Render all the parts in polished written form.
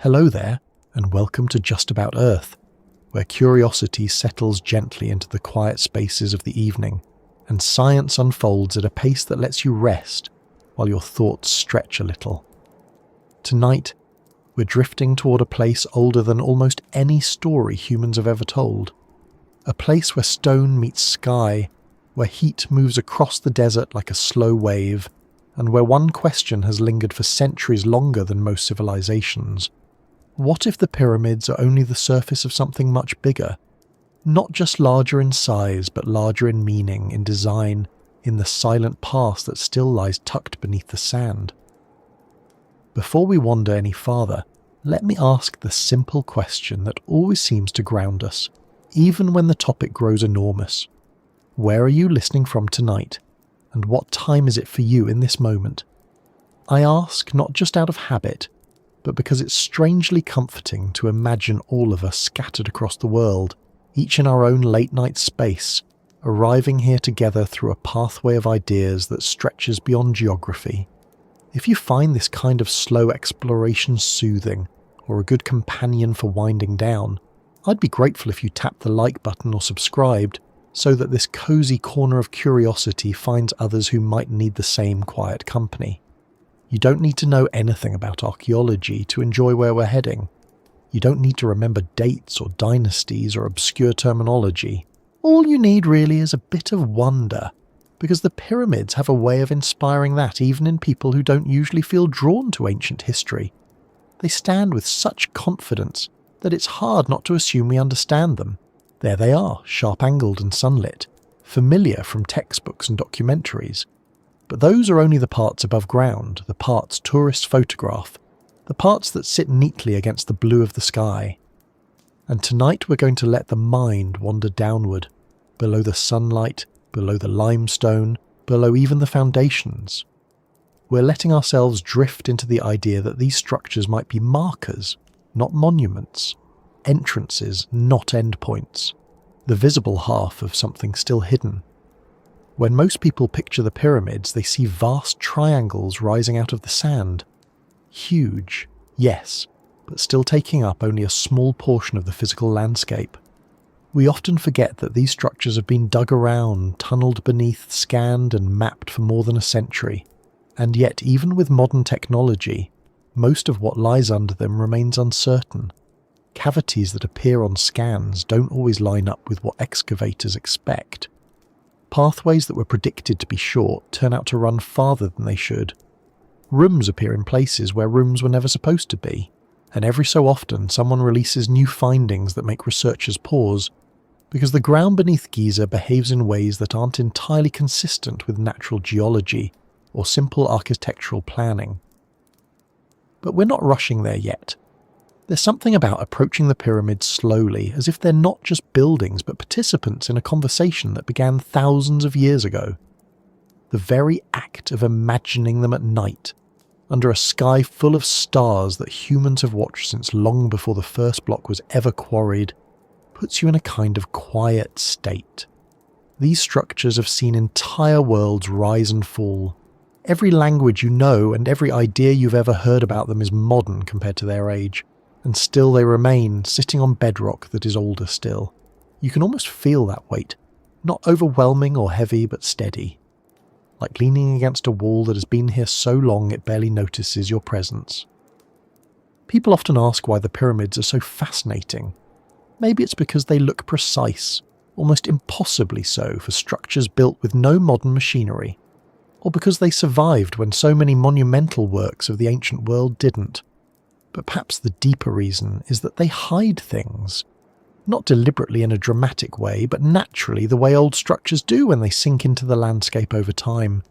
Hello there, and welcome to Just About Earth, where curiosity settles gently into the quiet spaces of the evening, and science unfolds at a pace that lets you rest while your thoughts stretch a little. Tonight, we're drifting toward a place older than almost any story humans have ever told. A place where stone meets sky, where heat moves across the desert like a slow wave, and where one question has lingered for centuries longer than most civilizations. What if the pyramids are only the surface of something much bigger? Not just larger in size, but larger in meaning, in design, in the silent past that still lies tucked beneath the sand. Before we wander any farther, let me ask the simple question that always seems to ground us, even when the topic grows enormous. Where are you listening from tonight? And what time is it for you in this moment? I ask not just out of habit, but because it's strangely comforting to imagine all of us scattered across the world, each in our own late-night space, arriving here together through a pathway of ideas that stretches beyond geography. If you find this kind of slow exploration soothing, or a good companion for winding down, I'd be grateful if you tapped the like button or subscribed, so that this cozy corner of curiosity finds others who might need the same quiet company. You don't need to know anything about archaeology to enjoy where we're heading. You don't need to remember dates or dynasties or obscure terminology. All you need really is a bit of wonder, because the pyramids have a way of inspiring that even in people who don't usually feel drawn to ancient history. They stand with such confidence that it's hard not to assume we understand them. There they are, sharp-angled and sunlit, familiar from textbooks and documentaries. But those are only the parts above ground, the parts tourists photograph, the parts that sit neatly against the blue of the sky. And tonight we're going to let the mind wander downward, below the sunlight, below the limestone, below even the foundations. We're letting ourselves drift into the idea that these structures might be markers, not monuments, entrances, not endpoints, the visible half of something still hidden. When most people picture the pyramids, they see vast triangles rising out of the sand. Huge, yes, but still taking up only a small portion of the physical landscape. We often forget that these structures have been dug around, tunnelled beneath, scanned and mapped for more than a century. And yet, even with modern technology, most of what lies under them remains uncertain. Cavities that appear on scans don't always line up with what excavators expect. Pathways that were predicted to be short turn out to run farther than they should. Rooms appear in places where rooms were never supposed to be, and every so often someone releases new findings that make researchers pause, because the ground beneath Giza behaves in ways that aren't entirely consistent with natural geology or simple architectural planning. But we're not rushing there yet. There's something about approaching the pyramids slowly, as if they're not just buildings but participants in a conversation that began thousands of years ago. The very act of imagining them at night, under a sky full of stars that humans have watched since long before the first block was ever quarried, puts you in a kind of quiet state. These structures have seen entire worlds rise and fall. Every language you know and every idea you've ever heard about them is modern compared to their age. And still they remain, sitting on bedrock that is older still. You can almost feel that weight, not overwhelming or heavy, but steady. Like leaning against a wall that has been here so long it barely notices your presence. People often ask why the pyramids are so fascinating. Maybe it's because they look precise, almost impossibly so for structures built with no modern machinery. Or because they survived when so many monumental works of the ancient world didn't. But perhaps the deeper reason is that they hide things. Not deliberately in a dramatic way, but naturally the way old structures do when they sink into the landscape over time.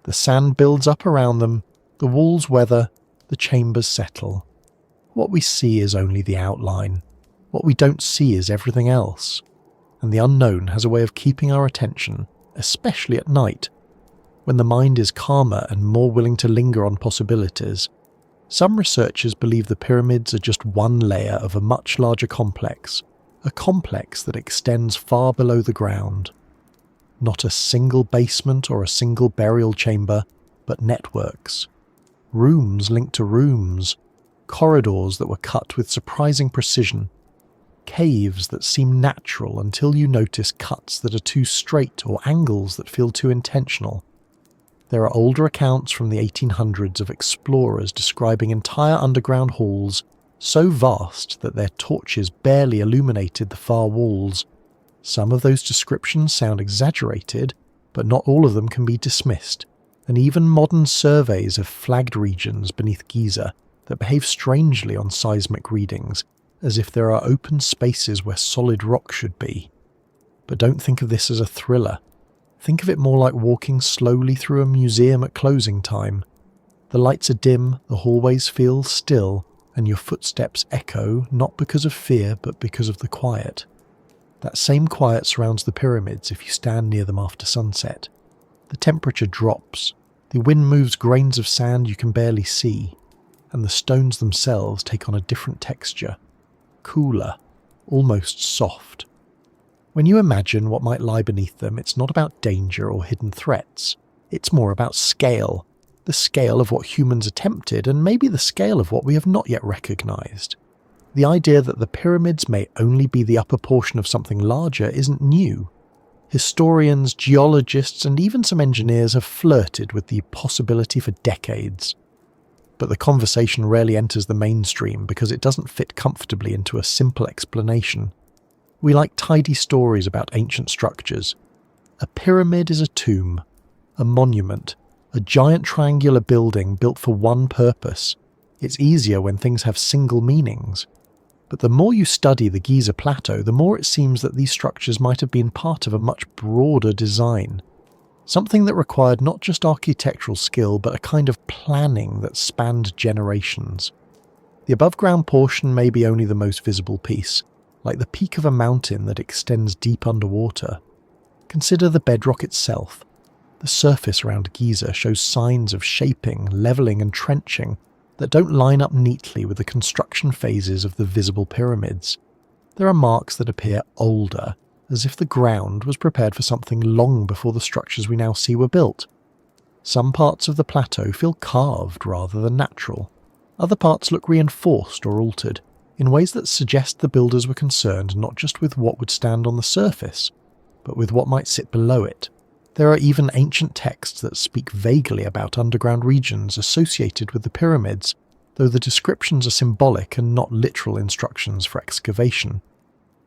The sand builds up around them, the walls weather, the chambers settle. What we see is only the outline. What we don't see is everything else. And the unknown has a way of keeping our attention, especially at night, when the mind is calmer and more willing to linger on possibilities. Some researchers believe the pyramids are just one layer of a much larger complex, a complex that extends far below the ground. Not a single basement or a single burial chamber, but networks. Rooms linked to rooms, corridors that were cut with surprising precision, caves that seem natural until you notice cuts that are too straight or angles that feel too intentional. There are older accounts from the 1800s of explorers describing entire underground halls so vast that their torches barely illuminated the far walls. Some of those descriptions sound exaggerated, but not all of them can be dismissed, and even modern surveys have flagged regions beneath Giza that behave strangely on seismic readings, as if there are open spaces where solid rock should be. But don't think of this as a thriller. Think of it more like walking slowly through a museum at closing time. The lights are dim, the hallways feel still, and your footsteps echo not because of fear but because of the quiet. That same quiet surrounds the pyramids if you stand near them after sunset. The temperature drops, the wind moves grains of sand you can barely see, and the stones themselves take on a different texture. Cooler, almost soft. When you imagine what might lie beneath them, it's not about danger or hidden threats. It's more about scale. The scale of what humans attempted, and maybe the scale of what we have not yet recognized. The idea that the pyramids may only be the upper portion of something larger isn't new. Historians, geologists, and even some engineers have flirted with the possibility for decades. But the conversation rarely enters the mainstream because it doesn't fit comfortably into a simple explanation. We like tidy stories about ancient structures. A pyramid is a tomb, a monument, a giant triangular building built for one purpose. It's easier when things have single meanings. But the more you study the Giza plateau, the more it seems that these structures might have been part of a much broader design. Something that required not just architectural skill, but a kind of planning that spanned generations. The above-ground portion may be only the most visible piece, like the peak of a mountain that extends deep underwater. Consider the bedrock itself. The surface around Giza shows signs of shaping, levelling and trenching that don't line up neatly with the construction phases of the visible pyramids. There are marks that appear older, as if the ground was prepared for something long before the structures we now see were built. Some parts of the plateau feel carved rather than natural. Other parts look reinforced or altered, in ways that suggest the builders were concerned not just with what would stand on the surface, but with what might sit below it. There are even ancient texts that speak vaguely about underground regions associated with the pyramids, though the descriptions are symbolic and not literal instructions for excavation.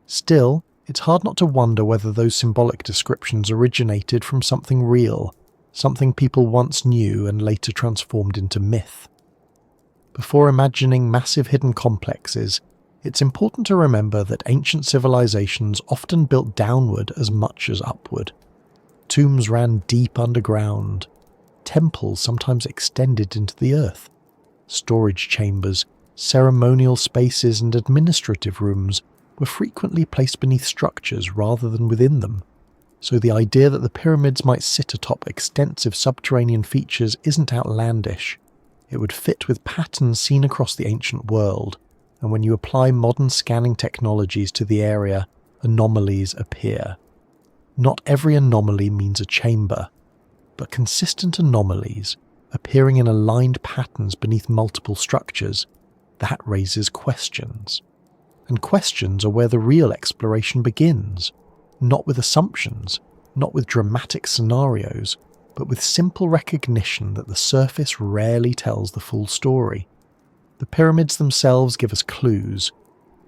Still, it's hard not to wonder whether those symbolic descriptions originated from something real, something people once knew and later transformed into myth. Before imagining massive hidden complexes, it's important to remember that ancient civilizations often built downward as much as upward. Tombs ran deep underground. Temples sometimes extended into the earth. Storage chambers, ceremonial spaces and administrative rooms were frequently placed beneath structures rather than within them. So the idea that the pyramids might sit atop extensive subterranean features isn't outlandish. It would fit with patterns seen across the ancient world, and when you apply modern scanning technologies to the area, anomalies appear. Not every anomaly means a chamber, but consistent anomalies, appearing in aligned patterns beneath multiple structures, that raises questions. And questions are where the real exploration begins, not with assumptions, not with dramatic scenarios, but with simple recognition that the surface rarely tells the full story. The pyramids themselves give us clues.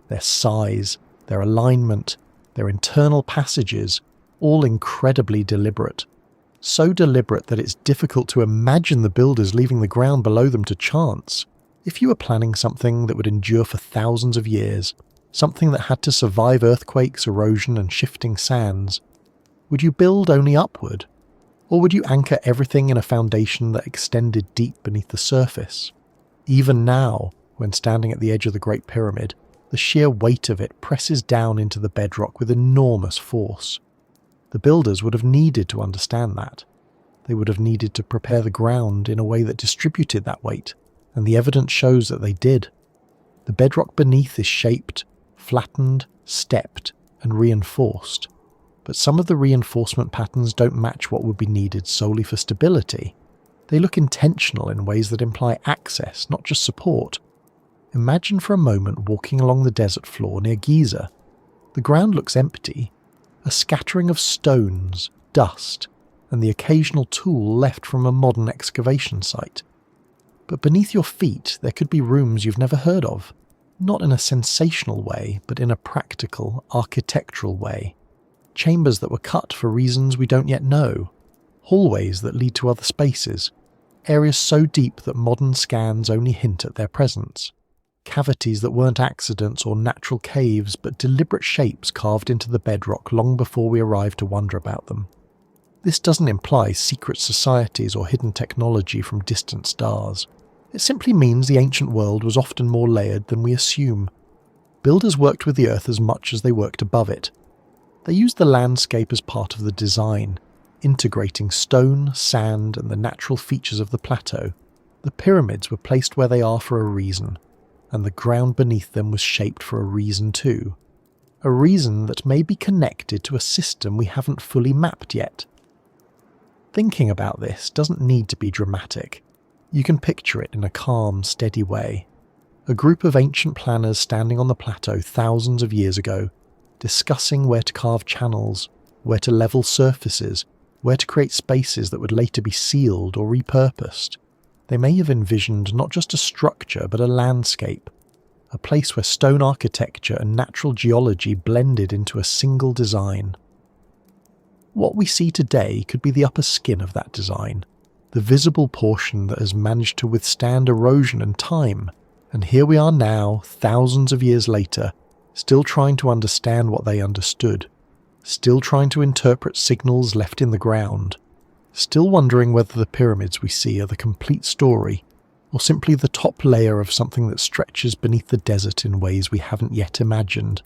Their size, their alignment, their internal passages, all incredibly deliberate. So deliberate that it's difficult to imagine the builders leaving the ground below them to chance. If you were planning something that would endure for thousands of years, something that had to survive earthquakes, erosion and shifting sands, would you build only upward? Or would you anchor everything in a foundation that extended deep beneath the surface? Even now, when standing at the edge of the Great Pyramid, the sheer weight of it presses down into the bedrock with enormous force. The builders would have needed to understand that. They would have needed to prepare the ground in a way that distributed that weight, and the evidence shows that they did. The bedrock beneath is shaped, flattened, stepped, and reinforced. But some of the reinforcement patterns don't match what would be needed solely for stability. They look intentional in ways that imply access, not just support. Imagine for a moment walking along the desert floor near Giza. The ground looks empty, a scattering of stones, dust, and the occasional tool left from a modern excavation site. But beneath your feet there could be rooms you've never heard of, not in a sensational way, but in a practical, architectural way. Chambers that were cut for reasons we don't yet know, hallways that lead to other spaces, areas so deep that modern scans only hint at their presence, cavities that weren't accidents or natural caves but deliberate shapes carved into the bedrock long before we arrived to wonder about them. This doesn't imply secret societies or hidden technology from distant stars. It simply means the ancient world was often more layered than we assume. Builders worked with the earth as much as they worked above it. They used the landscape as part of the design, integrating stone, sand, and the natural features of the plateau. The pyramids were placed where they are for a reason, and the ground beneath them was shaped for a reason too. A reason that may be connected to a system we haven't fully mapped yet. Thinking about this doesn't need to be dramatic. You can picture it in a calm, steady way. A group of ancient planners standing on the plateau thousands of years ago, discussing where to carve channels, where to level surfaces, where to create spaces that would later be sealed or repurposed. They may have envisioned not just a structure but a landscape, a place where stone architecture and natural geology blended into a single design. What we see today could be the upper skin of that design, the visible portion that has managed to withstand erosion and time, and here we are now, thousands of years later, still trying to understand what they understood, still trying to interpret signals left in the ground, still wondering whether the pyramids we see are the complete story, or simply the top layer of something that stretches beneath the desert in ways we haven't yet imagined.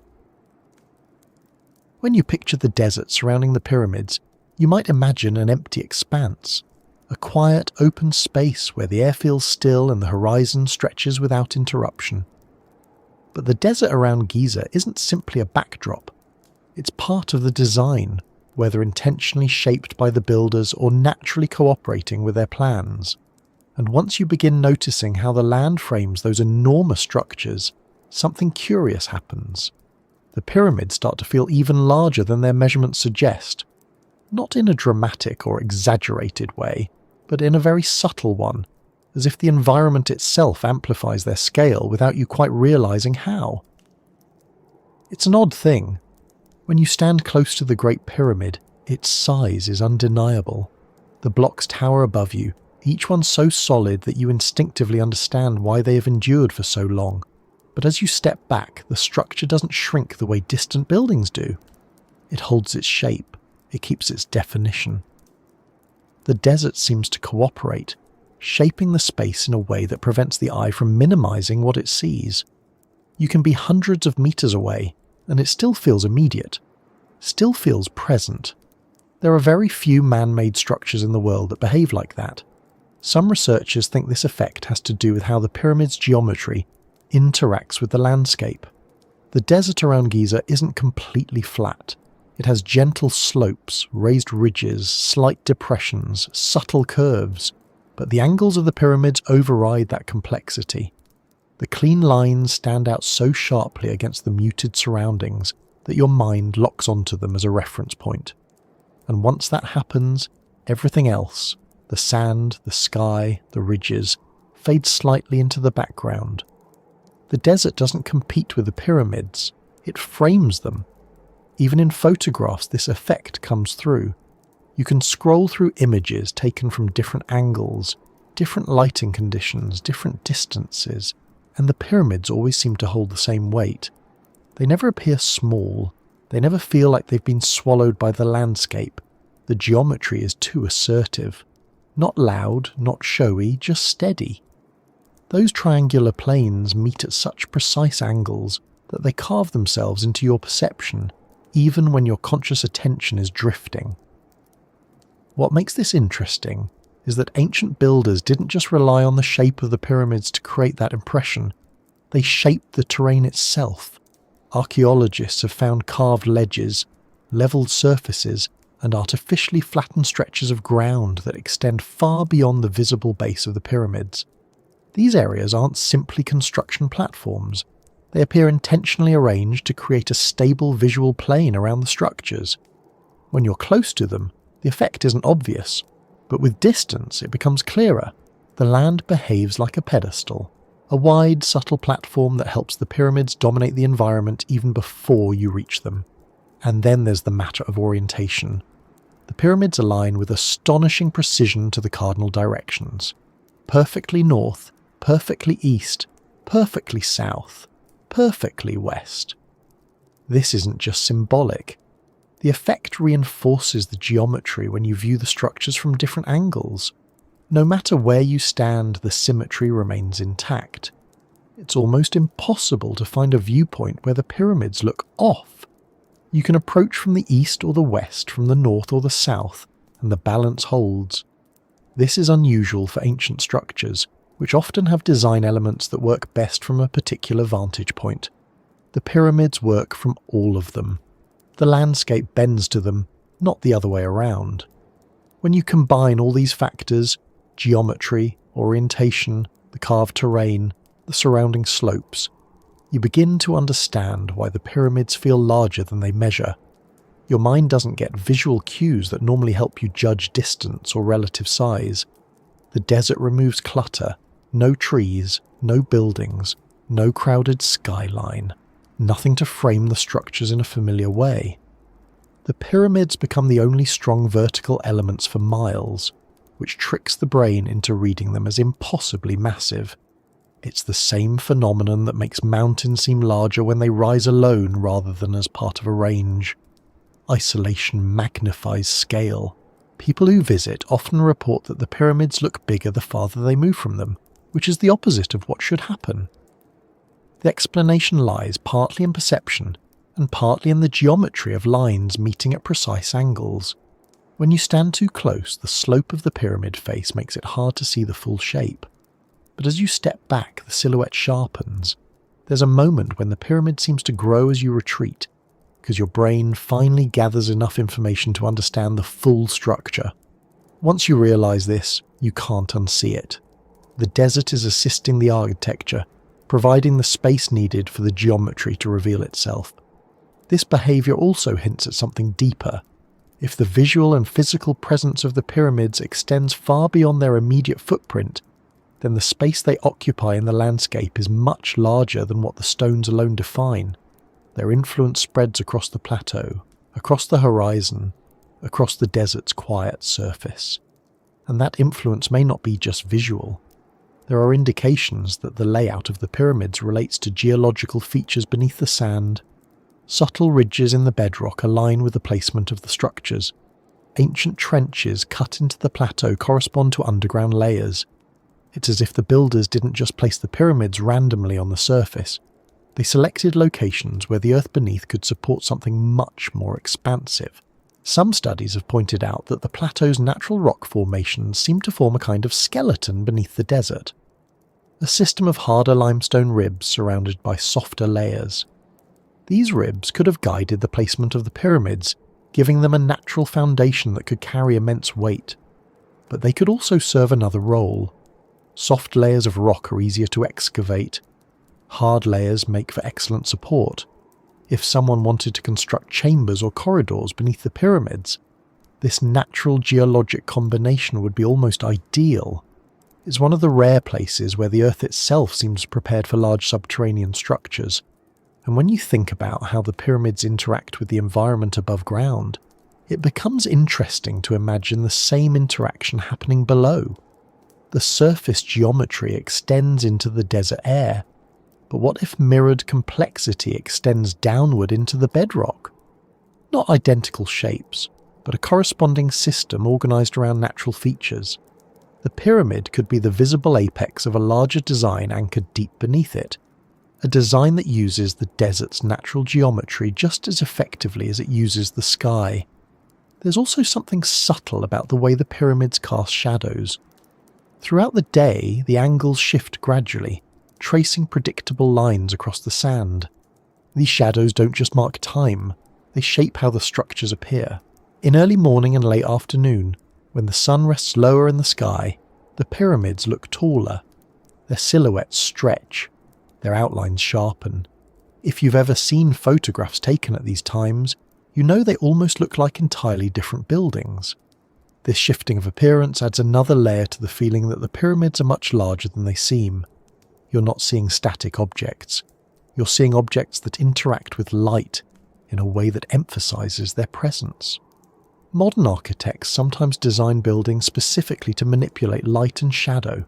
When you picture the desert surrounding the pyramids, you might imagine an empty expanse, a quiet, open space where the air feels still and the horizon stretches without interruption. But the desert around Giza isn't simply a backdrop. It's part of the design, whether intentionally shaped by the builders or naturally cooperating with their plans. And once you begin noticing how the land frames those enormous structures, something curious happens. The pyramids start to feel even larger than their measurements suggest, not in a dramatic or exaggerated way, but in a very subtle one, as if the environment itself amplifies their scale without you quite realizing how. It's an odd thing. When you stand close to the Great Pyramid, its size is undeniable. The blocks tower above you, each one so solid that you instinctively understand why they have endured for so long. But as you step back, the structure doesn't shrink the way distant buildings do. It holds its shape, it keeps its definition. The desert seems to cooperate, shaping the space in a way that prevents the eye from minimizing what it sees. You can be hundreds of meters away, and it still feels immediate, still feels present. There are very few man-made structures in the world that behave like that. Some researchers think this effect has to do with how the pyramid's geometry interacts with the landscape. The desert around Giza isn't completely flat. It has gentle slopes, raised ridges, slight depressions, subtle curves, but the angles of the pyramids override that complexity. The clean lines stand out so sharply against the muted surroundings that your mind locks onto them as a reference point. And once that happens, everything else, the sand, the sky, the ridges, fades slightly into the background. The desert doesn't compete with the pyramids, it frames them. Even in photographs, this effect comes through. You can scroll through images taken from different angles, different lighting conditions, different distances, and the pyramids always seem to hold the same weight. They never appear small, they never feel like they've been swallowed by the landscape. The geometry is too assertive. Not loud, not showy, just steady. Those triangular planes meet at such precise angles that they carve themselves into your perception, even when your conscious attention is drifting. What makes this interesting is that ancient builders didn't just rely on the shape of the pyramids to create that impression, they shaped the terrain itself. Archaeologists have found carved ledges, levelled surfaces, and artificially flattened stretches of ground that extend far beyond the visible base of the pyramids. These areas aren't simply construction platforms. They appear intentionally arranged to create a stable visual plane around the structures. When you're close to them, the effect isn't obvious, but with distance it becomes clearer. The land behaves like a pedestal, a wide, subtle platform that helps the pyramids dominate the environment even before you reach them. And then there's the matter of orientation. The pyramids align with astonishing precision to the cardinal directions. Perfectly north, perfectly east, perfectly south, perfectly west. This isn't just symbolic. The effect reinforces the geometry when you view the structures from different angles. No matter where you stand, the symmetry remains intact. It's almost impossible to find a viewpoint where the pyramids look off. You can approach from the east or the west, from the north or the south, and the balance holds. This is unusual for ancient structures, which often have design elements that work best from a particular vantage point. The pyramids work from all of them. The landscape bends to them, not the other way around. When you combine all these factors, geometry, orientation, the carved terrain, the surrounding slopes, you begin to understand why the pyramids feel larger than they measure. Your mind doesn't get visual cues that normally help you judge distance or relative size. The desert removes clutter, no trees, no buildings, no crowded skyline, nothing to frame the structures in a familiar way. The pyramids become the only strong vertical elements for miles, which tricks the brain into reading them as impossibly massive. It's the same phenomenon that makes mountains seem larger when they rise alone rather than as part of a range. Isolation magnifies scale. People who visit often report that the pyramids look bigger the farther they move from them, which is the opposite of what should happen. The explanation lies partly in perception and partly in the geometry of lines meeting at precise angles. When you stand too close, the slope of the pyramid face makes it hard to see the full shape. But as you step back, the silhouette sharpens. There's a moment when the pyramid seems to grow as you retreat, because your brain finally gathers enough information to understand the full structure. Once you realize this, you can't unsee it. The desert is assisting the architecture, providing the space needed for the geometry to reveal itself. This behavior also hints at something deeper. If the visual and physical presence of the pyramids extends far beyond their immediate footprint, then the space they occupy in the landscape is much larger than what the stones alone define. Their influence spreads across the plateau, across the horizon, across the desert's quiet surface. And that influence may not be just visual. There are indications that the layout of the pyramids relates to geological features beneath the sand. Subtle ridges in the bedrock align with the placement of the structures. Ancient trenches cut into the plateau correspond to underground layers. It's as if the builders didn't just place the pyramids randomly on the surface. They selected locations where the earth beneath could support something much more expansive. Some studies have pointed out that the plateau's natural rock formations seem to form a kind of skeleton beneath the desert. A system of harder limestone ribs surrounded by softer layers. These ribs could have guided the placement of the pyramids, giving them a natural foundation that could carry immense weight. But they could also serve another role. Soft layers of rock are easier to excavate. Hard layers make for excellent support. If someone wanted to construct chambers or corridors beneath the pyramids, this natural geologic combination would be almost ideal. It's one of the rare places where the earth itself seems prepared for large subterranean structures. And when you think about how the pyramids interact with the environment above ground, it becomes interesting to imagine the same interaction happening below. The surface geometry extends into the desert air, but what if mirrored complexity extends downward into the bedrock? Not identical shapes, but a corresponding system organized around natural features. The pyramid could be the visible apex of a larger design anchored deep beneath it, a design that uses the desert's natural geometry just as effectively as it uses the sky. There's also something subtle about the way the pyramids cast shadows. Throughout the day, the angles shift gradually, tracing predictable lines across the sand. These shadows don't just mark time, they shape how the structures appear. In early morning and late afternoon, when the sun rests lower in the sky, the pyramids look taller. Their silhouettes stretch, their outlines sharpen. If you've ever seen photographs taken at these times, you know they almost look like entirely different buildings. This shifting of appearance adds another layer to the feeling that the pyramids are much larger than they seem. You're not seeing static objects. You're seeing objects that interact with light in a way that emphasizes their presence. Modern architects sometimes design buildings specifically to manipulate light and shadow,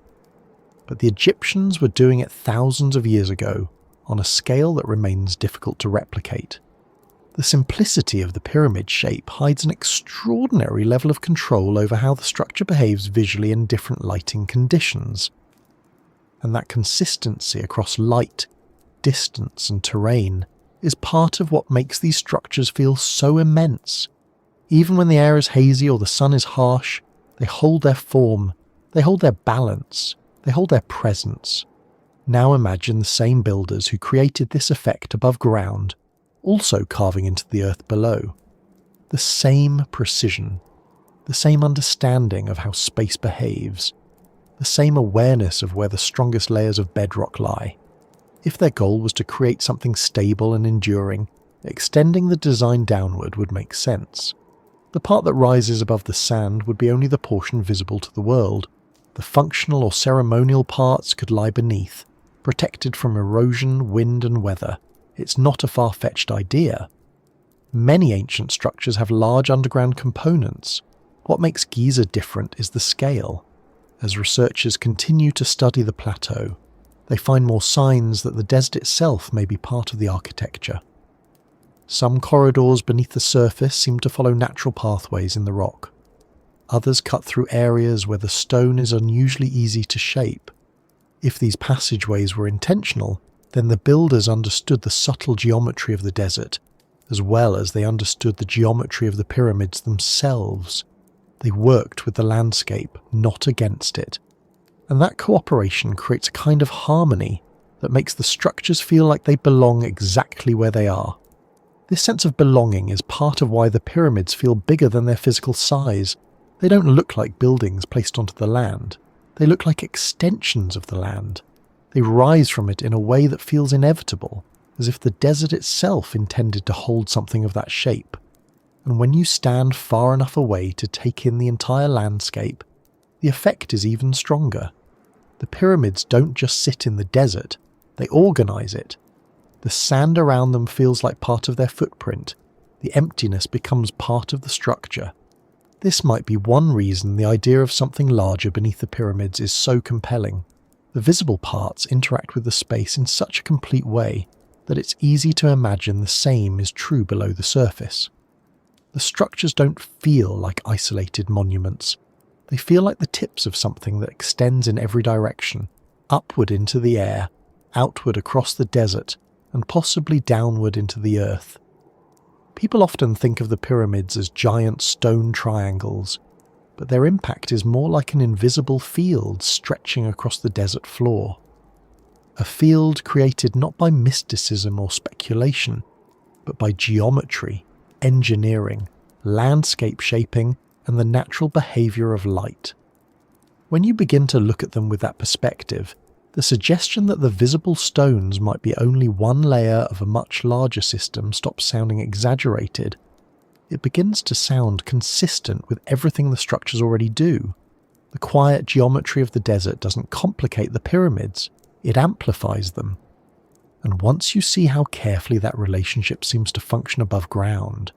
but the Egyptians were doing it thousands of years ago on a scale that remains difficult to replicate. The simplicity of the pyramid shape hides an extraordinary level of control over how the structure behaves visually in different lighting conditions. And that consistency across light, distance and terrain is part of what makes these structures feel so immense. Even when the air is hazy or the sun is harsh, they hold their form, they hold their balance, they hold their presence. Now imagine the same builders who created this effect above ground, also carving into the earth below. The same precision, the same understanding of how space behaves, the same awareness of where the strongest layers of bedrock lie. If their goal was to create something stable and enduring, extending the design downward would make sense. The part that rises above the sand would be only the portion visible to the world. The functional or ceremonial parts could lie beneath, protected from erosion, wind and weather. It's not a far-fetched idea. Many ancient structures have large underground components. What makes Giza different is the scale. As researchers continue to study the plateau, they find more signs that the desert itself may be part of the architecture. Some corridors beneath the surface seem to follow natural pathways in the rock. Others cut through areas where the stone is unusually easy to shape. If these passageways were intentional, then the builders understood the subtle geometry of the desert, as well as they understood the geometry of the pyramids themselves. They worked with the landscape, not against it. And that cooperation creates a kind of harmony that makes the structures feel like they belong exactly where they are. This sense of belonging is part of why the pyramids feel bigger than their physical size. They don't look like buildings placed onto the land. They look like extensions of the land. They rise from it in a way that feels inevitable, as if the desert itself intended to hold something of that shape. And when you stand far enough away to take in the entire landscape, the effect is even stronger. The pyramids don't just sit in the desert, they organize it. The sand around them feels like part of their footprint. The emptiness becomes part of the structure. This might be one reason the idea of something larger beneath the pyramids is so compelling. The visible parts interact with the space in such a complete way that it's easy to imagine the same is true below the surface. The structures don't feel like isolated monuments. They feel like the tips of something that extends in every direction, upward into the air, outward across the desert, and possibly downward into the earth. People often think of the pyramids as giant stone triangles, but their impact is more like an invisible field stretching across the desert floor. A field created not by mysticism or speculation, but by geometry, engineering, landscape shaping, and the natural behaviour of light. When you begin to look at them with that perspective, the suggestion that the visible stones might be only one layer of a much larger system stops sounding exaggerated. It begins to sound consistent with everything the structures already do. The quiet geometry of the desert doesn't complicate the pyramids, it amplifies them. And once you see how carefully that relationship seems to function above ground,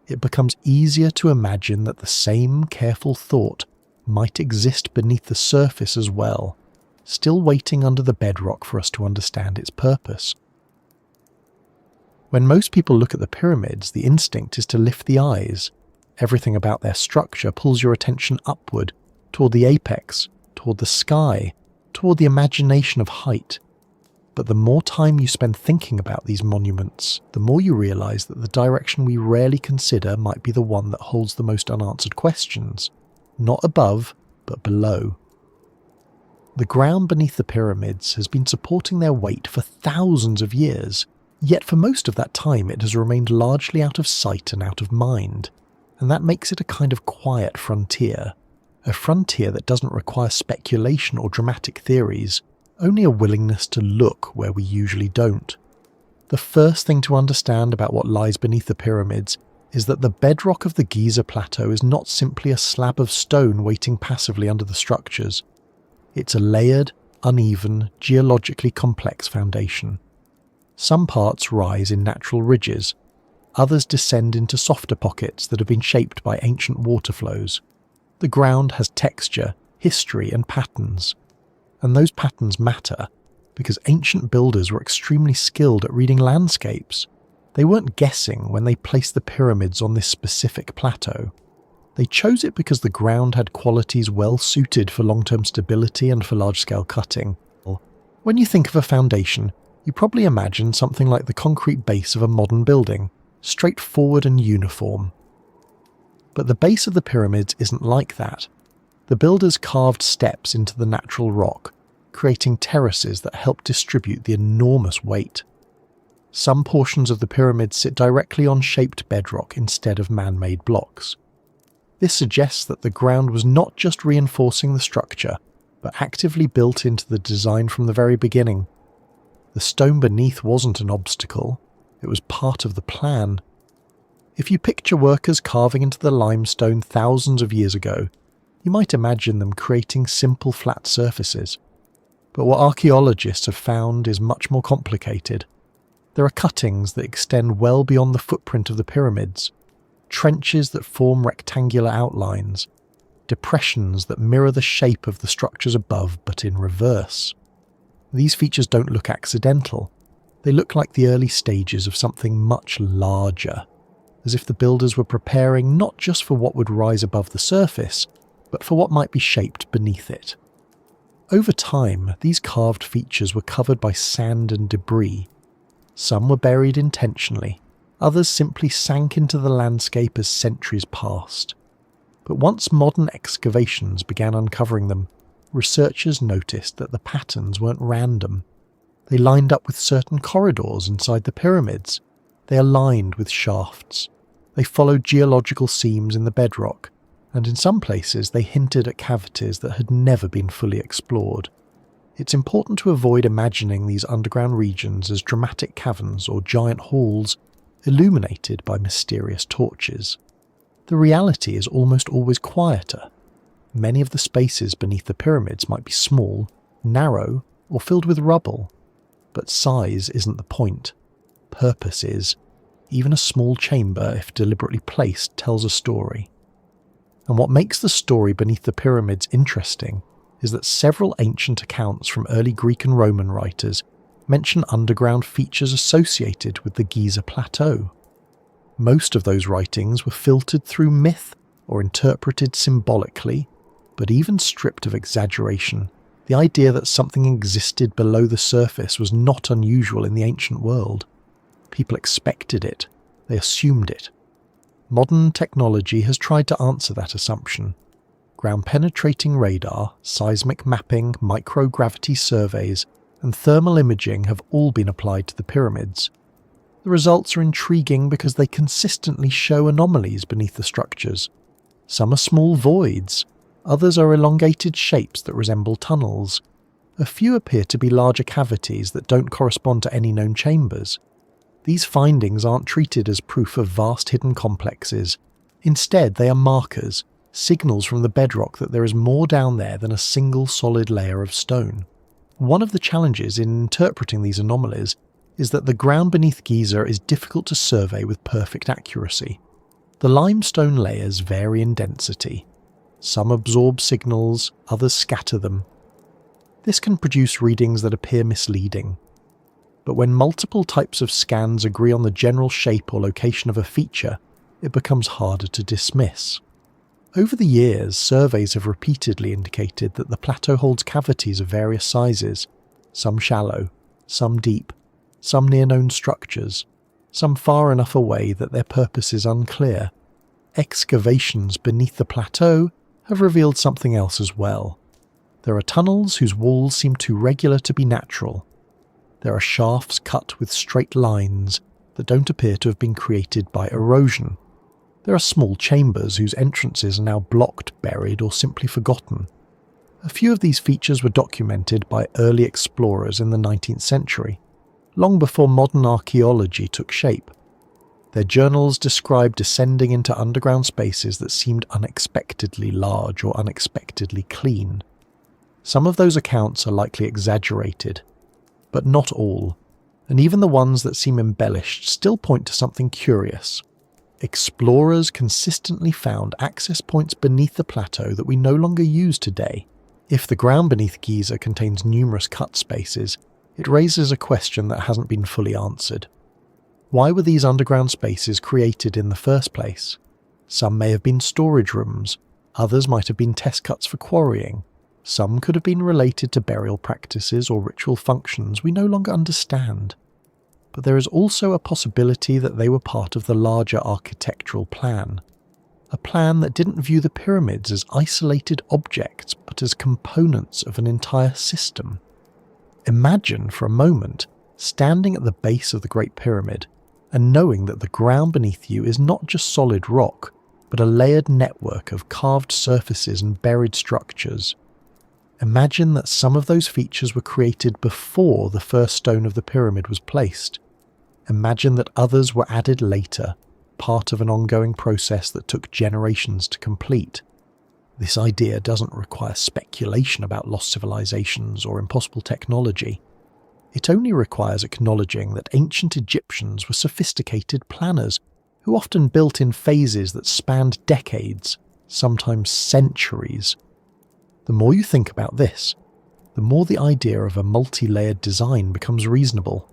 it becomes easier to imagine that the same careful thought might exist beneath the surface as well, still waiting under the bedrock for us to understand its purpose. When most people look at the pyramids, the instinct is to lift the eyes. Everything about their structure pulls your attention upward, toward the apex, toward the sky, toward the imagination of height. But the more time you spend thinking about these monuments, the more you realize that the direction we rarely consider might be the one that holds the most unanswered questions. Not above, but below. The ground beneath the pyramids has been supporting their weight for thousands of years, yet for most of that time it has remained largely out of sight and out of mind, and that makes it a kind of quiet frontier, a frontier that doesn't require speculation or dramatic theories, only a willingness to look where we usually don't. The first thing to understand about what lies beneath the pyramids is that the bedrock of the Giza plateau is not simply a slab of stone waiting passively under the structures. It's a layered, uneven, geologically complex foundation. Some parts rise in natural ridges, others descend into softer pockets that have been shaped by ancient water flows. The ground has texture, history, and patterns. And those patterns matter because ancient builders were extremely skilled at reading landscapes. They weren't guessing when they placed the pyramids on this specific plateau. They chose it because the ground had qualities well suited for long-term stability and for large-scale cutting. When you think of a foundation, you probably imagine something like the concrete base of a modern building, straightforward and uniform. But the base of the pyramids isn't like that. The builders carved steps into the natural rock, creating terraces that help distribute the enormous weight. Some portions of the pyramids sit directly on shaped bedrock instead of man-made blocks. This suggests that the ground was not just reinforcing the structure, but actively built into the design from the very beginning. The stone beneath wasn't an obstacle, it was part of the plan. If you picture workers carving into the limestone thousands of years ago, you might imagine them creating simple flat surfaces. But what archaeologists have found is much more complicated. There are cuttings that extend well beyond the footprint of the pyramids, trenches that form rectangular outlines, depressions that mirror the shape of the structures above but in reverse. These features don't look accidental. They look like the early stages of something much larger, as if the builders were preparing not just for what would rise above the surface, but for what might be shaped beneath it. Over time, these carved features were covered by sand and debris. Some were buried intentionally, others simply sank into the landscape as centuries passed. But once modern excavations began uncovering them, researchers noticed that the patterns weren't random. They lined up with certain corridors inside the pyramids. They aligned with shafts. They followed geological seams in the bedrock, and in some places they hinted at cavities that had never been fully explored. It's important to avoid imagining these underground regions as dramatic caverns or giant halls illuminated by mysterious torches. The reality is almost always quieter. Many of the spaces beneath the pyramids might be small, narrow, or filled with rubble. But size isn't the point. Purpose is. Even a small chamber, if deliberately placed, tells a story. And what makes the story beneath the pyramids interesting is that several ancient accounts from early Greek and Roman writers mention underground features associated with the Giza plateau. Most of those writings were filtered through myth or interpreted symbolically, but even stripped of exaggeration, the idea that something existed below the surface was not unusual in the ancient world. People expected it, they assumed it. Modern technology has tried to answer that assumption. Ground-penetrating radar, seismic mapping, microgravity surveys, and thermal imaging have all been applied to the pyramids. The results are intriguing because they consistently show anomalies beneath the structures. Some are small voids, others are elongated shapes that resemble tunnels. A few appear to be larger cavities that don't correspond to any known chambers. These findings aren't treated as proof of vast hidden complexes. Instead, they are markers, signals from the bedrock that there is more down there than a single solid layer of stone. One of the challenges in interpreting these anomalies is that the ground beneath Giza is difficult to survey with perfect accuracy. The limestone layers vary in density. Some absorb signals, others scatter them. This can produce readings that appear misleading. But when multiple types of scans agree on the general shape or location of a feature, it becomes harder to dismiss. Over the years, surveys have repeatedly indicated that the plateau holds cavities of various sizes, some shallow, some deep, some near known structures, some far enough away that their purpose is unclear. Excavations beneath the plateau have revealed something else as well. There are tunnels whose walls seem too regular to be natural. There are shafts cut with straight lines that don't appear to have been created by erosion. There are small chambers whose entrances are now blocked, buried, or simply forgotten. A few of these features were documented by early explorers in the 19th century, long before modern archaeology took shape. Their journals described descending into underground spaces that seemed unexpectedly large or unexpectedly clean. Some of those accounts are likely exaggerated, but not all, and even the ones that seem embellished still point to something curious. Explorers consistently found access points beneath the plateau that we no longer use today. If the ground beneath Giza contains numerous cut spaces, it raises a question that hasn't been fully answered. Why were these underground spaces created in the first place? Some may have been storage rooms, others might have been test cuts for quarrying, some could have been related to burial practices or ritual functions we no longer understand. But there is also a possibility that they were part of the larger architectural plan. A plan that didn't view the pyramids as isolated objects but as components of an entire system. Imagine for a moment standing at the base of the Great Pyramid and knowing that the ground beneath you is not just solid rock, but a layered network of carved surfaces and buried structures. Imagine that some of those features were created before the first stone of the pyramid was placed. Imagine that others were added later, part of an ongoing process that took generations to complete. This idea doesn't require speculation about lost civilizations or impossible technology. It only requires acknowledging that ancient Egyptians were sophisticated planners who often built in phases that spanned decades, sometimes centuries. The more you think about this, the more the idea of a multi-layered design becomes reasonable.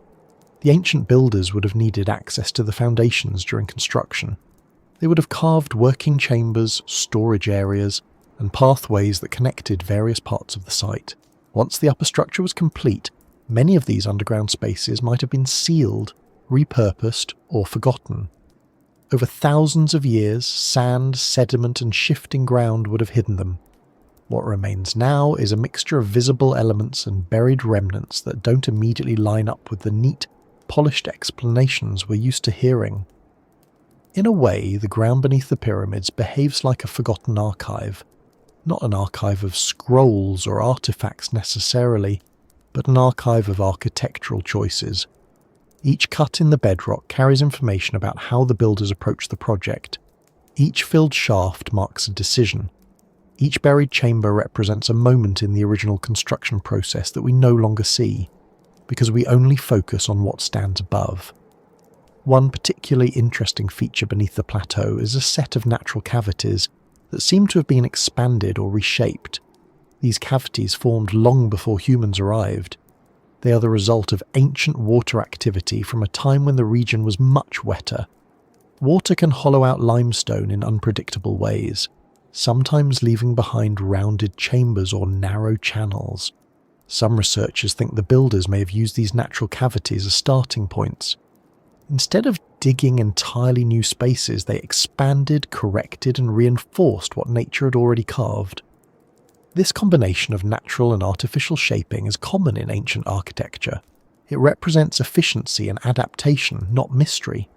The ancient builders would have needed access to the foundations during construction. They would have carved working chambers, storage areas, and pathways that connected various parts of the site. Once the upper structure was complete, many of these underground spaces might have been sealed, repurposed, or forgotten. Over thousands of years, sand, sediment, and shifting ground would have hidden them. What remains now is a mixture of visible elements and buried remnants that don't immediately line up with the neat, polished explanations we're used to hearing. In a way, the ground beneath the pyramids behaves like a forgotten archive. Not an archive of scrolls or artifacts necessarily, but an archive of architectural choices. Each cut in the bedrock carries information about how the builders approached the project. Each filled shaft marks a decision. Each buried chamber represents a moment in the original construction process that we no longer see, because we only focus on what stands above. One particularly interesting feature beneath the plateau is a set of natural cavities that seem to have been expanded or reshaped. These cavities formed long before humans arrived. They are the result of ancient water activity from a time when the region was much wetter. Water can hollow out limestone in unpredictable ways, sometimes leaving behind rounded chambers or narrow channels. Some researchers think the builders may have used these natural cavities as starting points. Instead of digging entirely new spaces, they expanded, corrected, and reinforced what nature had already carved. This combination of natural and artificial shaping is common in ancient architecture. It represents efficiency and adaptation, not mystery.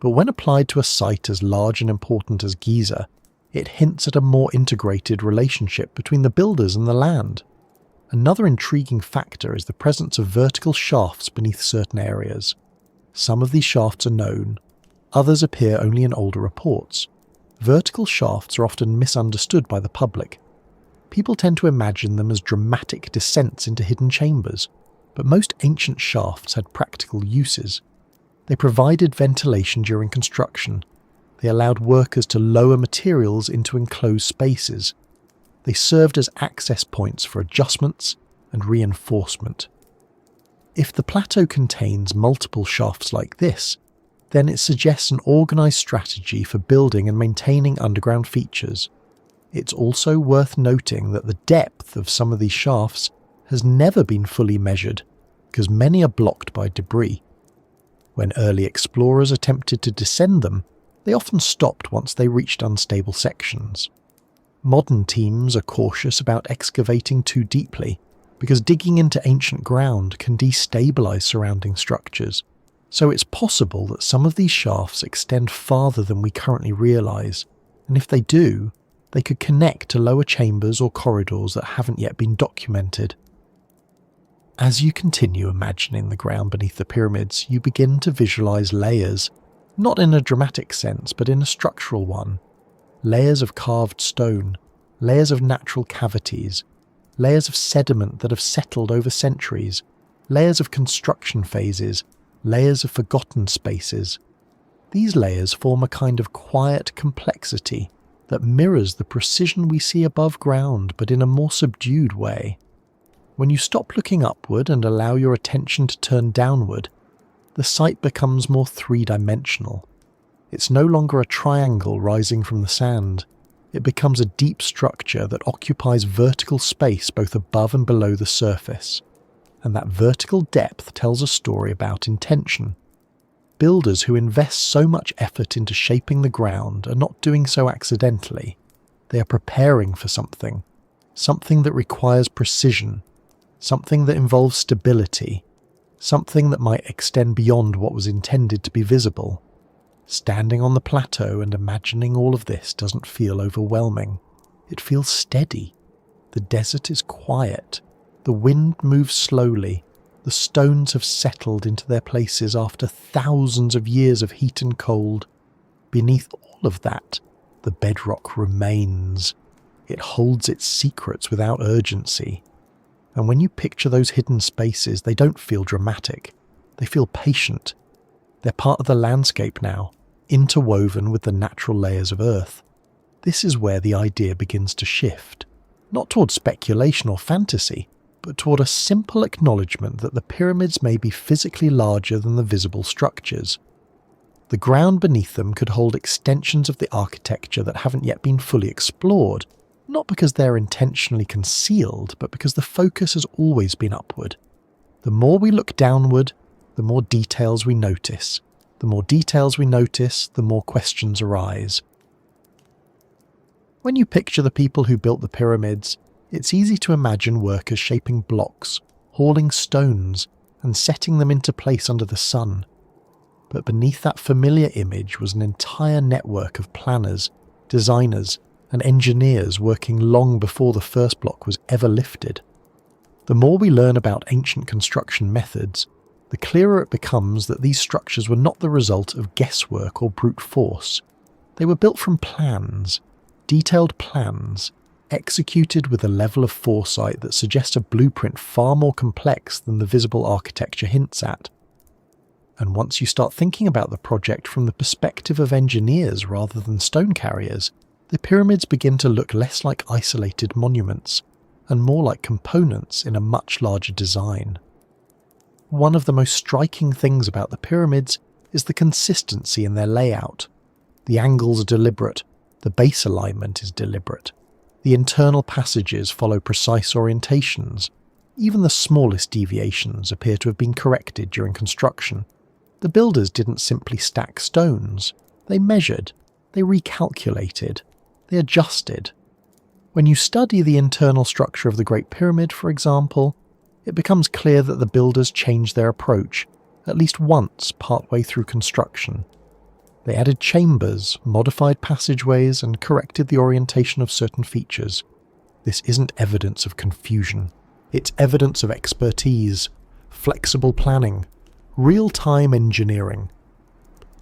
But when applied to a site as large and important as Giza, it hints at a more integrated relationship between the builders and the land. Another intriguing factor is the presence of vertical shafts beneath certain areas. Some of these shafts are known, others appear only in older reports. Vertical shafts are often misunderstood by the public. People tend to imagine them as dramatic descents into hidden chambers, but most ancient shafts had practical uses. They provided ventilation during construction. They allowed workers to lower materials into enclosed spaces. They served as access points for adjustments and reinforcement. If the plateau contains multiple shafts like this, then it suggests an organised strategy for building and maintaining underground features. It's also worth noting that the depth of some of these shafts has never been fully measured, because many are blocked by debris. When early explorers attempted to descend them, they often stopped once they reached unstable sections. Modern teams are cautious about excavating too deeply, because digging into ancient ground can destabilize surrounding structures, so it's possible that some of these shafts extend farther than we currently realize, and if they do, They could connect to lower chambers or corridors that haven't yet been documented. As you continue imagining the ground beneath the pyramids, you begin to visualize layers, not in a dramatic sense, but in a structural one. Layers of carved stone, layers of natural cavities, layers of sediment that have settled over centuries, layers of construction phases, layers of forgotten spaces. These layers form a kind of quiet complexity that mirrors the precision we see above ground, but in a more subdued way. When you stop looking upward and allow your attention to turn downward, the sight becomes more three-dimensional. It's no longer a triangle rising from the sand. It becomes a deep structure that occupies vertical space both above and below the surface. And that vertical depth tells a story about intention. Builders who invest so much effort into shaping the ground are not doing so accidentally. They are preparing for something that requires precision, something that involves stability, something that might extend beyond what was intended to be visible. Standing on the plateau and imagining all of this doesn't feel overwhelming. It feels steady. The desert is quiet. The wind moves slowly. The stones have settled into their places after thousands of years of heat and cold. Beneath all of that, the bedrock remains. It holds its secrets without urgency. And when you picture those hidden spaces, they don't feel dramatic. They feel patient. They're part of the landscape now, interwoven with the natural layers of earth. This is where the idea begins to shift, not toward speculation or fantasy, but toward a simple acknowledgement that the pyramids may be physically larger than the visible structures. The ground beneath them could hold extensions of the architecture that haven't yet been fully explored, not because they're intentionally concealed, but because the focus has always been upward. The more we look downward, the more details we notice. The more details we notice, the more questions arise. When you picture the people who built the pyramids, it's easy to imagine workers shaping blocks, hauling stones, and setting them into place under the sun. But beneath that familiar image was an entire network of planners, designers, and engineers working long before the first block was ever lifted. The more we learn about ancient construction methods, the clearer it becomes that these structures were not the result of guesswork or brute force. They were built from plans, detailed plans, executed with a level of foresight that suggests a blueprint far more complex than the visible architecture hints at. And once you start thinking about the project from the perspective of engineers rather than stone carriers, the pyramids begin to look less like isolated monuments, and more like components in a much larger design. One of the most striking things about the pyramids is the consistency in their layout. The angles are deliberate, the base alignment is deliberate. The internal passages follow precise orientations. Even the smallest deviations appear to have been corrected during construction. The builders didn't simply stack stones. They measured, they recalculated, they adjusted. When you study the internal structure of the Great Pyramid, for example, it becomes clear that the builders changed their approach, at least once partway through construction. They added chambers, modified passageways, and corrected the orientation of certain features. This isn't evidence of confusion. It's evidence of expertise, flexible planning, real-time engineering.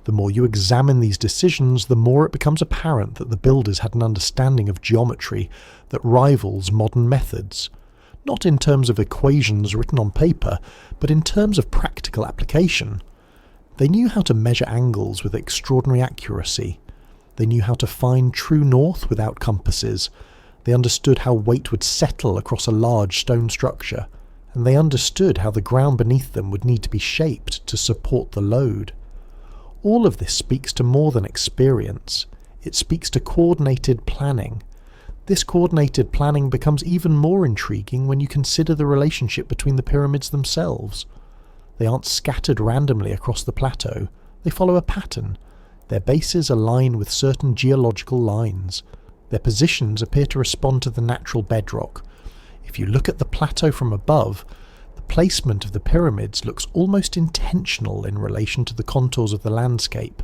The more you examine these decisions, the more it becomes apparent that the builders had an understanding of geometry that rivals modern methods, not in terms of equations written on paper, but in terms of practical application. They knew how to measure angles with extraordinary accuracy. They knew how to find true north without compasses. They understood how weight would settle across a large stone structure, and they understood how the ground beneath them would need to be shaped to support the load. All of this speaks to more than experience. It speaks to coordinated planning. This coordinated planning becomes even more intriguing when you consider the relationship between the pyramids themselves. They aren't scattered randomly across the plateau. They follow a pattern. Their bases align with certain geological lines. Their positions appear to respond to the natural bedrock. If you look at the plateau from above, the placement of the pyramids looks almost intentional in relation to the contours of the landscape.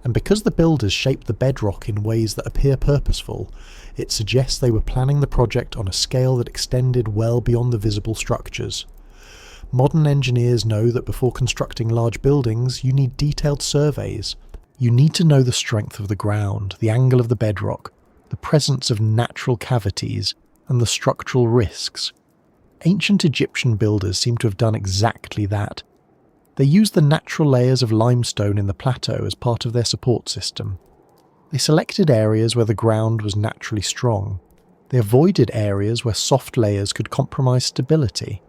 And because the builders shaped the bedrock in ways that appear purposeful, it suggests they were planning the project on a scale that extended well beyond the visible structures. Modern engineers know that before constructing large buildings, you need detailed surveys. You need to know the strength of the ground, the angle of the bedrock, the presence of natural cavities, and the structural risks. Ancient Egyptian builders seem to have done exactly that. They used the natural layers of limestone in the plateau as part of their support system. They selected areas where the ground was naturally strong. They avoided areas where soft layers could compromise stability.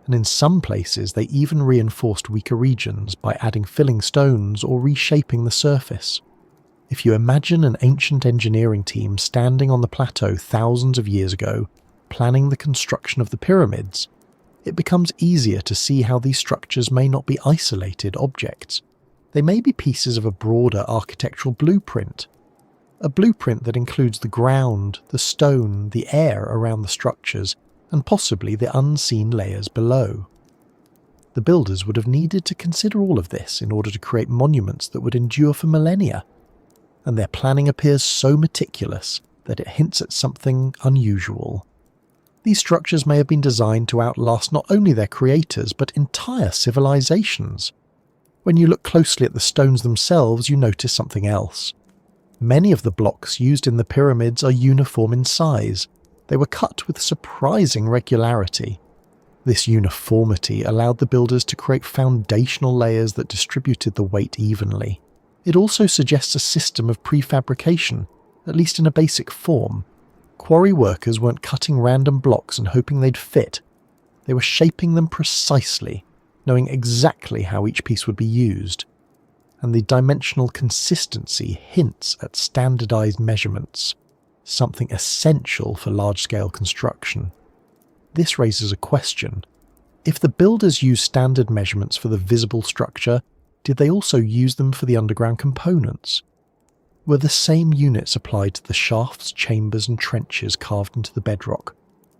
And in some places they even reinforced weaker regions by adding filling stones or reshaping the surface. If you imagine an ancient engineering team standing on the plateau thousands of years ago, planning the construction of the pyramids, it becomes easier to see how these structures may not be isolated objects. They may be pieces of a broader architectural blueprint. A blueprint that includes the ground, the stone, the air around the structures, and possibly the unseen layers below. The builders would have needed to consider all of this in order to create monuments that would endure for millennia, and their planning appears so meticulous that it hints at something unusual. These structures may have been designed to outlast not only their creators, but entire civilizations. When you look closely at the stones themselves, you notice something else. Many of the blocks used in the pyramids are uniform in size. They were cut with surprising regularity. This uniformity allowed the builders to create foundational layers that distributed the weight evenly. It also suggests a system of prefabrication, at least in a basic form. Quarry workers weren't cutting random blocks and hoping they'd fit. They were shaping them precisely, knowing exactly how each piece would be used. And the dimensional consistency hints at standardized measurements, something essential for large-scale construction. This raises a question. If the builders used standard measurements for the visible structure, did they also use them for the underground components? Were the same units applied to the shafts, chambers and trenches carved into the bedrock?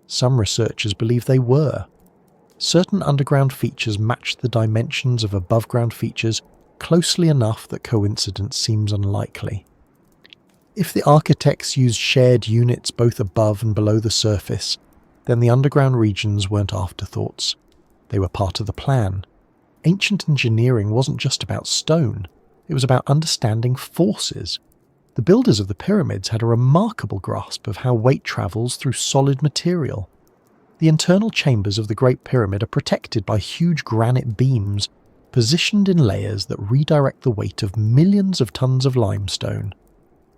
Some researchers believe they were. Certain underground features matched the dimensions of above-ground features closely enough that coincidence seems unlikely. If the architects used shared units both above and below the surface, then the underground regions weren't afterthoughts. They were part of the plan. Ancient engineering wasn't just about stone, it was about understanding forces. The builders of the pyramids had a remarkable grasp of how weight travels through solid material. The internal chambers of the Great Pyramid are protected by huge granite beams positioned in layers that redirect the weight of millions of tons of limestone.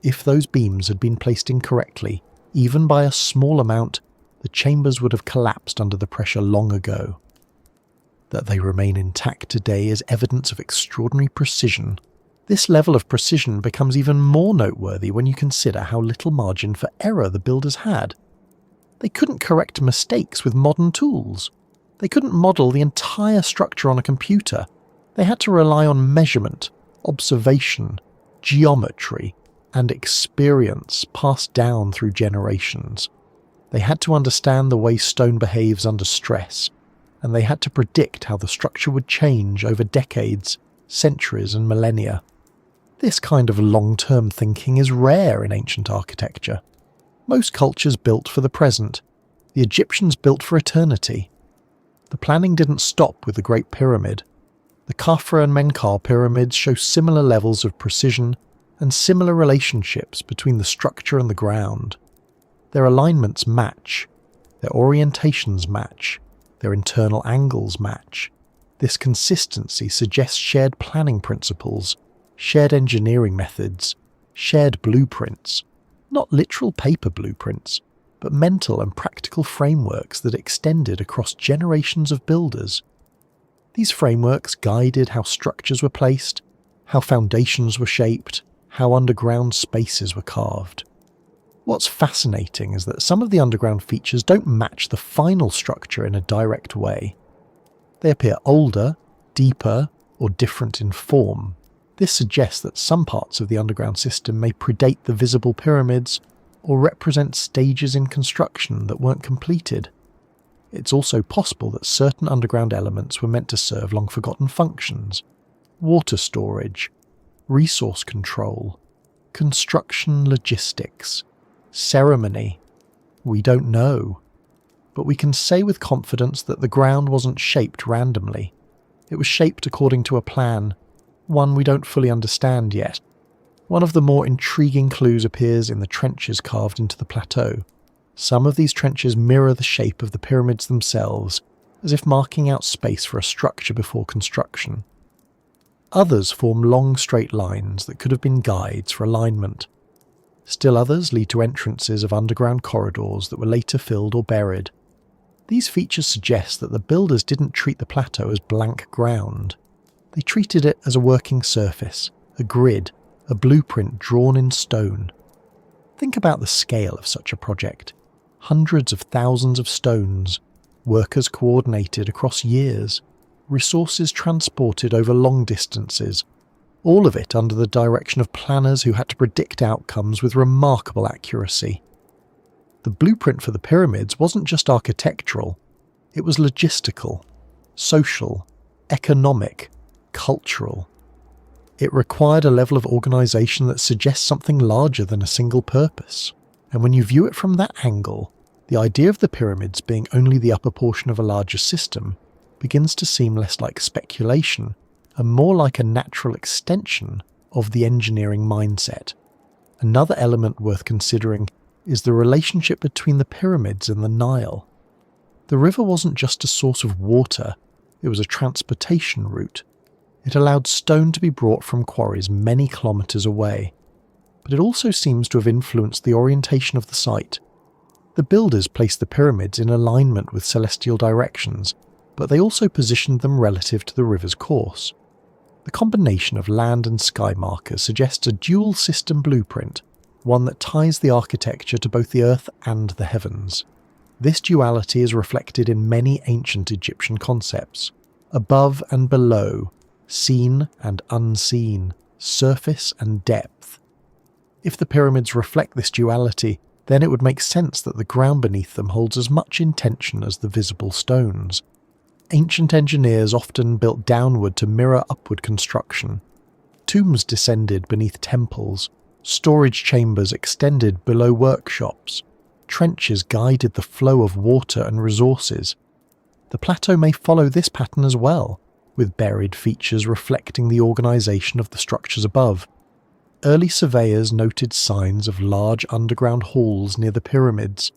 If those beams had been placed incorrectly, even by a small amount, the chambers would have collapsed under the pressure long ago. That they remain intact today is evidence of extraordinary precision. This level of precision becomes even more noteworthy when you consider how little margin for error the builders had. They couldn't correct mistakes with modern tools. They couldn't model the entire structure on a computer. They had to rely on measurement, observation, geometry, and experience passed down through generations. They had to understand the way stone behaves under stress, and they had to predict how the structure would change over decades, centuries, and millennia. This kind of long-term thinking is rare in ancient architecture. Most cultures built for the present. The Egyptians built for eternity. The planning didn't stop with the Great Pyramid. The Khafra and Menkaure pyramids show similar levels of precision and similar relationships between the structure and the ground. Their alignments match. Their orientations match. Their internal angles match. This consistency suggests shared planning principles, shared engineering methods, shared blueprints, not literal paper blueprints, but mental and practical frameworks that extended across generations of builders. These frameworks guided how structures were placed, how foundations were shaped, how underground spaces were carved. What's fascinating is that some of the underground features don't match the final structure in a direct way. They appear older, deeper, or different in form. This suggests that some parts of the underground system may predate the visible pyramids or represent stages in construction that weren't completed. It's also possible that certain underground elements were meant to serve long-forgotten functions: water storage, resource control, construction logistics, ceremony? We don't know. But we can say with confidence that the ground wasn't shaped randomly. It was shaped according to a plan, one we don't fully understand yet. One of the more intriguing clues appears in the trenches carved into the plateau. Some of these trenches mirror the shape of the pyramids themselves, as if marking out space for a structure before construction. Others form long straight lines that could have been guides for alignment. Still others lead to entrances of underground corridors that were later filled or buried. These features suggest that the builders didn't treat the plateau as blank ground. They treated it as a working surface, a grid, a blueprint drawn in stone. Think about the scale of such a project. Hundreds of thousands of stones, workers coordinated across years, resources transported over long distances, all of it under the direction of planners who had to predict outcomes with remarkable accuracy. The blueprint for the pyramids wasn't just architectural, it was logistical, social, economic, cultural. It required a level of organisation that suggests something larger than a single purpose. And when you view it from that angle, the idea of the pyramids being only the upper portion of a larger system begins to seem less like speculation and more like a natural extension of the engineering mindset. Another element worth considering is the relationship between the pyramids and the Nile. The river wasn't just a source of water, it was a transportation route. It allowed stone to be brought from quarries many kilometres away, but it also seems to have influenced the orientation of the site. The builders placed the pyramids in alignment with celestial directions, but they also positioned them relative to the river's course. The combination of land and sky markers suggests a dual system blueprint, one that ties the architecture to both the earth and the heavens. This duality is reflected in many ancient Egyptian concepts: above and below, seen and unseen, surface and depth. If the pyramids reflect this duality, then it would make sense that the ground beneath them holds as much intention as the visible stones. Ancient engineers often built downward to mirror upward construction. Tombs descended beneath temples, storage chambers extended below workshops, trenches guided the flow of water and resources. The plateau may follow this pattern as well, with buried features reflecting the organisation of the structures above. Early surveyors noted signs of large underground halls near the pyramids.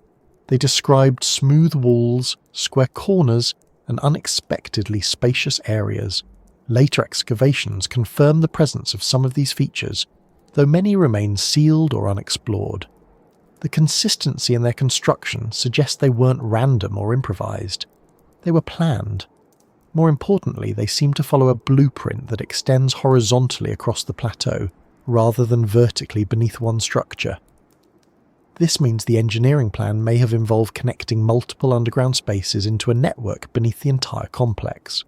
They described smooth walls, square corners, and unexpectedly spacious areas. Later excavations confirmed the presence of some of these features, though many remain sealed or unexplored. The consistency in their construction suggests they weren't random or improvised. They were planned. More importantly, they seem to follow a blueprint that extends horizontally across the plateau, rather than vertically beneath one structure. This means the engineering plan may have involved connecting multiple underground spaces into a network beneath the entire complex.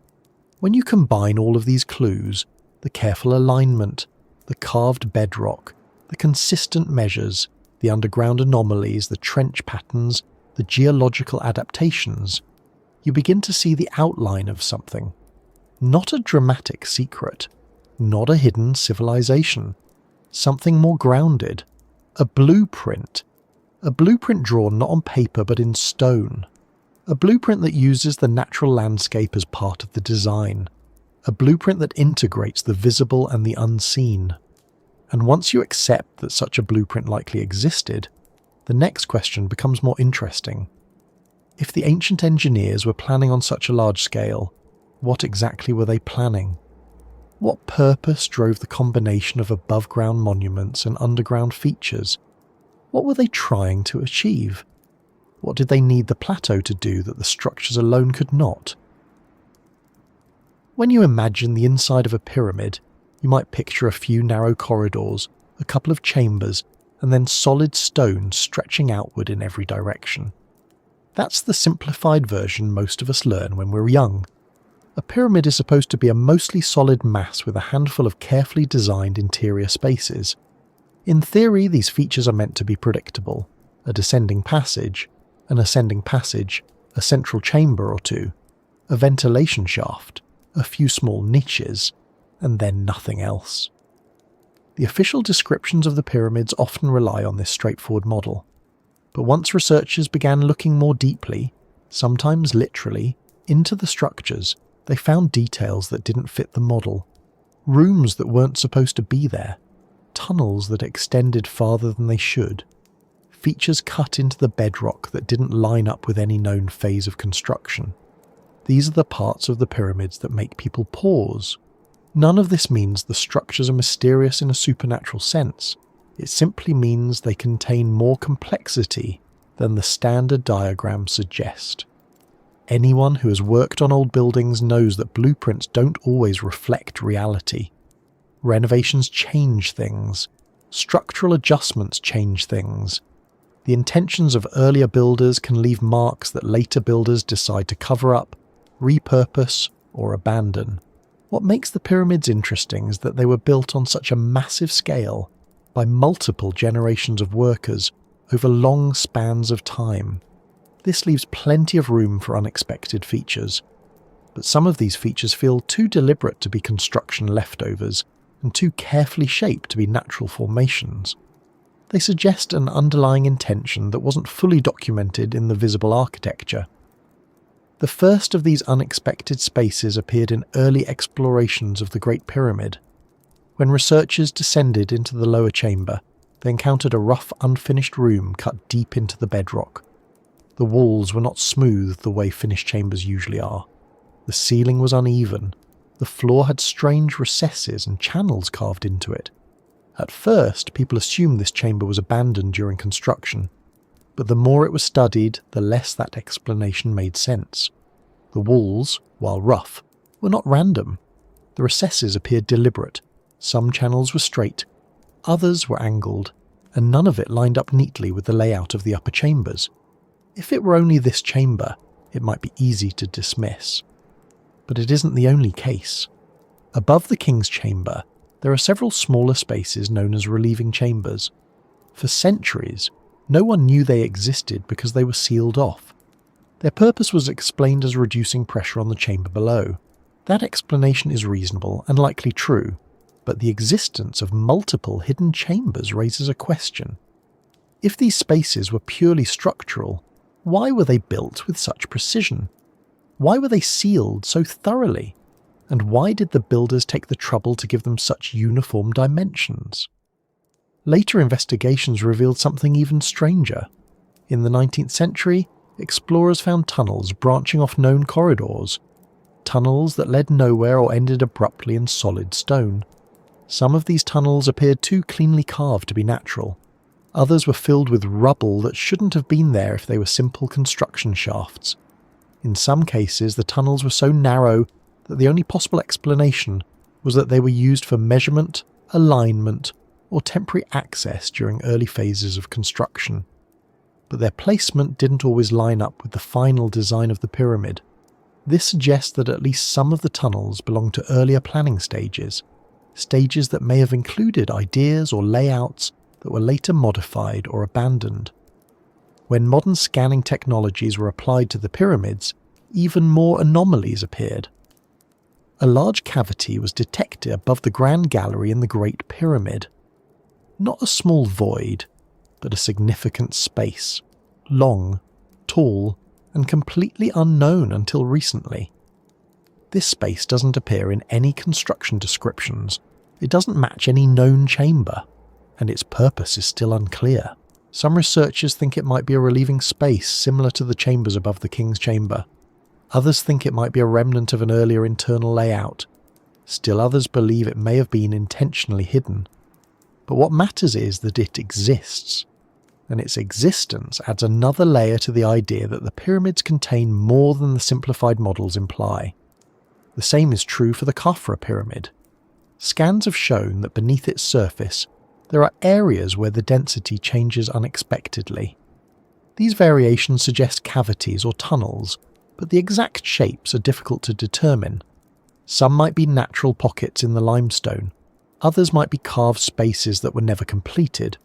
When you combine all of these clues, the careful alignment, the carved bedrock, the consistent measures, the underground anomalies, the trench patterns, the geological adaptations, you begin to see the outline of something. Not a dramatic secret, not a hidden civilization, something more grounded, a blueprint drawn not on paper but in stone, a blueprint that uses the natural landscape as part of the design, a blueprint that integrates the visible and the unseen. And once you accept that such a blueprint likely existed, the next question becomes more interesting. If the ancient engineers were planning on such a large scale, what exactly were they planning? What purpose drove the combination of above-ground monuments and underground features? What were they trying to achieve? What did they need the plateau to do that the structures alone could not? When you imagine the inside of a pyramid, you might picture a few narrow corridors, a couple of chambers, and then solid stone stretching outward in every direction. That's the simplified version most of us learn when we're young. A pyramid is supposed to be a mostly solid mass with a handful of carefully designed interior spaces. In theory, these features are meant to be predictable: a descending passage, an ascending passage, a central chamber or two, a ventilation shaft, a few small niches, and then nothing else. The official descriptions of the pyramids often rely on this straightforward model. But once researchers began looking more deeply, sometimes literally, into the structures, they found details that didn't fit the model. Rooms that weren't supposed to be there. Tunnels that extended farther than they should. Features cut into the bedrock that didn't line up with any known phase of construction. These are the parts of the pyramids that make people pause. None of this means the structures are mysterious in a supernatural sense. It simply means they contain more complexity than the standard diagrams suggest. Anyone who has worked on old buildings knows that blueprints don't always reflect reality. Renovations change things. Structural adjustments change things. The intentions of earlier builders can leave marks that later builders decide to cover up, repurpose, or abandon. What makes the pyramids interesting is that they were built on such a massive scale by multiple generations of workers over long spans of time. This leaves plenty of room for unexpected features. But some of these features feel too deliberate to be construction leftovers and too carefully shaped to be natural formations. They suggest an underlying intention that wasn't fully documented in the visible architecture. The first of these unexpected spaces appeared in early explorations of the Great Pyramid. When researchers descended into the lower chamber, they encountered a rough, unfinished room cut deep into the bedrock. The walls were not smooth the way finished chambers usually are. The ceiling was uneven. The floor had strange recesses and channels carved into it. At first, people assumed this chamber was abandoned during construction, but the more it was studied, the less that explanation made sense. The walls, while rough, were not random. The recesses appeared deliberate. Some channels were straight, others were angled, and none of it lined up neatly with the layout of the upper chambers. If it were only this chamber, it might be easy to dismiss. But it isn't the only case. Above the king's chamber, there are several smaller spaces known as relieving chambers. For centuries, no one knew they existed because they were sealed off. Their purpose was explained as reducing pressure on the chamber below. That explanation is reasonable and likely true, but the existence of multiple hidden chambers raises a question. If these spaces were purely structural, why were they built with such precision? Why were they sealed so thoroughly? And why did the builders take the trouble to give them such uniform dimensions? Later investigations revealed something even stranger. In the 19th century, explorers found tunnels branching off known corridors. Tunnels that led nowhere or ended abruptly in solid stone. Some of these tunnels appeared too cleanly carved to be natural. Others were filled with rubble that shouldn't have been there if they were simple construction shafts. In some cases, the tunnels were so narrow that the only possible explanation was that they were used for measurement, alignment, or temporary access during early phases of construction. But their placement didn't always line up with the final design of the pyramid. This suggests that at least some of the tunnels belonged to earlier planning stages that may have included ideas or layouts that were later modified or abandoned. When modern scanning technologies were applied to the pyramids, even more anomalies appeared. A large cavity was detected above the Grand Gallery in the Great Pyramid. Not a small void, but a significant space. Long, tall, and completely unknown until recently. This space doesn't appear in any construction descriptions. It doesn't match any known chamber, and its purpose is still unclear. Some researchers think it might be a relieving space similar to the chambers above the king's chamber. Others think it might be a remnant of an earlier internal layout. Still others believe it may have been intentionally hidden. But what matters is that it exists, and its existence adds another layer to the idea that the pyramids contain more than the simplified models imply. The same is true for the Khafra pyramid. Scans have shown that beneath its surface, there are areas where the density changes unexpectedly. These variations suggest cavities or tunnels, but the exact shapes are difficult to determine. Some might be natural pockets in the limestone, others might be carved spaces that were never completed,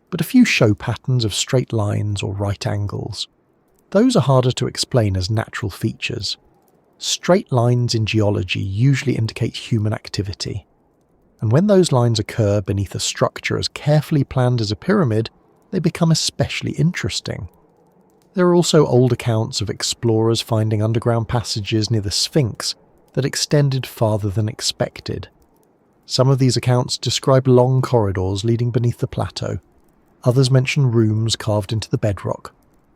but a few show patterns of straight lines or right angles. Those are harder to explain as natural features. Straight lines in geology usually indicate human activity. And when those lines occur beneath a structure as carefully planned as a pyramid, they become especially interesting. There are also old accounts of explorers finding underground passages near the Sphinx that extended farther than expected. Some of these accounts describe long corridors leading beneath the plateau. Others mention rooms carved into the bedrock.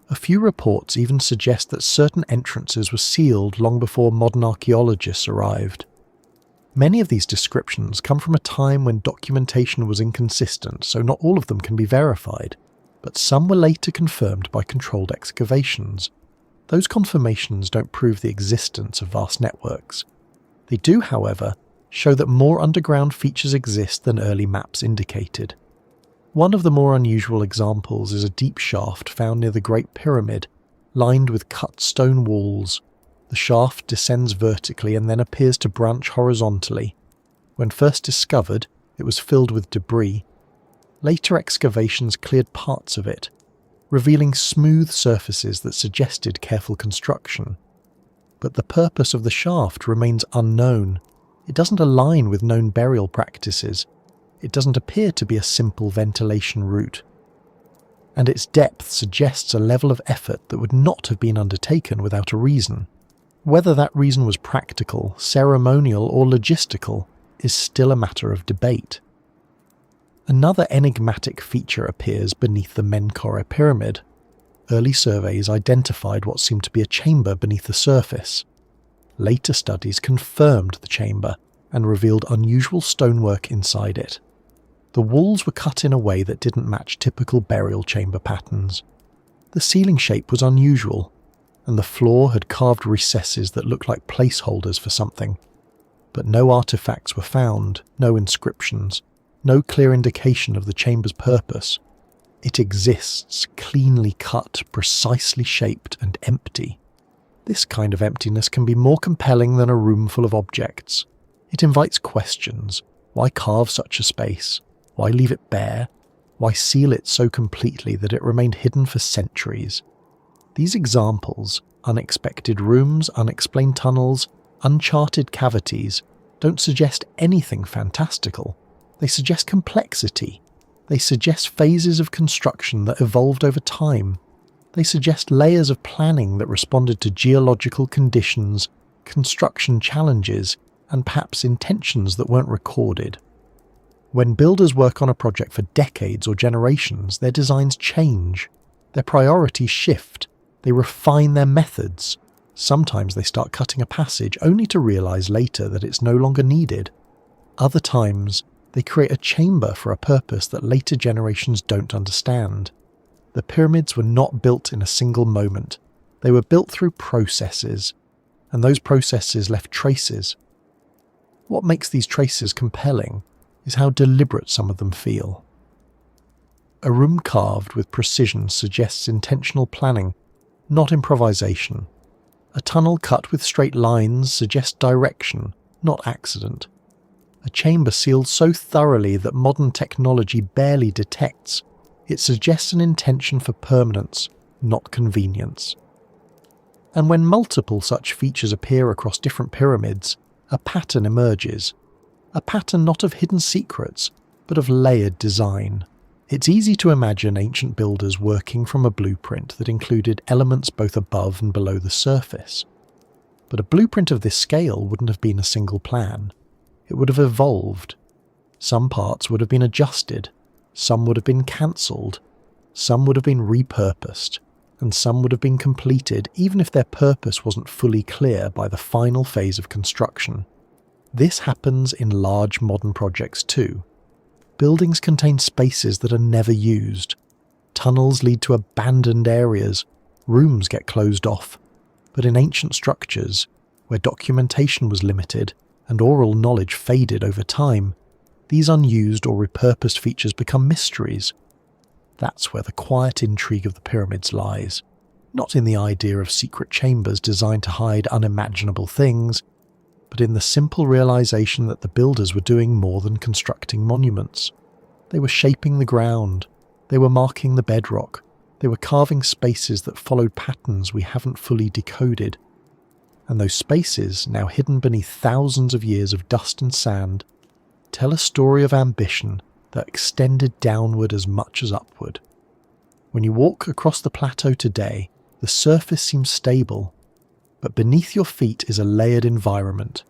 A few reports even suggest that certain entrances were sealed long before modern archaeologists arrived. Many of these descriptions come from a time when documentation was inconsistent, so not all of them can be verified, but some were later confirmed by controlled excavations. Those confirmations don't prove the existence of vast networks. They do, however, show that more underground features exist than early maps indicated. One of the more unusual examples is a deep shaft found near the Great Pyramid, lined with cut stone walls. The shaft descends vertically and then appears to branch horizontally. When first discovered, it was filled with debris. Later excavations cleared parts of it, revealing smooth surfaces that suggested careful construction. But the purpose of the shaft remains unknown. It doesn't align with known burial practices. It doesn't appear to be a simple ventilation route. And its depth suggests a level of effort that would not have been undertaken without a reason. Whether that reason was practical, ceremonial, or logistical is still a matter of debate. Another enigmatic feature appears beneath the Menkore pyramid. Early surveys identified what seemed to be a chamber beneath the surface. Later studies confirmed the chamber and revealed unusual stonework inside it. The walls were cut in a way that didn't match typical burial chamber patterns. The ceiling shape was unusual, and the floor had carved recesses that looked like placeholders for something. But no artifacts were found, no inscriptions, no clear indication of the chamber's purpose. It exists, cleanly cut, precisely shaped, and empty. This kind of emptiness can be more compelling than a room full of objects. It invites questions. Why carve such a space? Why leave it bare? Why seal it so completely that it remained hidden for centuries? These examples, unexpected rooms, unexplained tunnels, uncharted cavities, don't suggest anything fantastical. They suggest complexity. They suggest phases of construction that evolved over time. They suggest layers of planning that responded to geological conditions, construction challenges, and perhaps intentions that weren't recorded. When builders work on a project for decades or generations, their designs change. Their priorities shift. They refine their methods. Sometimes they start cutting a passage only to realize later that it's no longer needed. Other times, they create a chamber for a purpose that later generations don't understand. The pyramids were not built in a single moment. They were built through processes, and those processes left traces. What makes these traces compelling is how deliberate some of them feel. A room carved with precision suggests intentional planning, not improvisation. A tunnel cut with straight lines suggests direction, not accident. A chamber sealed so thoroughly that modern technology barely detects, it suggests an intention for permanence, not convenience. And when multiple such features appear across different pyramids, a pattern emerges. A pattern not of hidden secrets, but of layered design. It's easy to imagine ancient builders working from a blueprint that included elements both above and below the surface. But a blueprint of this scale wouldn't have been a single plan. It would have evolved. Some parts would have been adjusted, some would have been cancelled, some would have been repurposed, and some would have been completed even if their purpose wasn't fully clear by the final phase of construction. This happens in large modern projects too. Buildings contain spaces that are never used. Tunnels lead to abandoned areas. Rooms get closed off. But in ancient structures, where documentation was limited and oral knowledge faded over time, these unused or repurposed features become mysteries. That's where the quiet intrigue of the pyramids lies. Not in the idea of secret chambers designed to hide unimaginable things, but in the simple realization that the builders were doing more than constructing monuments. They were shaping the ground. They were marking the bedrock. They were carving spaces that followed patterns we haven't fully decoded. And those spaces, now hidden beneath thousands of years of dust and sand, tell a story of ambition that extended downward as much as upward. When you walk across the plateau today, the surface seems stable, but beneath your feet is a layered environment.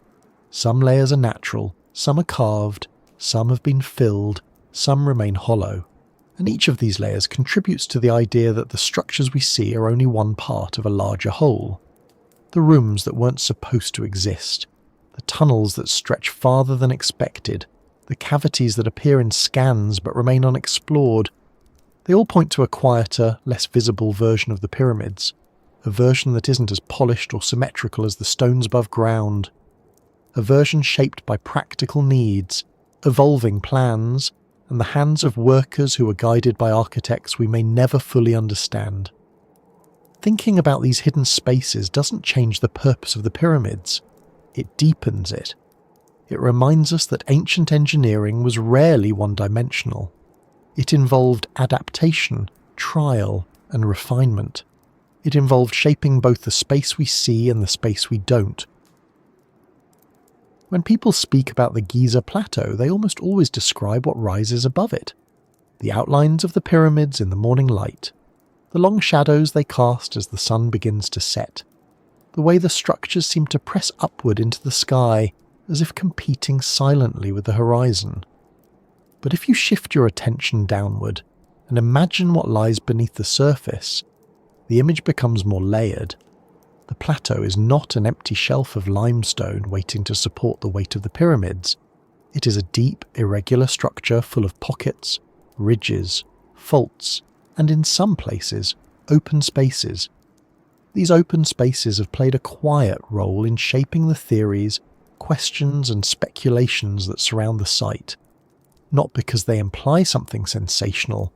Some layers are natural, some are carved, some have been filled, some remain hollow, and each of these layers contributes to the idea that the structures we see are only one part of a larger whole. The rooms that weren't supposed to exist, the tunnels that stretch farther than expected, the cavities that appear in scans but remain unexplored, they all point to a quieter, less visible version of the pyramids, a version that isn't as polished or symmetrical as the stones above ground, a version shaped by practical needs, evolving plans, and the hands of workers who are guided by architects we may never fully understand. Thinking about these hidden spaces doesn't change the purpose of the pyramids, it deepens it. It reminds us that ancient engineering was rarely one-dimensional. It involved adaptation, trial, and refinement. It involved shaping both the space we see and the space we don't. When people speak about the Giza plateau, they almost always describe what rises above it. The outlines of the pyramids in the morning light, the long shadows they cast as the sun begins to set, the way the structures seem to press upward into the sky as if competing silently with the horizon. But if you shift your attention downward and imagine what lies beneath the surface, the image becomes more layered. The plateau is not an empty shelf of limestone waiting to support the weight of the pyramids. It is a deep, irregular structure full of pockets, ridges, faults, and in some places, open spaces. These open spaces have played a quiet role in shaping the theories, questions, and speculations that surround the site. Not because they imply something sensational,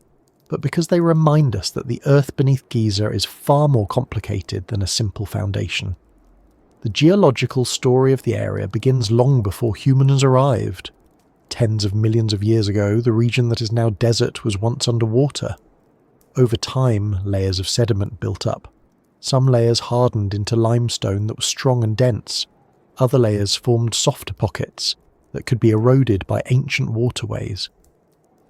but because they remind us that the earth beneath Giza is far more complicated than a simple foundation. The geological story of the area begins long before humans arrived. Tens of millions of years ago, the region that is now desert was once underwater. Over time, layers of sediment built up. Some layers hardened into limestone that was strong and dense. Other layers formed softer pockets that could be eroded by ancient waterways.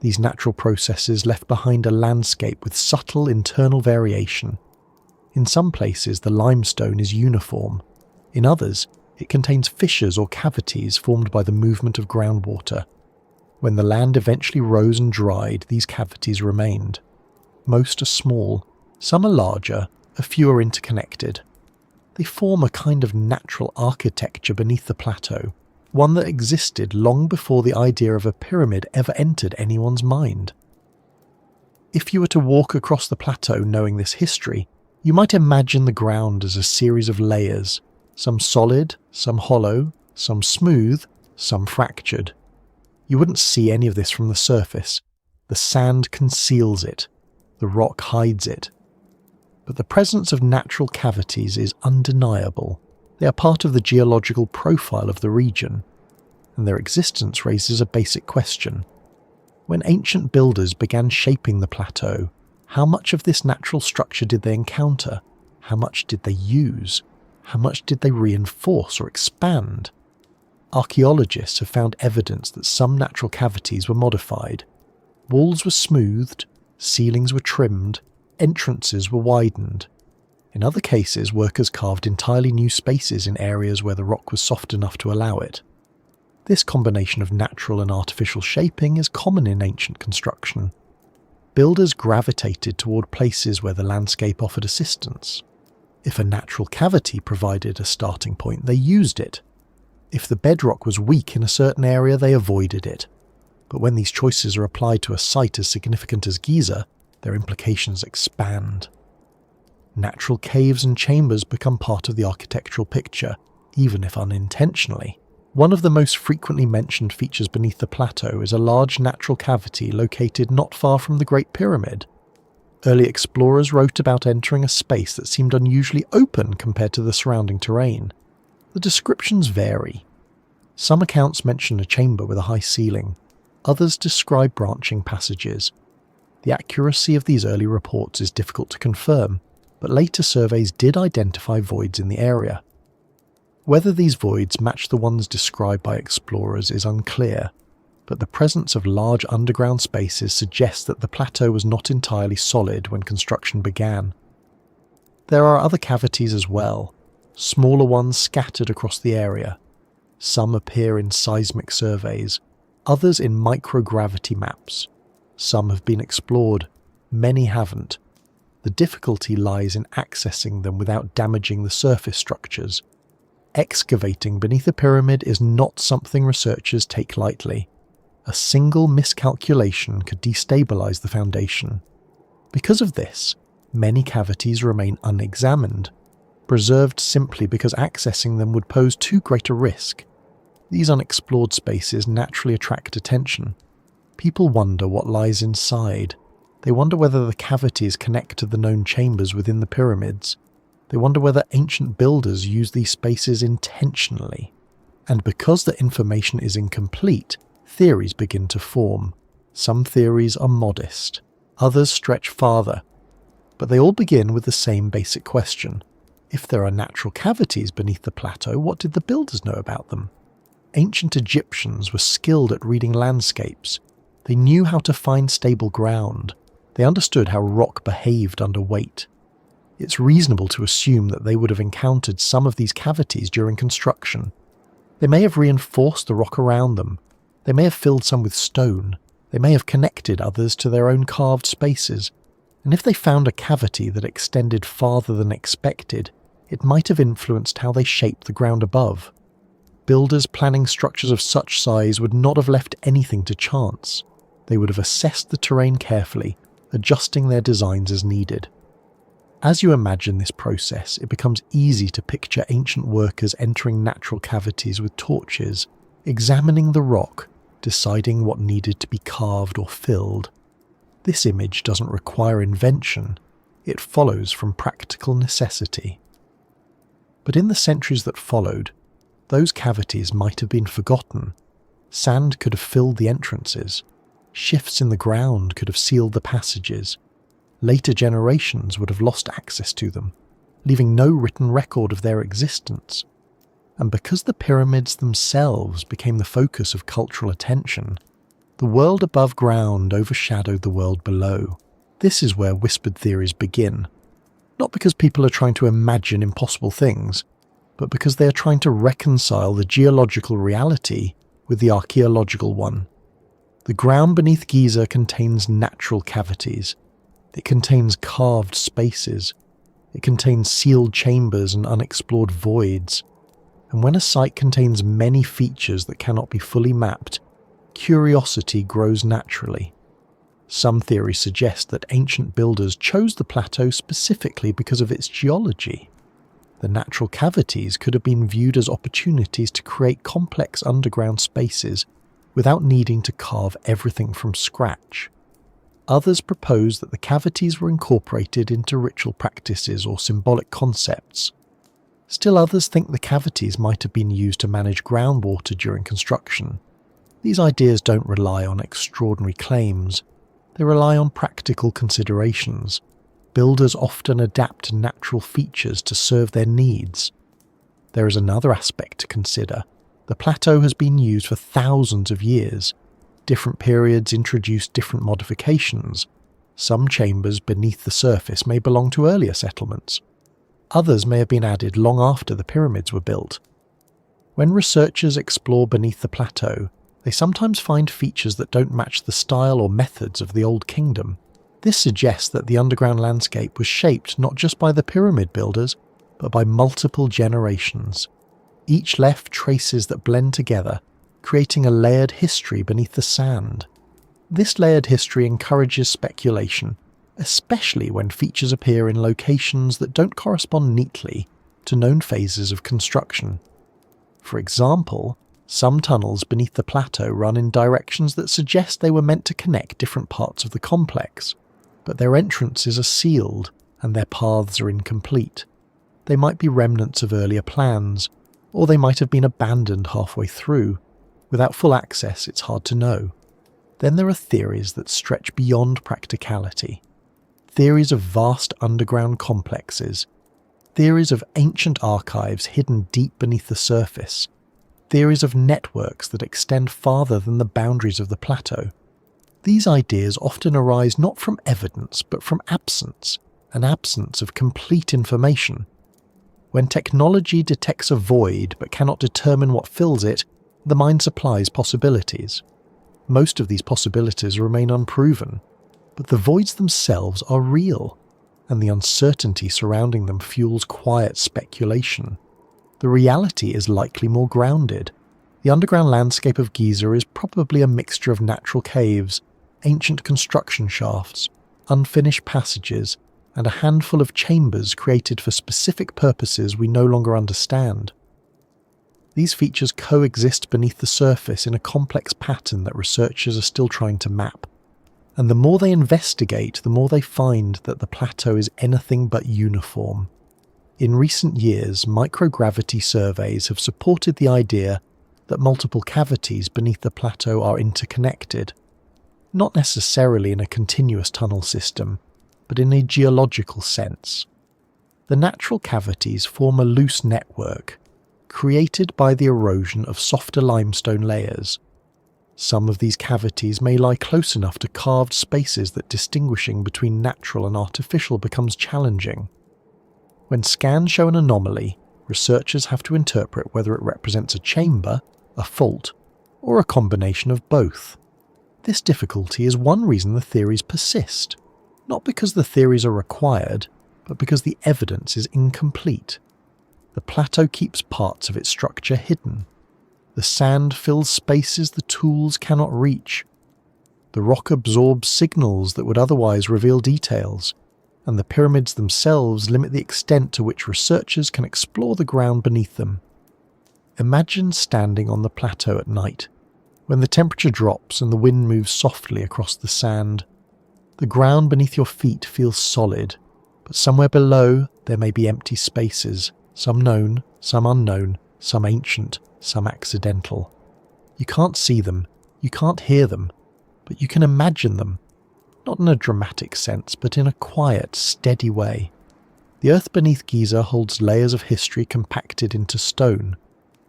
These natural processes left behind a landscape with subtle internal variation. In some places, the limestone is uniform. In others, it contains fissures or cavities formed by the movement of groundwater. When the land eventually rose and dried, these cavities remained. Most are small, some are larger, a few are interconnected. They form a kind of natural architecture beneath the plateau, one that existed long before the idea of a pyramid ever entered anyone's mind. If you were to walk across the plateau knowing this history, you might imagine the ground as a series of layers, some solid, some hollow, some smooth, some fractured. You wouldn't see any of this from the surface. The sand conceals it, the rock hides it. But the presence of natural cavities is undeniable. They are part of the geological profile of the region, and their existence raises a basic question. When ancient builders began shaping the plateau, how much of this natural structure did they encounter? How much did they use? How much did they reinforce or expand? Archaeologists have found evidence that some natural cavities were modified. Walls were smoothed, ceilings were trimmed, entrances were widened. In other cases, workers carved entirely new spaces in areas where the rock was soft enough to allow it. This combination of natural and artificial shaping is common in ancient construction. Builders gravitated toward places where the landscape offered assistance. If a natural cavity provided a starting point, they used it. If the bedrock was weak in a certain area, they avoided it. But when these choices are applied to a site as significant as Giza, their implications expand. Natural caves and chambers become part of the architectural picture, even if unintentionally. One of the most frequently mentioned features beneath the plateau is a large natural cavity located not far from the Great Pyramid. Early explorers wrote about entering a space that seemed unusually open compared to the surrounding terrain. The descriptions vary. Some accounts mention a chamber with a high ceiling. Others describe branching passages. The accuracy of these early reports is difficult to confirm, but later surveys did identify voids in the area. Whether these voids match the ones described by explorers is unclear. but the presence of large underground spaces suggests that the plateau was not entirely solid when construction began. There are other cavities as well, smaller ones scattered across the area. Some appear in seismic surveys, others in microgravity maps. Some have been explored, many haven't. The difficulty lies in accessing them without damaging the surface structures. Excavating beneath a pyramid is not something researchers take lightly. A single miscalculation could destabilize the foundation. Because of this, many cavities remain unexamined, preserved simply because accessing them would pose too great a risk. These unexplored spaces naturally attract attention. People wonder what lies inside. They wonder whether the cavities connect to the known chambers within the pyramids. They wonder whether ancient builders used these spaces intentionally. And because the information is incomplete, theories begin to form. Some theories are modest, others stretch farther. But they all begin with the same basic question. If there are natural cavities beneath the plateau, what did the builders know about them? Ancient Egyptians were skilled at reading landscapes. They knew how to find stable ground. They understood how rock behaved under weight. It's reasonable to assume that they would have encountered some of these cavities during construction. They may have reinforced the rock around them. They may have filled some with stone. They may have connected others to their own carved spaces. And if they found a cavity that extended farther than expected, it might have influenced how they shaped the ground above. Builders planning structures of such size would not have left anything to chance. They would have assessed the terrain carefully, adjusting their designs as needed. As you imagine this process, it becomes easy to picture ancient workers entering natural cavities with torches, examining the rock, deciding what needed to be carved or filled. This image doesn't require invention, it follows from practical necessity. But in the centuries that followed, those cavities might have been forgotten. Sand could have filled the entrances. Shifts in the ground could have sealed the passages. Later generations would have lost access to them, leaving no written record of their existence. And because the pyramids themselves became the focus of cultural attention, the world above ground overshadowed the world below. This is where whispered theories begin. Not because people are trying to imagine impossible things, but because they are trying to reconcile the geological reality with the archaeological one. The ground beneath Giza contains natural cavities. It contains carved spaces. It contains sealed chambers and unexplored voids. And when a site contains many features that cannot be fully mapped, curiosity grows naturally. Some theories suggest that ancient builders chose the plateau specifically because of its geology. The natural cavities could have been viewed as opportunities to create complex underground spaces without needing to carve everything from scratch. Others propose that the cavities were incorporated into ritual practices or symbolic concepts. Still others think the cavities might have been used to manage groundwater during construction. These ideas don't rely on extraordinary claims. They rely on practical considerations. Builders often adapt natural features to serve their needs. There is another aspect to consider. The plateau has been used for thousands of years. Different periods introduced different modifications. Some chambers beneath the surface may belong to earlier settlements. Others may have been added long after the pyramids were built. When researchers explore beneath the plateau, they sometimes find features that don't match the style or methods of the Old Kingdom. This suggests that the underground landscape was shaped not just by the pyramid builders, but by multiple generations. Each left traces that blend together, creating a layered history beneath the sand. This layered history encourages speculation, especially when features appear in locations that don't correspond neatly to known phases of construction. For example, some tunnels beneath the plateau run in directions that suggest they were meant to connect different parts of the complex, but their entrances are sealed and their paths are incomplete. They might be remnants of earlier plans, or they might have been abandoned halfway through. Without full access, it's hard to know. Then there are theories that stretch beyond practicality. Theories of vast underground complexes. Theories of ancient archives hidden deep beneath the surface. theories of networks that extend farther than the boundaries of the plateau. These ideas often arise not from evidence but from absence, an absence of complete information. When technology detects a void but cannot determine what fills it, the mind supplies possibilities. Most of these possibilities remain unproven, but the voids themselves are real, and the uncertainty surrounding them fuels quiet speculation. The reality is likely more grounded. The underground landscape of Giza is probably a mixture of natural caves, ancient construction shafts, unfinished passages, and a handful of chambers created for specific purposes we no longer understand. These features coexist beneath the surface in a complex pattern that researchers are still trying to map. And the more they investigate, the more they find that the plateau is anything but uniform. In recent years, microgravity surveys have supported the idea that multiple cavities beneath the plateau are interconnected, not necessarily in a continuous tunnel system, but in a geological sense. The natural cavities form a loose network, created by the erosion of softer limestone layers. Some of these cavities may lie close enough to carved spaces that distinguishing between natural and artificial becomes challenging. When scans show an anomaly, researchers have to interpret whether it represents a chamber, a fault, or a combination of both. This difficulty is one reason the theories persist, not because the theories are required, but because the evidence is incomplete. The plateau keeps parts of its structure hidden. The sand fills spaces the tools cannot reach. The rock absorbs signals that would otherwise reveal details, and the pyramids themselves limit the extent to which researchers can explore the ground beneath them. Imagine standing on the plateau at night, when the temperature drops and the wind moves softly across the sand. The ground beneath your feet feels solid, but somewhere below there may be empty spaces, some known, some unknown, some ancient, some accidental. You can't see them, you can't hear them, but you can imagine them, not in a dramatic sense, but in a quiet, steady way. The earth beneath Giza holds layers of history compacted into stone.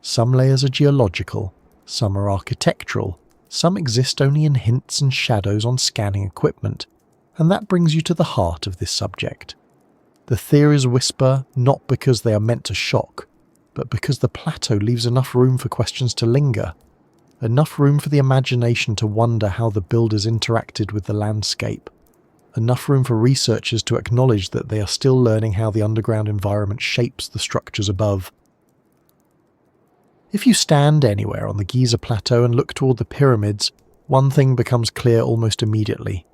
Some layers are geological, some are architectural, some exist only in hints and shadows on scanning equipment, and that brings you to the heart of this subject. The theories whisper not because they are meant to shock, but because the plateau leaves enough room for questions to linger, enough room for the imagination to wonder how the builders interacted with the landscape, enough room for researchers to acknowledge that they are still learning how the underground environment shapes the structures above. If you stand anywhere on the Giza plateau and look toward the pyramids, one thing becomes clear almost immediately.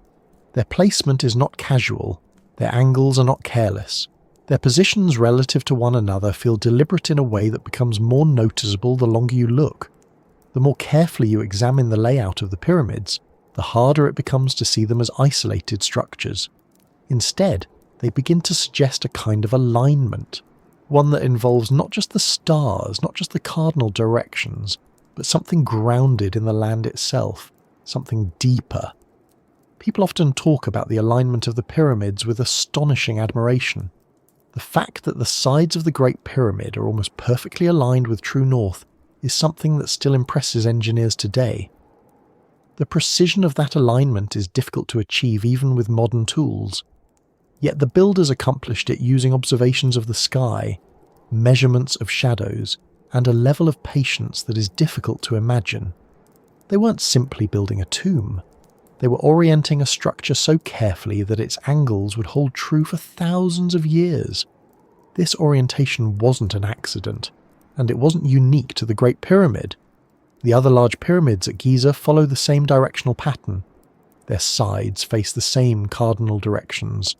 Their placement is not casual, their angles are not careless. Their positions relative to one another feel deliberate in a way that becomes more noticeable the longer you look. The more carefully you examine the layout of the pyramids, the harder it becomes to see them as isolated structures. Instead, they begin to suggest a kind of alignment, one that involves not just the stars, not just the cardinal directions, but something grounded in the land itself, something deeper. People often talk about the alignment of the pyramids with astonishing admiration. The fact that the sides of the Great Pyramid are almost perfectly aligned with true north is something that still impresses engineers today. The precision of that alignment is difficult to achieve even with modern tools. Yet the builders accomplished it using observations of the sky, measurements of shadows, and a level of patience that is difficult to imagine. They weren't simply building a tomb. They were orienting a structure so carefully that its angles would hold true for thousands of years. This orientation wasn't an accident, and it wasn't unique to the Great Pyramid. The other large pyramids at Giza follow the same directional pattern. Their sides face the same cardinal directions.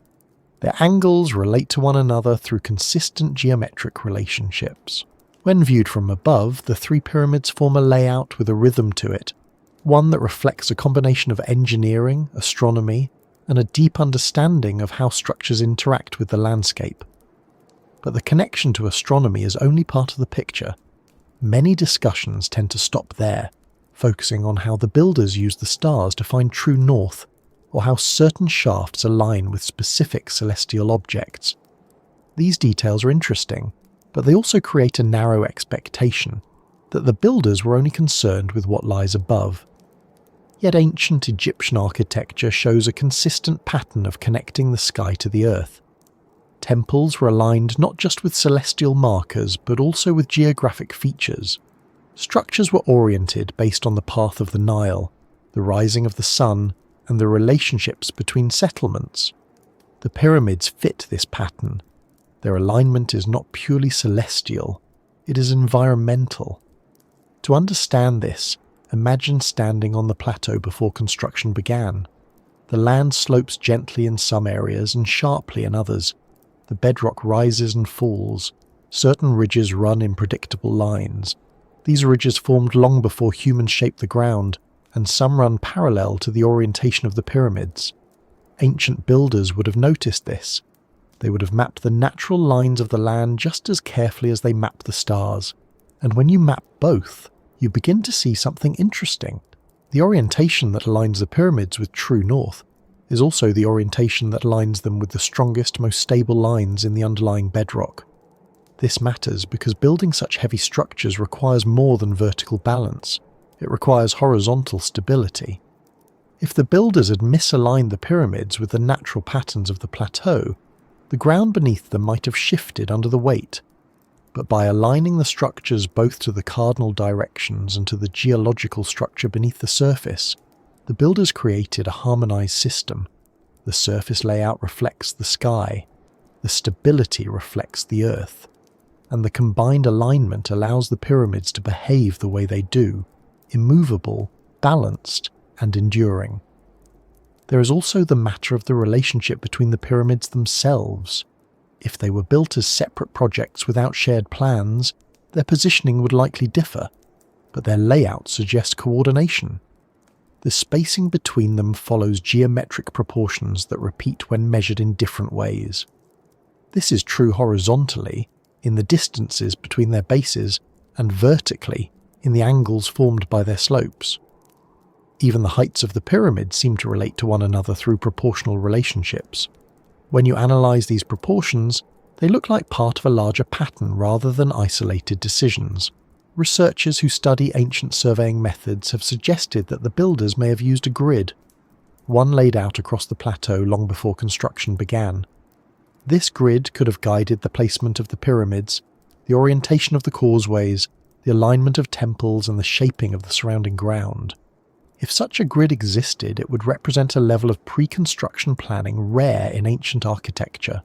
Their angles relate to one another through consistent geometric relationships. When viewed from above, the three pyramids form a layout with a rhythm to it, one that reflects a combination of engineering, astronomy, and a deep understanding of how structures interact with the landscape. But the connection to astronomy is only part of the picture. Many discussions tend to stop there, focusing on how the builders use the stars to find true north, or how certain shafts align with specific celestial objects. These details are interesting, but they also create a narrow expectation. that the builders were only concerned with what lies above. Yet ancient Egyptian architecture shows a consistent pattern of connecting the sky to the earth. Temples were aligned not just with celestial markers, but also with geographic features. Structures were oriented based on the path of the Nile, the rising of the sun, and the relationships between settlements. The pyramids fit this pattern. Their alignment is not purely celestial, it is environmental. To understand this, imagine standing on the plateau before construction began. The land slopes gently in some areas and sharply in others. The bedrock rises and falls. Certain ridges run in predictable lines. These ridges formed long before humans shaped the ground, and some run parallel to the orientation of the pyramids. Ancient builders would have noticed this. They would have mapped the natural lines of the land just as carefully as they mapped the stars. And when you map both, you begin to see something interesting. The orientation that aligns the pyramids with true north is also the orientation that aligns them with the strongest, most stable lines in the underlying bedrock. This matters because building such heavy structures requires more than vertical balance. It requires horizontal stability. If the builders had misaligned the pyramids with the natural patterns of the plateau, the ground beneath them might have shifted under the weight. But by aligning the structures both to the cardinal directions and to the geological structure beneath the surface, the builders created a harmonized system. The surface layout reflects the sky, the stability reflects the earth, and the combined alignment allows the pyramids to behave the way they do, immovable, balanced, and enduring. There is also the matter of the relationship between the pyramids themselves. If they were built as separate projects without shared plans, their positioning would likely differ, but their layout suggests coordination. The spacing between them follows geometric proportions that repeat when measured in different ways. This is true horizontally, in the distances between their bases, and vertically, in the angles formed by their slopes. Even the heights of the pyramids seem to relate to one another through proportional relationships. When you analyze these proportions, they look like part of a larger pattern rather than isolated decisions. Researchers who study ancient surveying methods have suggested that the builders may have used a grid, one laid out across the plateau long before construction began. This grid could have guided the placement of the pyramids, the orientation of the causeways, the alignment of temples, and the shaping of the surrounding ground. If such a grid existed, it would represent a level of pre-construction planning rare in ancient architecture.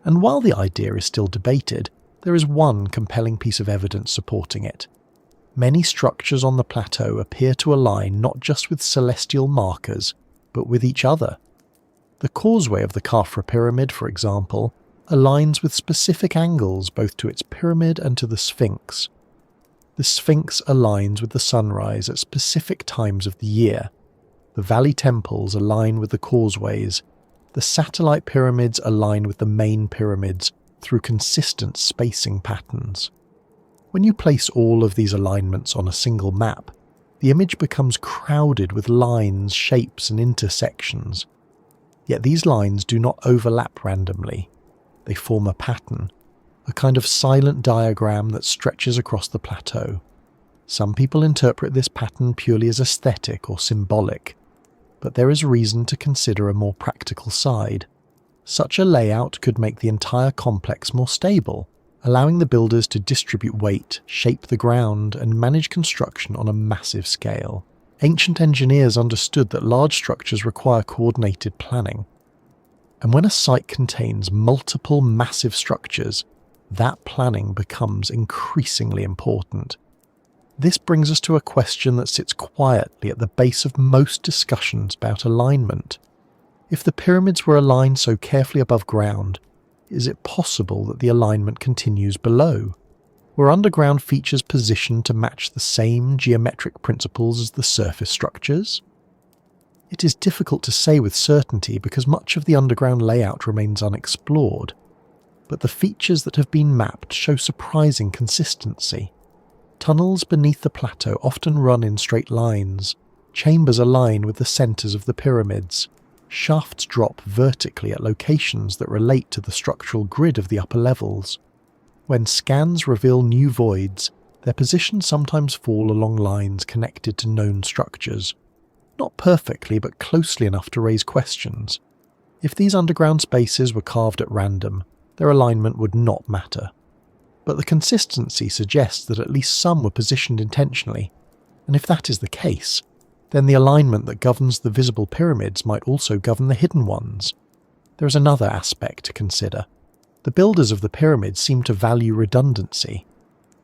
And while the idea is still debated, there is one compelling piece of evidence supporting it. Many structures on the plateau appear to align not just with celestial markers, but with each other. The causeway of the Khafra pyramid, for example, aligns with specific angles both to its pyramid and to the Sphinx. The Sphinx aligns with the sunrise at specific times of the year. The valley temples align with the causeways. The satellite pyramids align with the main pyramids through consistent spacing patterns. When you place all of these alignments on a single map, the image becomes crowded with lines, shapes, and intersections. Yet these lines do not overlap randomly. They form a pattern, a kind of silent diagram that stretches across the plateau. Some people interpret this pattern purely as aesthetic or symbolic, but there is reason to consider a more practical side. Such a layout could make the entire complex more stable, allowing the builders to distribute weight, shape the ground, and manage construction on a massive scale. Ancient engineers understood that large structures require coordinated planning. And when a site contains multiple massive structures, that planning becomes increasingly important. This brings us to a question that sits quietly at the base of most discussions about alignment. If the pyramids were aligned so carefully above ground, is it possible that the alignment continues below? Were underground features positioned to match the same geometric principles as the surface structures? It is difficult to say with certainty because much of the underground layout remains unexplored, but the features that have been mapped show surprising consistency. Tunnels beneath the plateau often run in straight lines, chambers align with the centres of the pyramids, shafts drop vertically at locations that relate to the structural grid of the upper levels. When scans reveal new voids, Their positions sometimes fall along lines connected to known structures, not perfectly but closely enough to raise questions. If these underground spaces were carved at random, their alignment would not matter. But the consistency suggests that at least some were positioned intentionally, and if that is the case, then the alignment that governs the visible pyramids might also govern the hidden ones. There is another aspect to consider. The builders of the pyramids seem to value redundancy.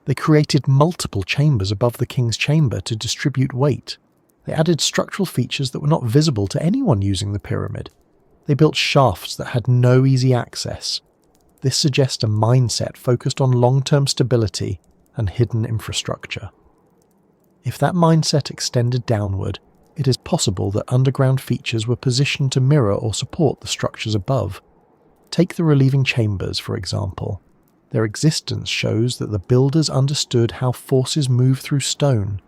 They created multiple chambers above the king's chamber to distribute weight. They added structural features that were not visible to anyone using the pyramid. They built shafts that had no easy access. This suggests a mindset focused on long-term stability and hidden infrastructure. If that mindset extended downward, it is possible that underground features were positioned to mirror or support the structures above. Take the relieving chambers, for example. Their existence shows that the builders understood how forces move through stone.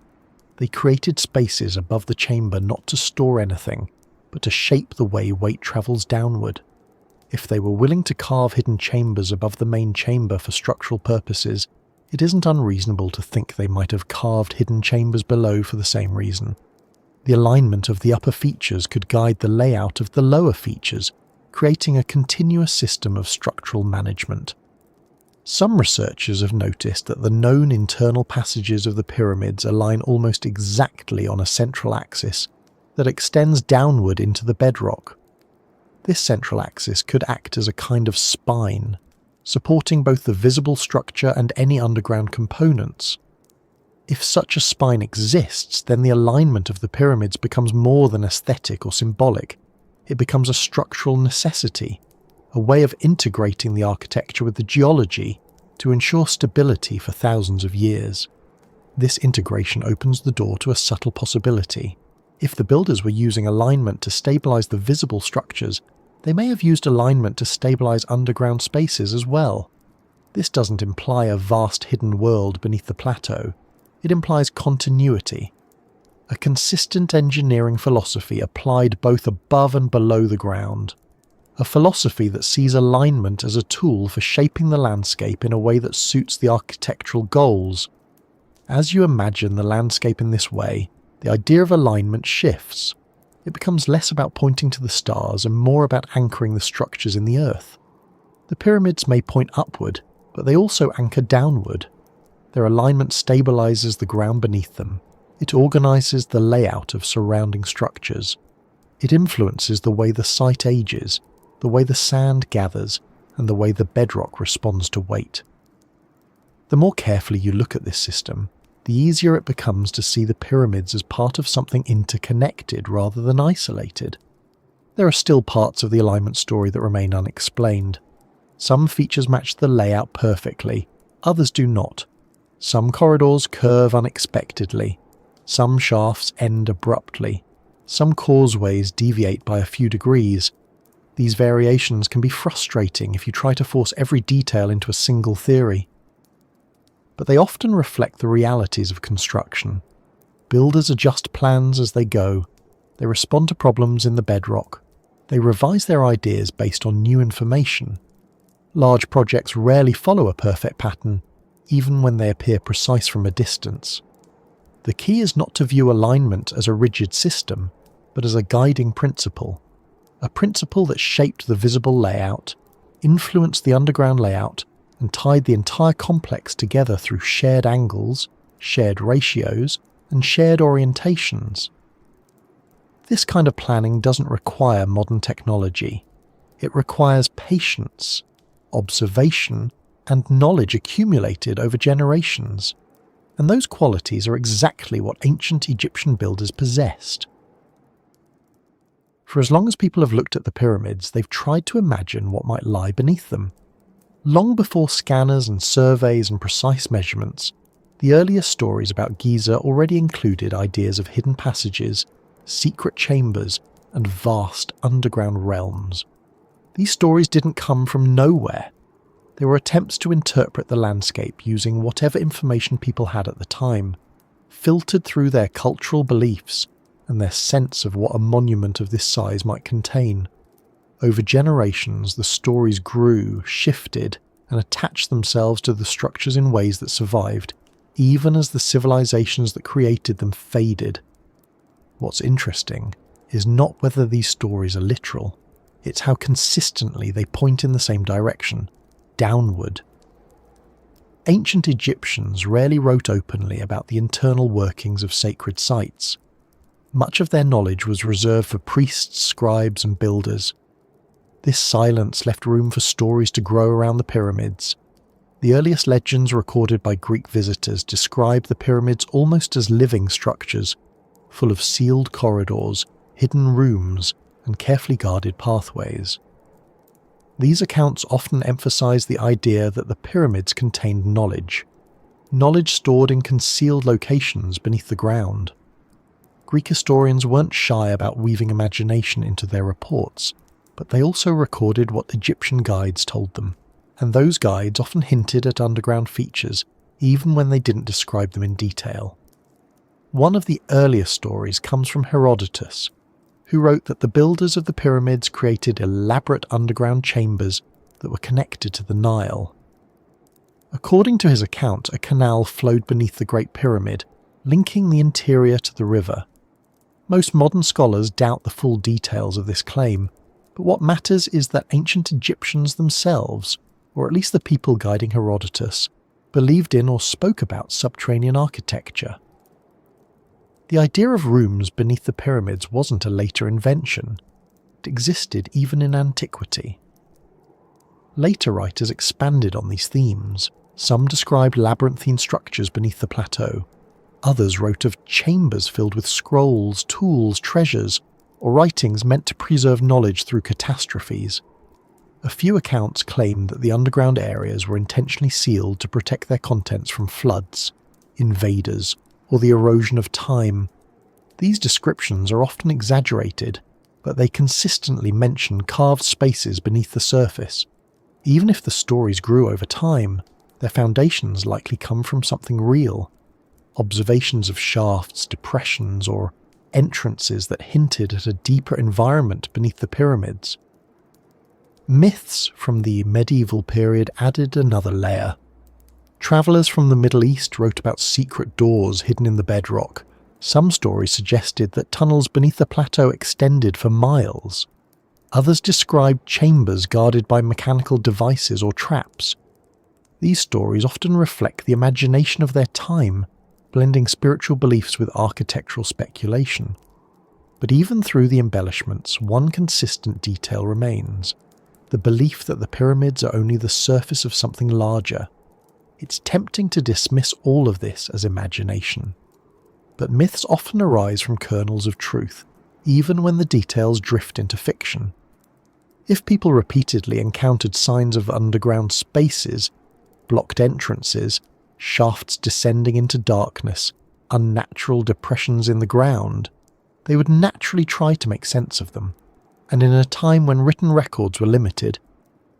They created spaces above the chamber not to store anything, but to shape the way weight travels downward. If they were willing to carve hidden chambers above the main chamber for structural purposes, it isn't unreasonable to think they might have carved hidden chambers below for the same reason. The alignment of the upper features could guide the layout of the lower features, creating a continuous system of structural management. Some researchers have noticed that the known internal passages of the pyramids align almost exactly on a central axis that extends downward into the bedrock. This central axis could act as a kind of spine, supporting both the visible structure and any underground components. If such a spine exists, then the alignment of the pyramids becomes more than aesthetic or symbolic. It becomes a structural necessity, a way of integrating the architecture with the geology to ensure stability for thousands of years. This integration opens the door to a subtle possibility. If the builders were using alignment to stabilize the visible structures, they may have used alignment to stabilize underground spaces as well. This doesn't imply a vast hidden world beneath the plateau. It implies continuity, a consistent engineering philosophy applied both above and below the ground. A philosophy that sees alignment as a tool for shaping the landscape in a way that suits the architectural goals. As you imagine the landscape in this way, the idea of alignment shifts. It becomes less about pointing to the stars and more about anchoring the structures in the earth. The pyramids may point upward, but they also anchor downward. Their alignment stabilizes the ground beneath them. It organizes the layout of surrounding structures. It influences the way the site ages, the way the sand gathers, and the way the bedrock responds to weight. The more carefully you look at this system, the easier it becomes to see the pyramids as part of something interconnected rather than isolated. There are still parts of the alignment story that remain unexplained. Some features match the layout perfectly, others do not. Some corridors curve unexpectedly. Some shafts end abruptly. Some causeways deviate by a few degrees. These variations can be frustrating if you try to force every detail into a single theory. But they often reflect the realities of construction. Builders adjust plans as they go. They respond to problems in the bedrock. They revise their ideas based on new information. Large projects rarely follow a perfect pattern, even when they appear precise from a distance. The key is not to view alignment as a rigid system, but as a guiding principle. A principle that shaped the visible layout, influenced the underground layout, and tied the entire complex together through shared angles, shared ratios, and shared orientations. This kind of planning doesn't require modern technology. It requires patience, observation, and knowledge accumulated over generations. And those qualities are exactly what ancient Egyptian builders possessed. For as long as people have looked at the pyramids, they've tried to imagine what might lie beneath them. Long before scanners and surveys and precise measurements, the earliest stories about Giza already included ideas of hidden passages, secret chambers, and vast underground realms. These stories didn't come from nowhere. They were attempts to interpret the landscape using whatever information people had at the time, filtered through their cultural beliefs and their sense of what a monument of this size might contain. Over generations, the stories grew, shifted, and attached themselves to the structures in ways that survived, even as the civilizations that created them faded. What's interesting is not whether these stories are literal, it's how consistently they point in the same direction, downward. Ancient Egyptians rarely wrote openly about the internal workings of sacred sites. Much of their knowledge was reserved for priests, scribes, and builders. This silence left room for stories to grow around the pyramids. The earliest legends recorded by Greek visitors describe the pyramids almost as living structures, full of sealed corridors, hidden rooms, and carefully guarded pathways. These accounts often emphasize the idea that the pyramids contained knowledge stored in concealed locations beneath the ground. Greek historians weren't shy about weaving imagination into their reports, but they also recorded what Egyptian guides told them, and those guides often hinted at underground features even when they didn't describe them in detail. One of the earliest stories comes from Herodotus, who wrote that the builders of the pyramids created elaborate underground chambers that were connected to the Nile. According to his account, a canal flowed beneath the Great Pyramid, linking the interior to the river. Most modern scholars doubt the full details of this claim, but what matters is that ancient Egyptians themselves, or at least the people guiding Herodotus, believed in or spoke about subterranean architecture. The idea of rooms beneath the pyramids wasn't a later invention. It existed even in antiquity. Later writers expanded on these themes. Some described labyrinthine structures beneath the plateau. Others wrote of chambers filled with scrolls, tools, treasures, or writings meant to preserve knowledge through catastrophes. A few accounts claim that the underground areas were intentionally sealed to protect their contents from floods, invaders, or the erosion of time. These descriptions are often exaggerated, but they consistently mention carved spaces beneath the surface. Even if the stories grew over time, their foundations likely come from something real. Observations of shafts, depressions, or entrances that hinted at a deeper environment beneath the pyramids. Myths from the medieval period added another layer. Travellers from the Middle East wrote about secret doors hidden in the bedrock. Some stories suggested that tunnels beneath the plateau extended for miles. Others described chambers guarded by mechanical devices or traps. These stories often reflect the imagination of their time, blending spiritual beliefs with architectural speculation. But even through the embellishments, one consistent detail remains: the belief that the pyramids are only the surface of something larger. It's tempting to dismiss all of this as imagination. But myths often arise from kernels of truth, even when the details drift into fiction. If people repeatedly encountered signs of underground spaces, blocked entrances, shafts descending into darkness, unnatural depressions in the ground, they would naturally try to make sense of them. And in a time when written records were limited,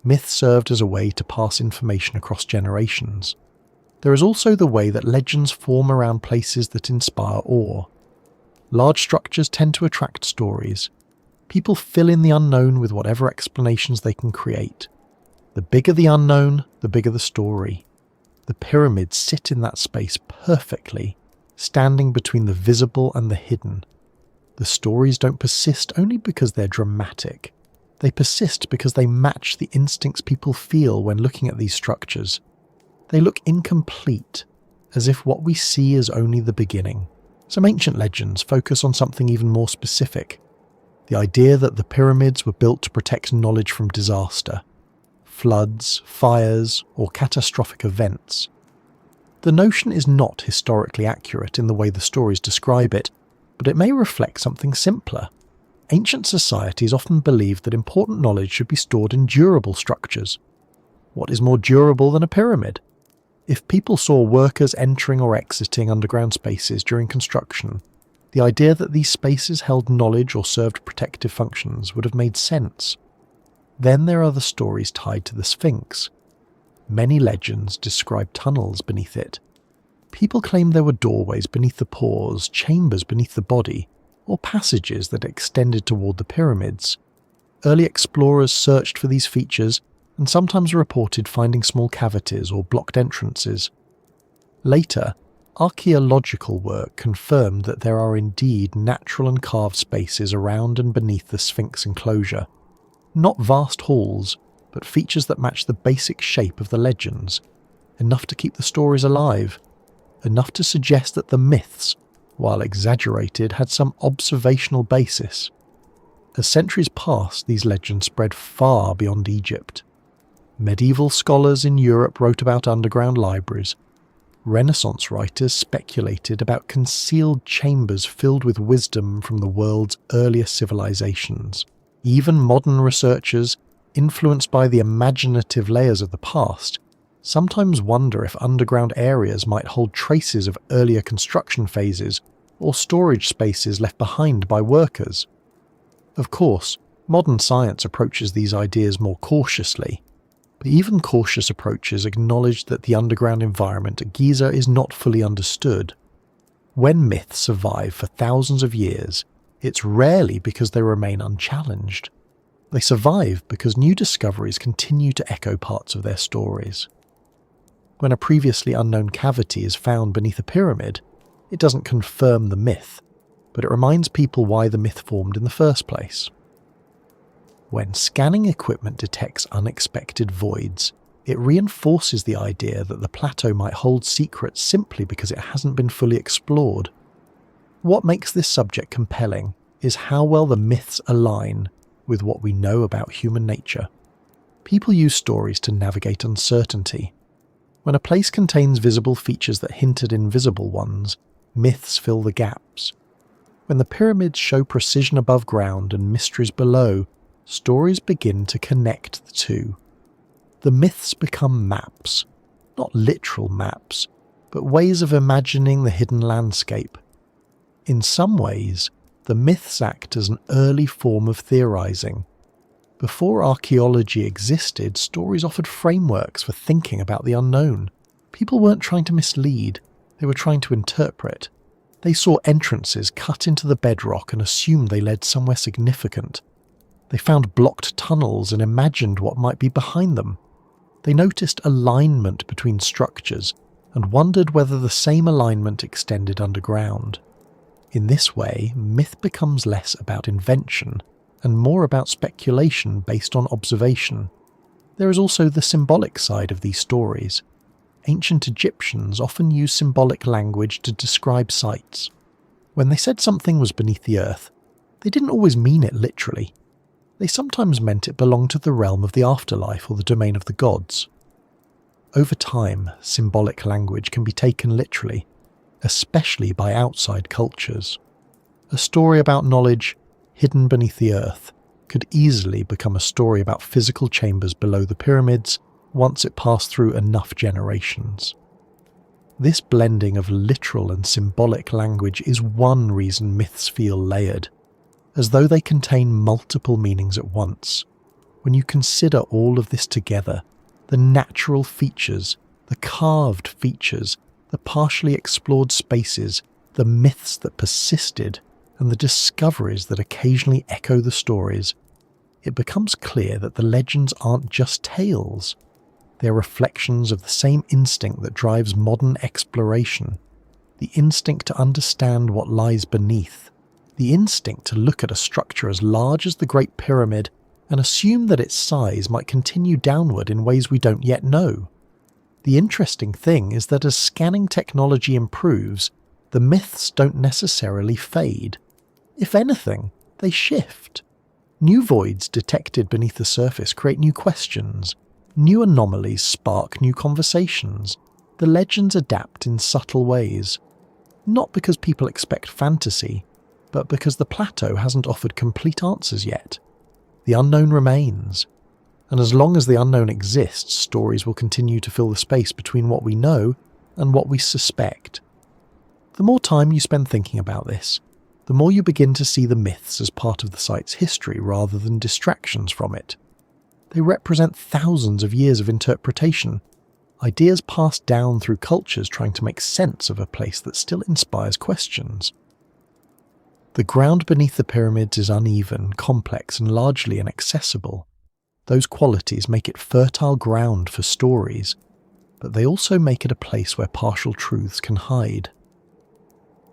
myth served as a way to pass information across generations. There is also the way that legends form around places that inspire awe. Large structures tend to attract stories. People fill in the unknown with whatever explanations they can create. The bigger the unknown, the bigger the story. The pyramids sit in that space perfectly, standing between the visible and the hidden. The stories don't persist only because they're dramatic. They persist because they match the instincts people feel when looking at these structures. They look incomplete, as if what we see is only the beginning. Some ancient legends focus on something even more specific: the idea that the pyramids were built to protect knowledge from disaster, floods, fires, or catastrophic events. The notion is not historically accurate in the way the stories describe it, but it may reflect something simpler. Ancient societies often believed that important knowledge should be stored in durable structures. What is more durable than a pyramid? If people saw workers entering or exiting underground spaces during construction, the idea that these spaces held knowledge or served protective functions would have made sense. Then there are the stories tied to the Sphinx. Many legends describe tunnels beneath it. People claim there were doorways beneath the pores, chambers beneath the body, or passages that extended toward the pyramids. Early explorers searched for these features and sometimes reported finding small cavities or blocked entrances. Later, Archaeological work confirmed that there are indeed natural and carved spaces around and beneath the Sphinx enclosure. Not vast halls, but features that match the basic shape of the legends, enough to keep the stories alive, enough to suggest that the myths, while exaggerated, had some observational basis. As centuries passed, these legends spread far beyond Egypt. Medieval scholars in Europe wrote about underground libraries. Renaissance writers speculated about concealed chambers filled with wisdom from the world's earliest civilizations. Even modern researchers, influenced by the imaginative layers of the past, sometimes wonder if underground areas might hold traces of earlier construction phases or storage spaces left behind by workers. Of course, modern science approaches these ideas more cautiously, but even cautious approaches acknowledge that the underground environment at Giza is not fully understood. When myths survive for thousands of years, it's rarely because they remain unchallenged. They survive because new discoveries continue to echo parts of their stories. When a previously unknown cavity is found beneath a pyramid, it doesn't confirm the myth, but it reminds people why the myth formed in the first place. When scanning equipment detects unexpected voids, it reinforces the idea that the plateau might hold secrets simply because it hasn't been fully explored. What makes this subject compelling is how well the myths align with what we know about human nature. People use stories to navigate uncertainty. When a place contains visible features that hint at invisible ones, myths fill the gaps. When the pyramids show precision above ground and mysteries below, stories begin to connect the two. The myths become maps, not literal maps, but ways of imagining the hidden landscape. In some ways, the myths act as an early form of theorizing. Before archaeology existed, stories offered frameworks for thinking about the unknown. People weren't trying to mislead, they were trying to interpret. They saw entrances cut into the bedrock and assumed they led somewhere significant. They found blocked tunnels and imagined what might be behind them. They noticed alignment between structures and wondered whether the same alignment extended underground. In this way, myth becomes less about invention and more about speculation based on observation. There is also the symbolic side of these stories. Ancient Egyptians often used symbolic language to describe sites. When they said something was beneath the earth, they didn't always mean it literally. They sometimes meant it belonged to the realm of the afterlife or the domain of the gods. Over time, symbolic language can be taken literally, especially by outside cultures. A story about knowledge hidden beneath the earth could easily become a story about physical chambers below the pyramids once it passed through enough generations. This blending of literal and symbolic language is one reason myths feel layered, as though they contain multiple meanings at once. When you consider all of this together, the natural features, the carved features, the partially explored spaces, the myths that persisted, and the discoveries that occasionally echo the stories, it becomes clear that the legends aren't just tales. They are reflections of the same instinct that drives modern exploration, the instinct to understand what lies beneath, the instinct to look at a structure as large as the Great Pyramid and assume that its size might continue downward in ways we don't yet know. The interesting thing is that as scanning technology improves, the myths don't necessarily fade. If anything, they shift. New voids detected beneath the surface create new questions. New anomalies spark new conversations. The legends adapt in subtle ways. Not because people expect fantasy, but because the plateau hasn't offered complete answers yet. The unknown remains. And as long as the unknown exists, stories will continue to fill the space between what we know and what we suspect. The more time you spend thinking about this, the more you begin to see the myths as part of the site's history rather than distractions from it. They represent thousands of years of interpretation, ideas passed down through cultures trying to make sense of a place that still inspires questions. The ground beneath the pyramids is uneven, complex, and largely inaccessible. Those qualities make it fertile ground for stories. but they also make it a place where partial truths can hide.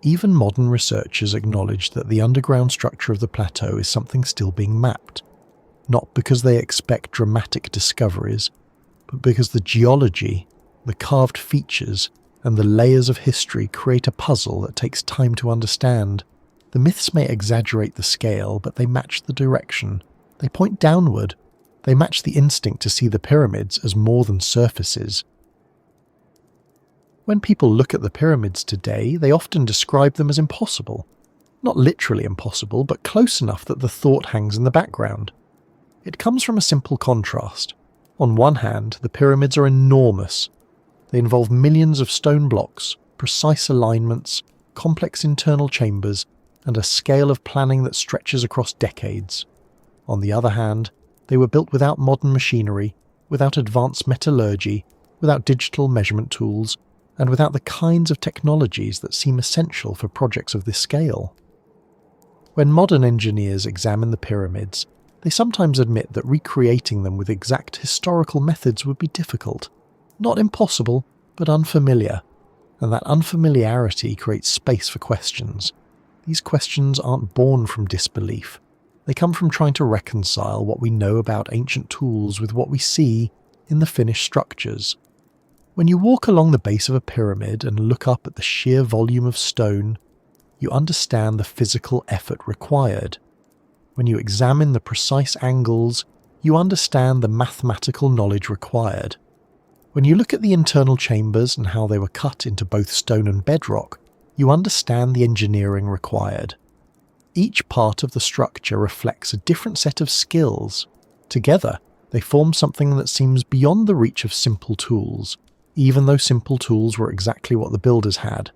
Even modern researchers acknowledge that the underground structure of the plateau is something still being mapped, not because they expect dramatic discoveries, but because the geology, the carved features, and the layers of history create a puzzle that takes time to understand. The myths may exaggerate the scale, but they match the direction. They point downward. They match the instinct to see the pyramids as more than surfaces. When people look at the pyramids today, they often describe them as impossible. Not literally impossible, but close enough that the thought hangs in the background. It comes from a simple contrast. On one hand, the pyramids are enormous. They involve millions of stone blocks, precise alignments, complex internal chambers, and a scale of planning that stretches across decades. On the other hand, they were built without modern machinery, without advanced metallurgy, without digital measurement tools, and without the kinds of technologies that seem essential for projects of this scale. When modern engineers examine the pyramids, they sometimes admit that recreating them with exact historical methods would be difficult. Not impossible, but unfamiliar, and that unfamiliarity creates space for questions. These questions aren't born from disbelief. They come from trying to reconcile what we know about ancient tools with what we see in the finished structures. When you walk along the base of a pyramid and look up at the sheer volume of stone, you understand the physical effort required. When you examine the precise angles, you understand the mathematical knowledge required. When you look at the internal chambers and how they were cut into both stone and bedrock, you understand the engineering required. Each part of the structure reflects a different set of skills. Together, they form something that seems beyond the reach of simple tools, even though simple tools were exactly what the builders had.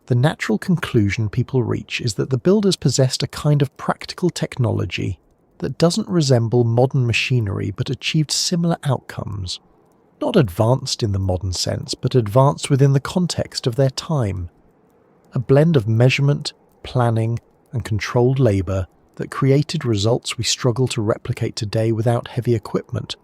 The natural conclusion people reach is that the builders possessed a kind of practical technology that doesn't resemble modern machinery but achieved similar outcomes. Not advanced in the modern sense, but advanced within the context of their time. A blend of measurement, planning, and controlled labour that created results we struggle to replicate today without heavy equipment.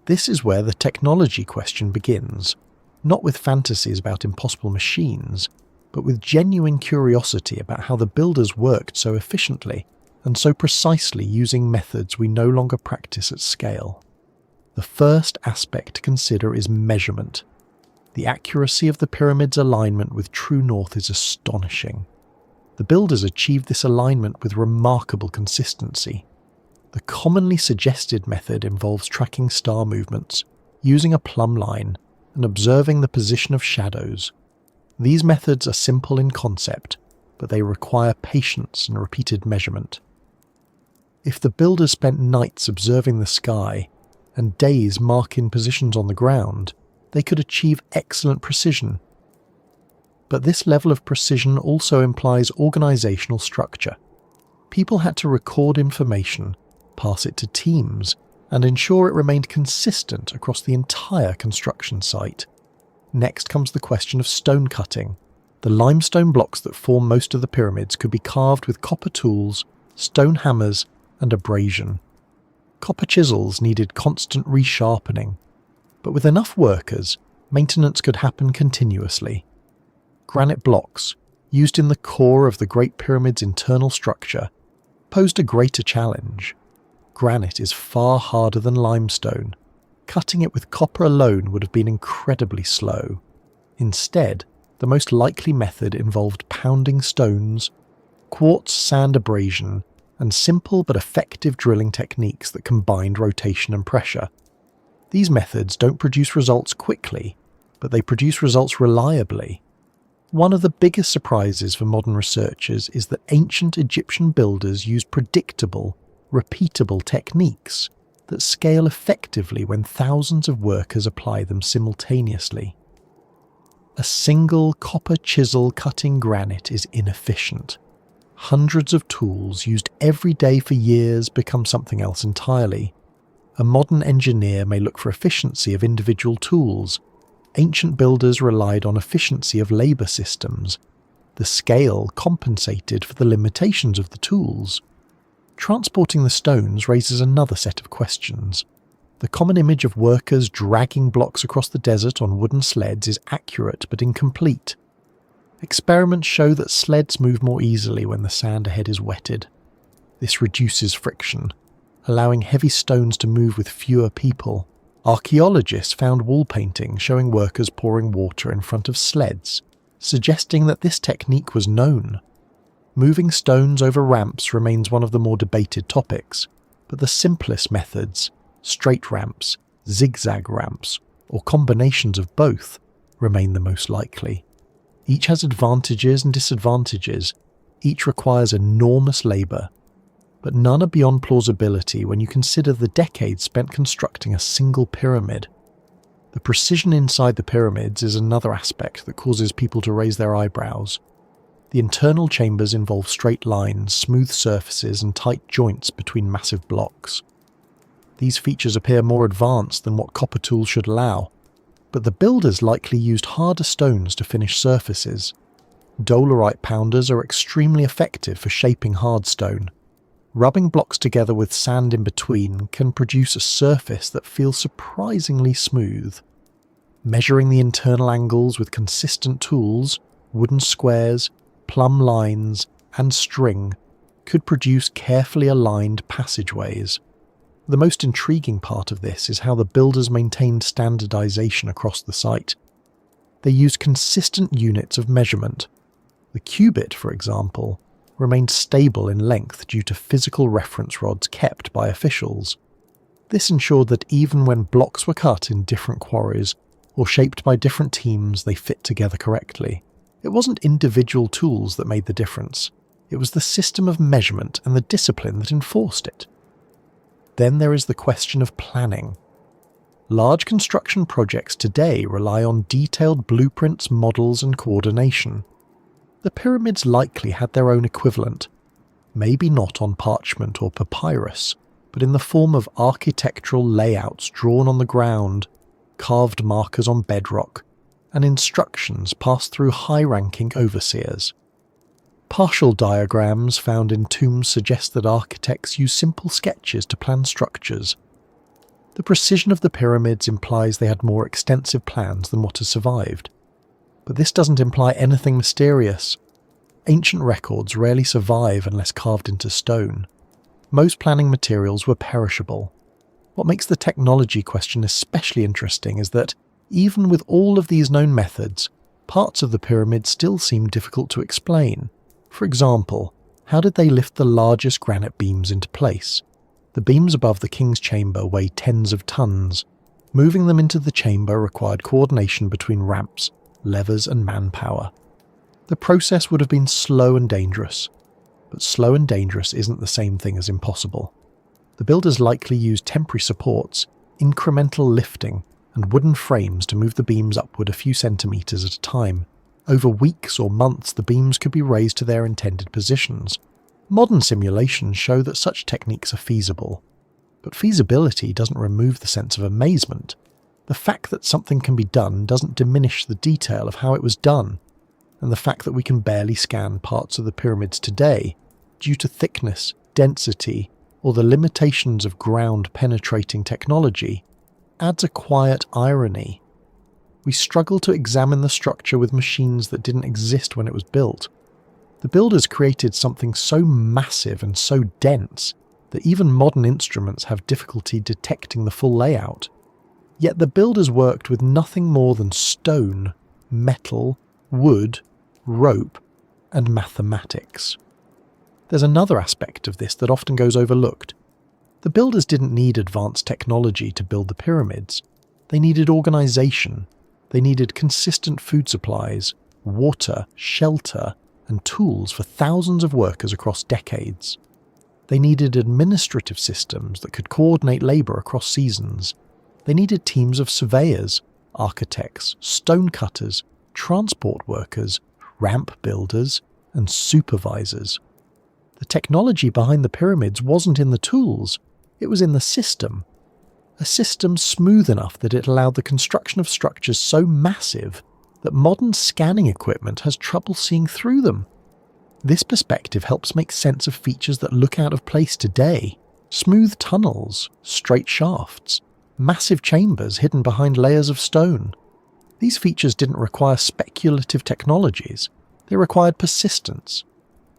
This is where the technology question begins, not with fantasies about impossible machines, but with genuine curiosity about how the builders worked so efficiently and so precisely using methods we no longer practice at scale. The first aspect to consider is measurement. The accuracy of the pyramid's alignment with true north is astonishing. The builders achieved this alignment with remarkable consistency. The commonly suggested method involves tracking star movements, using a plumb line, and observing the position of shadows. These methods are simple in concept, but they require patience and repeated measurement. If the builders spent nights observing the sky and days marking positions on the ground, they could achieve excellent precision. But this level of precision also implies organizational structure. People had to record information, pass it to teams, and ensure it remained consistent across the entire construction site. Next comes the question of stone cutting. The limestone blocks that form most of the pyramids could be carved with copper tools, stone hammers, and abrasion. Copper chisels needed constant resharpening, but with enough workers, maintenance could happen continuously. Granite blocks, used in the core of the Great Pyramid's internal structure, posed a greater challenge. Granite is far harder than limestone. Cutting it with copper alone would have been incredibly slow. Instead, the most likely method involved pounding stones, quartz sand abrasion, and simple but effective drilling techniques that combined rotation and pressure. These methods don't produce results quickly, but they produce results reliably. One of the biggest surprises for modern researchers is that ancient Egyptian builders used predictable, repeatable techniques that scale effectively when thousands of workers apply them simultaneously. A single copper chisel cutting granite is inefficient. Hundreds of tools used every day for years become something else entirely. A modern engineer may look for efficiency of individual tools. Ancient builders relied on efficiency of labour systems. The scale compensated for the limitations of the tools. Transporting the stones raises another set of questions. The common image of workers dragging blocks across the desert on wooden sleds is accurate but incomplete. Experiments show that sleds move more easily when the sand ahead is wetted. This reduces friction, allowing heavy stones to move with fewer people. Archaeologists found wall paintings showing workers pouring water in front of sleds, suggesting that this technique was known. Moving stones over ramps remains one of the more debated topics, but the simplest methods, straight ramps, zigzag ramps, or combinations of both, remain the most likely. Each has advantages and disadvantages, each requires enormous labour, but none are beyond plausibility when you consider the decades spent constructing a single pyramid. The precision inside the pyramids is another aspect that causes people to raise their eyebrows. The internal chambers involve straight lines, smooth surfaces, and tight joints between massive blocks. These features appear more advanced than what copper tools should allow, but the builders likely used harder stones to finish surfaces. Dolerite pounders are extremely effective for shaping hard stone. Rubbing blocks together with sand in between can produce a surface that feels surprisingly smooth. Measuring the internal angles with consistent tools, wooden squares, plumb lines, and string could produce carefully aligned passageways. The most intriguing part of this is how the builders maintained standardization across the site. They used consistent units of measurement. The cubit, for example, remained stable in length due to physical reference rods kept by officials. This ensured that even when blocks were cut in different quarries or shaped by different teams, they fit together correctly. It wasn't individual tools that made the difference. It was the system of measurement and the discipline that enforced it. Then there is the question of planning. Large construction projects today rely on detailed blueprints, models, and coordination. The pyramids likely had their own equivalent, maybe not on parchment or papyrus, but in the form of architectural layouts drawn on the ground, carved markers on bedrock, and instructions passed through high-ranking overseers. Partial diagrams found in tombs suggest that architects use simple sketches to plan structures. The precision of the pyramids implies they had more extensive plans than what has survived. But this doesn't imply anything mysterious. Ancient records rarely survive unless carved into stone. Most planning materials were perishable. What makes the technology question especially interesting is that, even with all of these known methods, parts of the pyramid still seem difficult to explain. For example, how did they lift the largest granite beams into place? The beams above the king's chamber weigh tens of tons. Moving them into the chamber required coordination between ramps, levers, and manpower. The process would have been slow and dangerous, but slow and dangerous isn't the same thing as impossible. The builders likely used temporary supports, incremental lifting, and wooden frames to move the beams upward a few centimeters at a time. Over weeks or months, the beams could be raised to their intended positions. Modern simulations show that such techniques are feasible, but feasibility doesn't remove the sense of amazement. The fact that something can be done doesn't diminish the detail of how it was done, and the fact that we can barely scan parts of the pyramids today due to thickness, density, or the limitations of ground-penetrating technology adds a quiet irony. We struggle to examine the structure with machines that didn't exist when it was built. The builders created something so massive and so dense that even modern instruments have difficulty detecting the full layout. Yet the builders worked with nothing more than stone, metal, wood, rope, and mathematics. There's another aspect of this that often goes overlooked. The builders didn't need advanced technology to build the pyramids. They needed organization. They needed consistent food supplies, water, shelter, and tools for thousands of workers across decades. They needed administrative systems that could coordinate labor across seasons. They needed teams of surveyors, architects, stonecutters, transport workers, ramp builders, and supervisors. The technology behind the pyramids wasn't in the tools, it was in the system. A system smooth enough that it allowed the construction of structures so massive that modern scanning equipment has trouble seeing through them. This perspective helps make sense of features that look out of place today. Smooth tunnels, straight shafts, massive chambers hidden behind layers of stone. These features didn't require speculative technologies, they required persistence.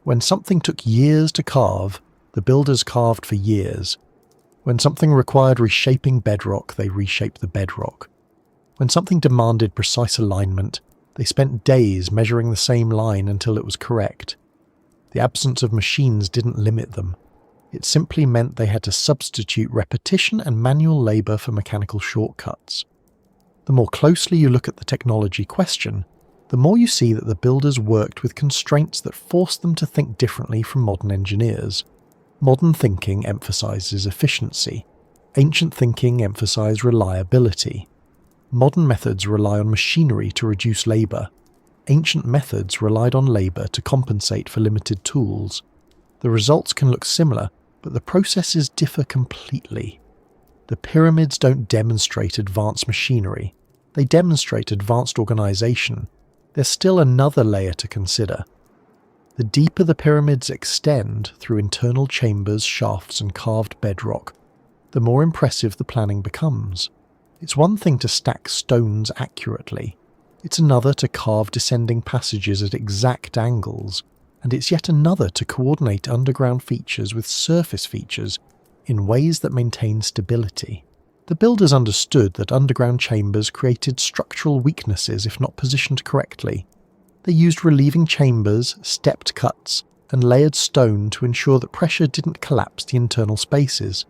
When something took years to carve, the builders carved for years. When something required reshaping bedrock, they reshaped the bedrock. When something demanded precise alignment, they spent days measuring the same line until it was correct. The absence of machines didn't limit them. It simply meant they had to substitute repetition and manual labour for mechanical shortcuts. The more closely you look at the technology question, the more you see that the builders worked with constraints that forced them to think differently from modern engineers. Modern thinking emphasises efficiency. Ancient thinking emphasised reliability. Modern methods rely on machinery to reduce labour. Ancient methods relied on labour to compensate for limited tools. The results can look similar, but the processes differ completely. The pyramids don't demonstrate advanced machinery. They demonstrate advanced organisation. There's still another layer to consider. The deeper the pyramids extend through internal chambers, shafts and carved bedrock, the more impressive the planning becomes. It's one thing to stack stones accurately. It's another to carve descending passages at exact angles, and it's yet another to coordinate underground features with surface features in ways that maintain stability. The builders understood that underground chambers created structural weaknesses if not positioned correctly. They used relieving chambers, stepped cuts, and layered stone to ensure that pressure didn't collapse the internal spaces.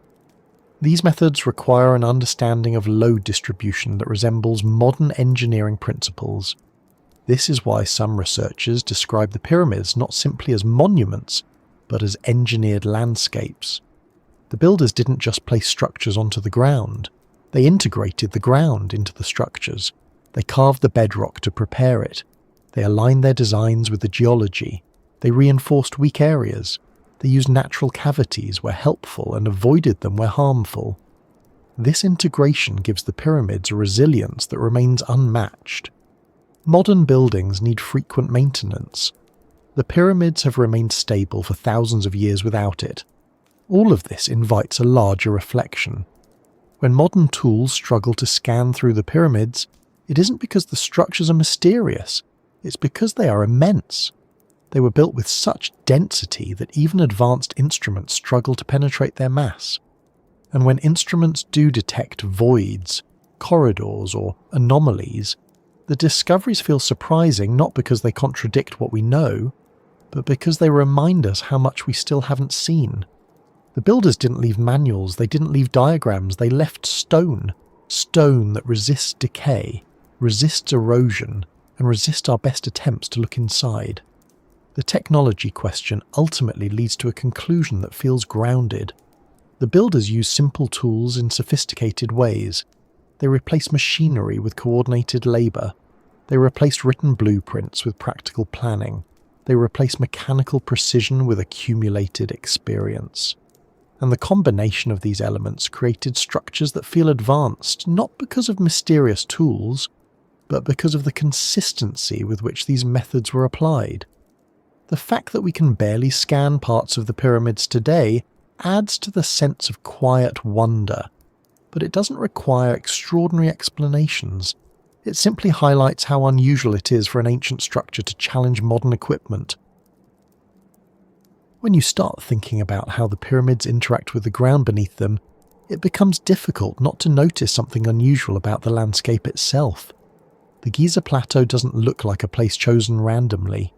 These methods require an understanding of load distribution that resembles modern engineering principles. This is why some researchers describe the pyramids not simply as monuments, but as engineered landscapes. The builders didn't just place structures onto the ground. They integrated the ground into the structures. They carved the bedrock to prepare it. They aligned their designs with the geology. They reinforced weak areas. They used natural cavities where helpful and avoided them where harmful. This integration gives the pyramids a resilience that remains unmatched. Modern buildings need frequent maintenance. The pyramids have remained stable for thousands of years without it. All of this invites a larger reflection. When modern tools struggle to scan through the pyramids, it isn't because the structures are mysterious, it's because they are immense. They were built with such density that even advanced instruments struggle to penetrate their mass. And when instruments do detect voids, corridors, or anomalies, the discoveries feel surprising not because they contradict what we know, but because they remind us how much we still haven't seen. The builders didn't leave manuals, they didn't leave diagrams, they left stone. Stone that resists decay, resists erosion, and resists our best attempts to look inside. The technology question ultimately leads to a conclusion that feels grounded. The builders use simple tools in sophisticated ways. They replace machinery with coordinated labour. They replaced written blueprints with practical planning. They replace mechanical precision with accumulated experience. And the combination of these elements created structures that feel advanced, not because of mysterious tools, but because of the consistency with which these methods were applied. The fact that we can barely scan parts of the pyramids today adds to the sense of quiet wonder, but it doesn't require extraordinary explanations. It simply highlights how unusual it is for an ancient structure to challenge modern equipment. When you start thinking about how the pyramids interact with the ground beneath them, it becomes difficult not to notice something unusual about the landscape itself. The Giza plateau doesn't look like a place chosen randomly.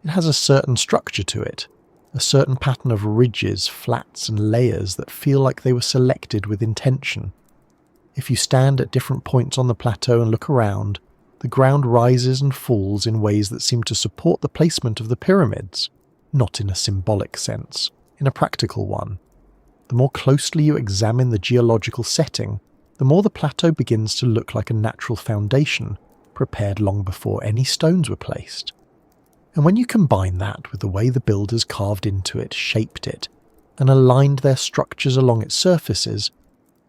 It has a certain structure to it, a certain pattern of ridges, flats and layers that feel like they were selected with intention. If you stand at different points on the plateau and look around, the ground rises and falls in ways that seem to support the placement of the pyramids, not in a symbolic sense, in a practical one. The more closely you examine the geological setting, the more the plateau begins to look like a natural foundation, prepared long before any stones were placed. And when you combine that with the way the builders carved into it, shaped it, and aligned their structures along its surfaces,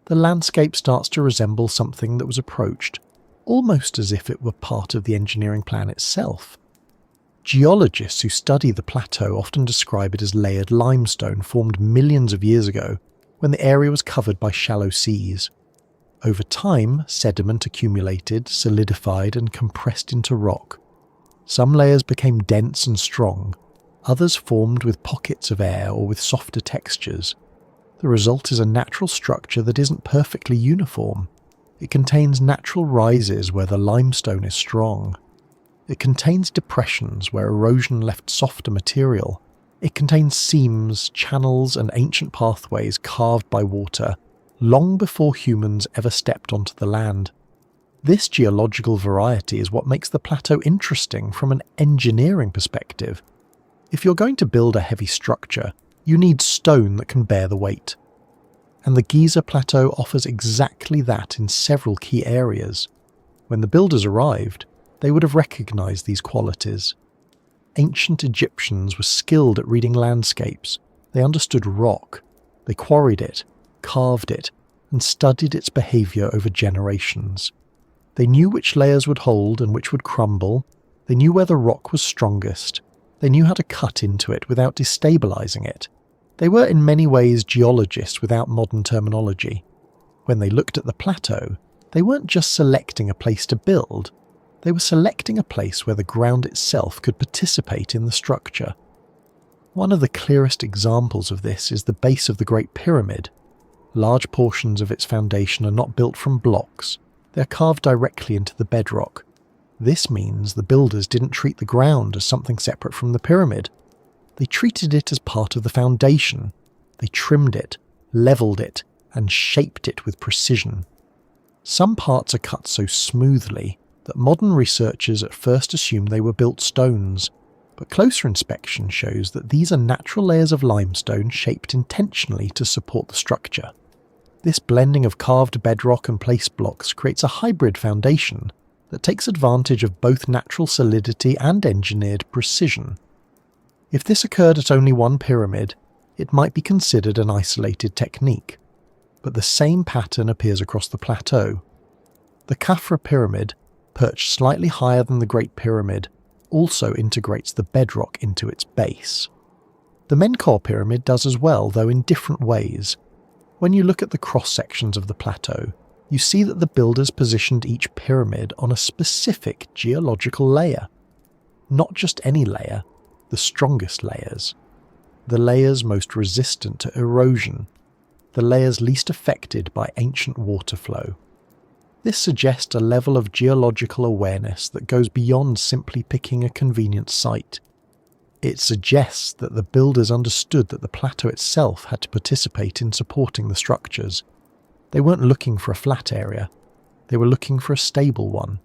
the landscape starts to resemble something that was approached almost as if it were part of the engineering plan itself. Geologists who study the plateau often describe it as layered limestone formed millions of years ago when the area was covered by shallow seas. Over time, sediment accumulated, solidified, and compressed into rock. Some layers became dense and strong, others formed with pockets of air or with softer textures. The result is a natural structure that isn't perfectly uniform. It contains natural rises where the limestone is strong. It contains depressions where erosion left softer material. It contains seams, channels, and ancient pathways carved by water long before humans ever stepped onto the land. This geological variety is what makes the plateau interesting from an engineering perspective. If you're going to build a heavy structure, you need stone that can bear the weight. And the Giza Plateau offers exactly that in several key areas. When the builders arrived, they would have recognized these qualities. Ancient Egyptians were skilled at reading landscapes. They understood rock. They quarried it, carved it, and studied its behavior over generations. They knew which layers would hold and which would crumble. They knew where the rock was strongest. They knew how to cut into it without destabilizing it. They were in many ways geologists without modern terminology. When they looked at the plateau, they weren't just selecting a place to build. They were selecting a place where the ground itself could participate in the structure. One of the clearest examples of this is the base of the Great Pyramid. Large portions of its foundation are not built from blocks. They are carved directly into the bedrock. This means the builders didn't treat the ground as something separate from the pyramid. They treated it as part of the foundation. They trimmed it, levelled it, and shaped it with precision. Some parts are cut so smoothly that modern researchers at first assumed they were built stones, but closer inspection shows that these are natural layers of limestone shaped intentionally to support the structure. This blending of carved bedrock and placed blocks creates a hybrid foundation that takes advantage of both natural solidity and engineered precision. If this occurred at only one pyramid, it might be considered an isolated technique, but the same pattern appears across the plateau. The Khafra pyramid, perched slightly higher than the Great Pyramid, also integrates the bedrock into its base. The Menkaure pyramid does as well, though in different ways. When you look at the cross-sections of the plateau, you see that the builders positioned each pyramid on a specific geological layer. Not just any layer, the strongest layers. The layers most resistant to erosion. The layers least affected by ancient water flow. This suggests a level of geological awareness that goes beyond simply picking a convenient site. It suggests that the builders understood that the plateau itself had to participate in supporting the structures. They weren't looking for a flat area. They were looking for a stable one.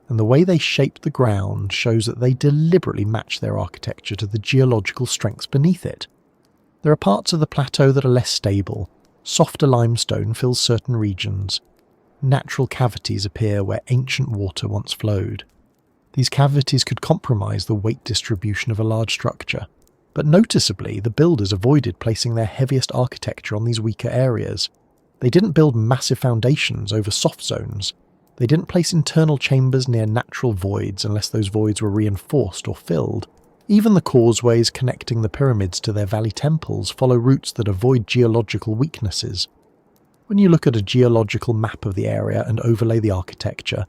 And the way they shaped the ground shows that they deliberately matched their architecture to the geological strengths beneath it. There are parts of the plateau that are less stable. Softer limestone fills certain regions. Natural cavities appear where ancient water once flowed. These cavities could compromise the weight distribution of a large structure, but noticeably the builders avoided placing their heaviest architecture on these weaker areas. They didn't build massive foundations over soft zones. They didn't place internal chambers near natural voids unless those voids were reinforced or filled. Even the causeways connecting the pyramids to their valley temples follow routes that avoid geological weaknesses. When you look at a geological map of the area and overlay the architecture,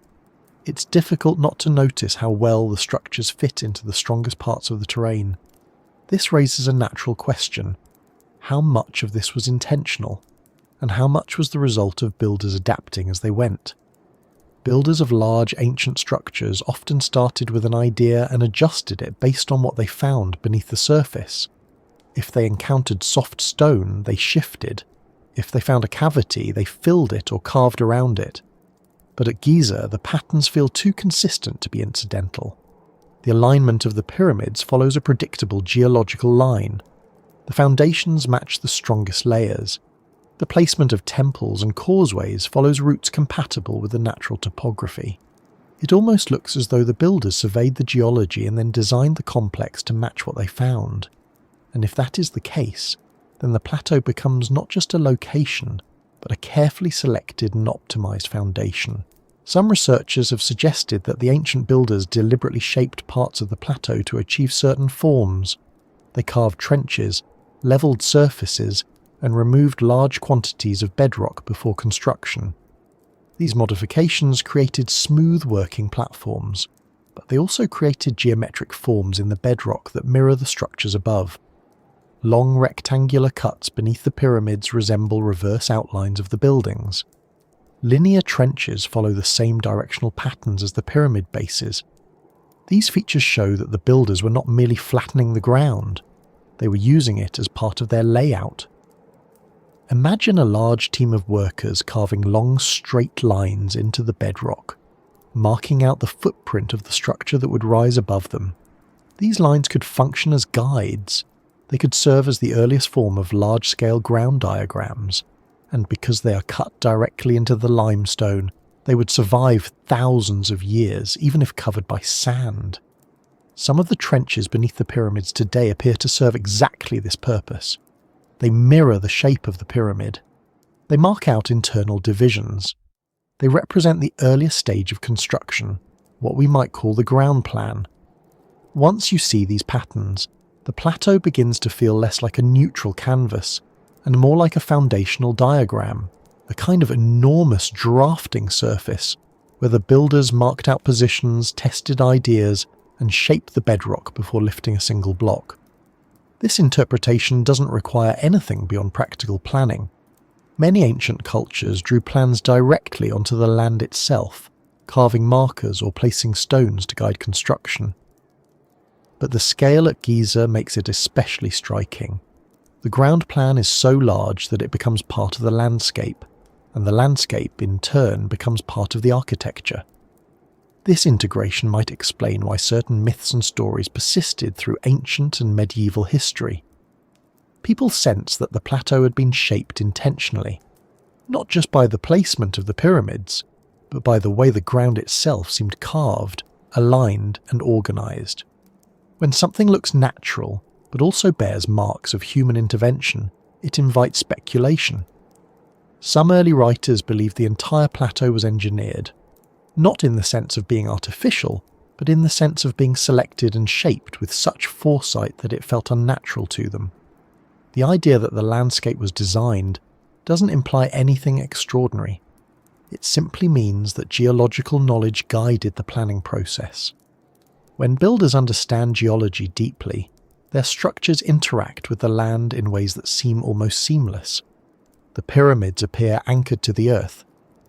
it's difficult not to notice how well the structures fit into the strongest parts of the terrain. This raises a natural question. How much of this was intentional? And how much was the result of builders adapting as they went? Builders of large ancient structures often started with an idea and adjusted it based on what they found beneath the surface. If they encountered soft stone, they shifted. If they found a cavity, they filled it or carved around it. But at Giza, the patterns feel too consistent to be incidental. The alignment of the pyramids follows a predictable geological line. The foundations match the strongest layers. The placement of temples and causeways follows routes compatible with the natural topography. It almost looks as though the builders surveyed the geology and then designed the complex to match what they found. And if that is the case, then the plateau becomes not just a location, but a carefully selected and optimized foundation. Some researchers have suggested that the ancient builders deliberately shaped parts of the plateau to achieve certain forms. They carved trenches, leveled surfaces, and removed large quantities of bedrock before construction. These modifications created smooth working platforms, but they also created geometric forms in the bedrock that mirror the structures above. Long rectangular cuts beneath the pyramids resemble reverse outlines of the buildings. Linear trenches follow the same directional patterns as the pyramid bases. These features show that the builders were not merely flattening the ground, they were using it as part of their layout. Imagine a large team of workers carving long straight lines into the bedrock, marking out the footprint of the structure that would rise above them. These lines could function as guides. They could serve as the earliest form of large-scale ground diagrams, and because they are cut directly into the limestone, they would survive thousands of years, even if covered by sand. Some of the trenches beneath the pyramids today appear to serve exactly this purpose. They mirror the shape of the pyramid. They mark out internal divisions. They represent the earliest stage of construction, what we might call the ground plan. Once you see these patterns, the plateau begins to feel less like a neutral canvas and more like a foundational diagram, a kind of enormous drafting surface where the builders marked out positions, tested ideas, and shaped the bedrock before lifting a single block. This interpretation doesn't require anything beyond practical planning. Many ancient cultures drew plans directly onto the land itself, carving markers or placing stones to guide construction. But the scale at Giza makes it especially striking. The ground plan is so large that it becomes part of the landscape, and the landscape in turn becomes part of the architecture. This integration might explain why certain myths and stories persisted through ancient and medieval history. People sensed that the plateau had been shaped intentionally, not just by the placement of the pyramids, but by the way the ground itself seemed carved, aligned, and organised. When something looks natural, but also bears marks of human intervention, it invites speculation. Some early writers believed the entire plateau was engineered, not in the sense of being artificial, but in the sense of being selected and shaped with such foresight that it felt unnatural to them. The idea that the landscape was designed doesn't imply anything extraordinary. It simply means that geological knowledge guided the planning process. When builders understand geology deeply, their structures interact with the land in ways that seem almost seamless. The pyramids appear anchored to the earth.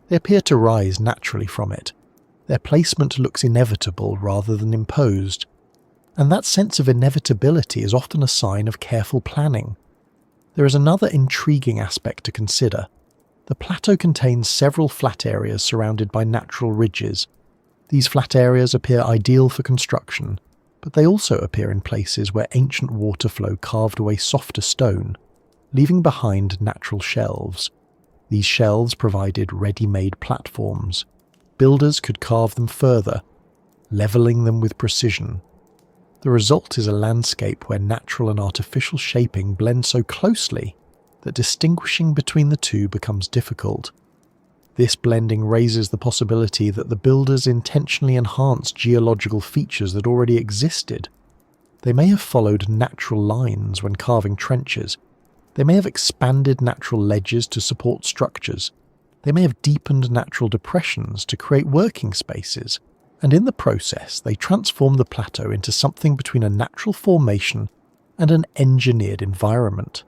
They appear to rise naturally from it. Their placement looks inevitable rather than imposed. And that sense of inevitability is often a sign of careful planning. There is another intriguing aspect to consider. The plateau contains several flat areas surrounded by natural ridges. These flat areas appear ideal for construction, but they also appear in places where ancient water flow carved away softer stone, leaving behind natural shelves. These shelves provided ready-made platforms. Builders could carve them further, levelling them with precision. The result is a landscape where natural and artificial shaping blend so closely that distinguishing between the two becomes difficult. This blending raises the possibility that the builders intentionally enhanced geological features that already existed. They may have followed natural lines when carving trenches. They may have expanded natural ledges to support structures. They may have deepened natural depressions to create working spaces. And in the process, they transformed the plateau into something between a natural formation and an engineered environment.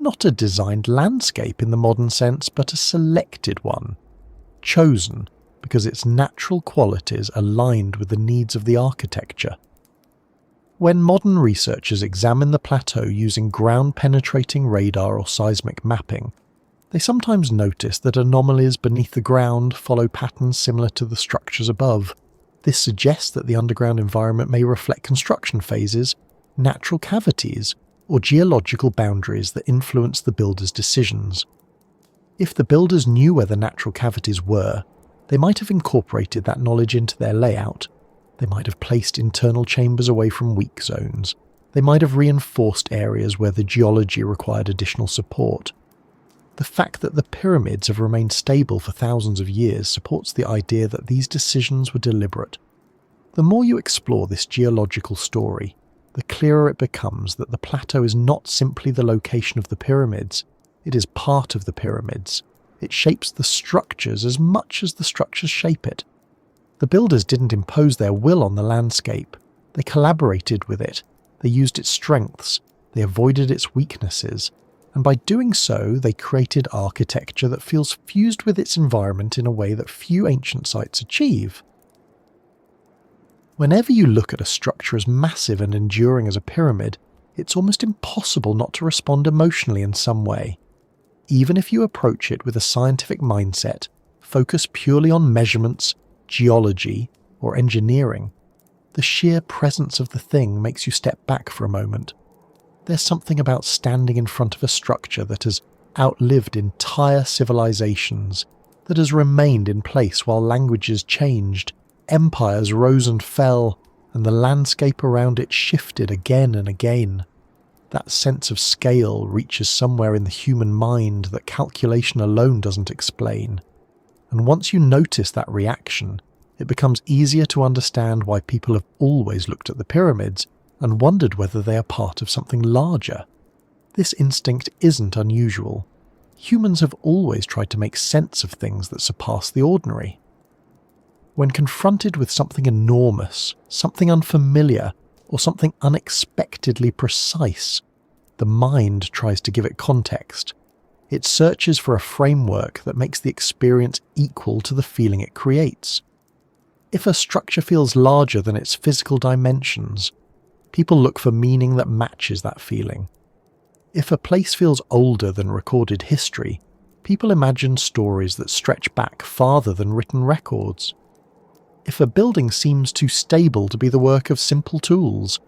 Not a designed landscape in the modern sense, but a selected one, chosen because its natural qualities aligned with the needs of the architecture. When modern researchers examine the plateau using ground-penetrating radar or seismic mapping, they sometimes notice that anomalies beneath the ground follow patterns similar to the structures above. This suggests that the underground environment may reflect construction phases, natural cavities, or geological boundaries that influence the builders' decisions. If the builders knew where the natural cavities were, they might have incorporated that knowledge into their layout. They might have placed internal chambers away from weak zones. They might have reinforced areas where the geology required additional support. The fact that the pyramids have remained stable for thousands of years supports the idea that these decisions were deliberate. The more you explore this geological story, the clearer it becomes that the plateau is not simply the location of the pyramids, it is part of the pyramids. It shapes the structures as much as the structures shape it. The builders didn't impose their will on the landscape. They collaborated with it. They used its strengths. They avoided its weaknesses. And by doing so, they created architecture that feels fused with its environment in a way that few ancient sites achieve. Whenever you look at a structure as massive and enduring as a pyramid, it's almost impossible not to respond emotionally in some way. Even if you approach it with a scientific mindset, focus purely on measurements, geology, or engineering, the sheer presence of the thing makes you step back for a moment. There's something about standing in front of a structure that has outlived entire civilizations, that has remained in place while languages changed, empires rose and fell, and the landscape around it shifted again and again. That sense of scale reaches somewhere in the human mind that calculation alone doesn't explain. And once you notice that reaction, it becomes easier to understand why people have always looked at the pyramids and wondered whether they are part of something larger. This instinct isn't unusual. Humans have always tried to make sense of things that surpass the ordinary. When confronted with something enormous, something unfamiliar, or something unexpectedly precise, the mind tries to give it context. It searches for a framework that makes the experience equal to the feeling it creates. If a structure feels larger than its physical dimensions, people look for meaning that matches that feeling. If a place feels older than recorded history, people imagine stories that stretch back farther than written records. If a building seems too stable to be the work of simple tools,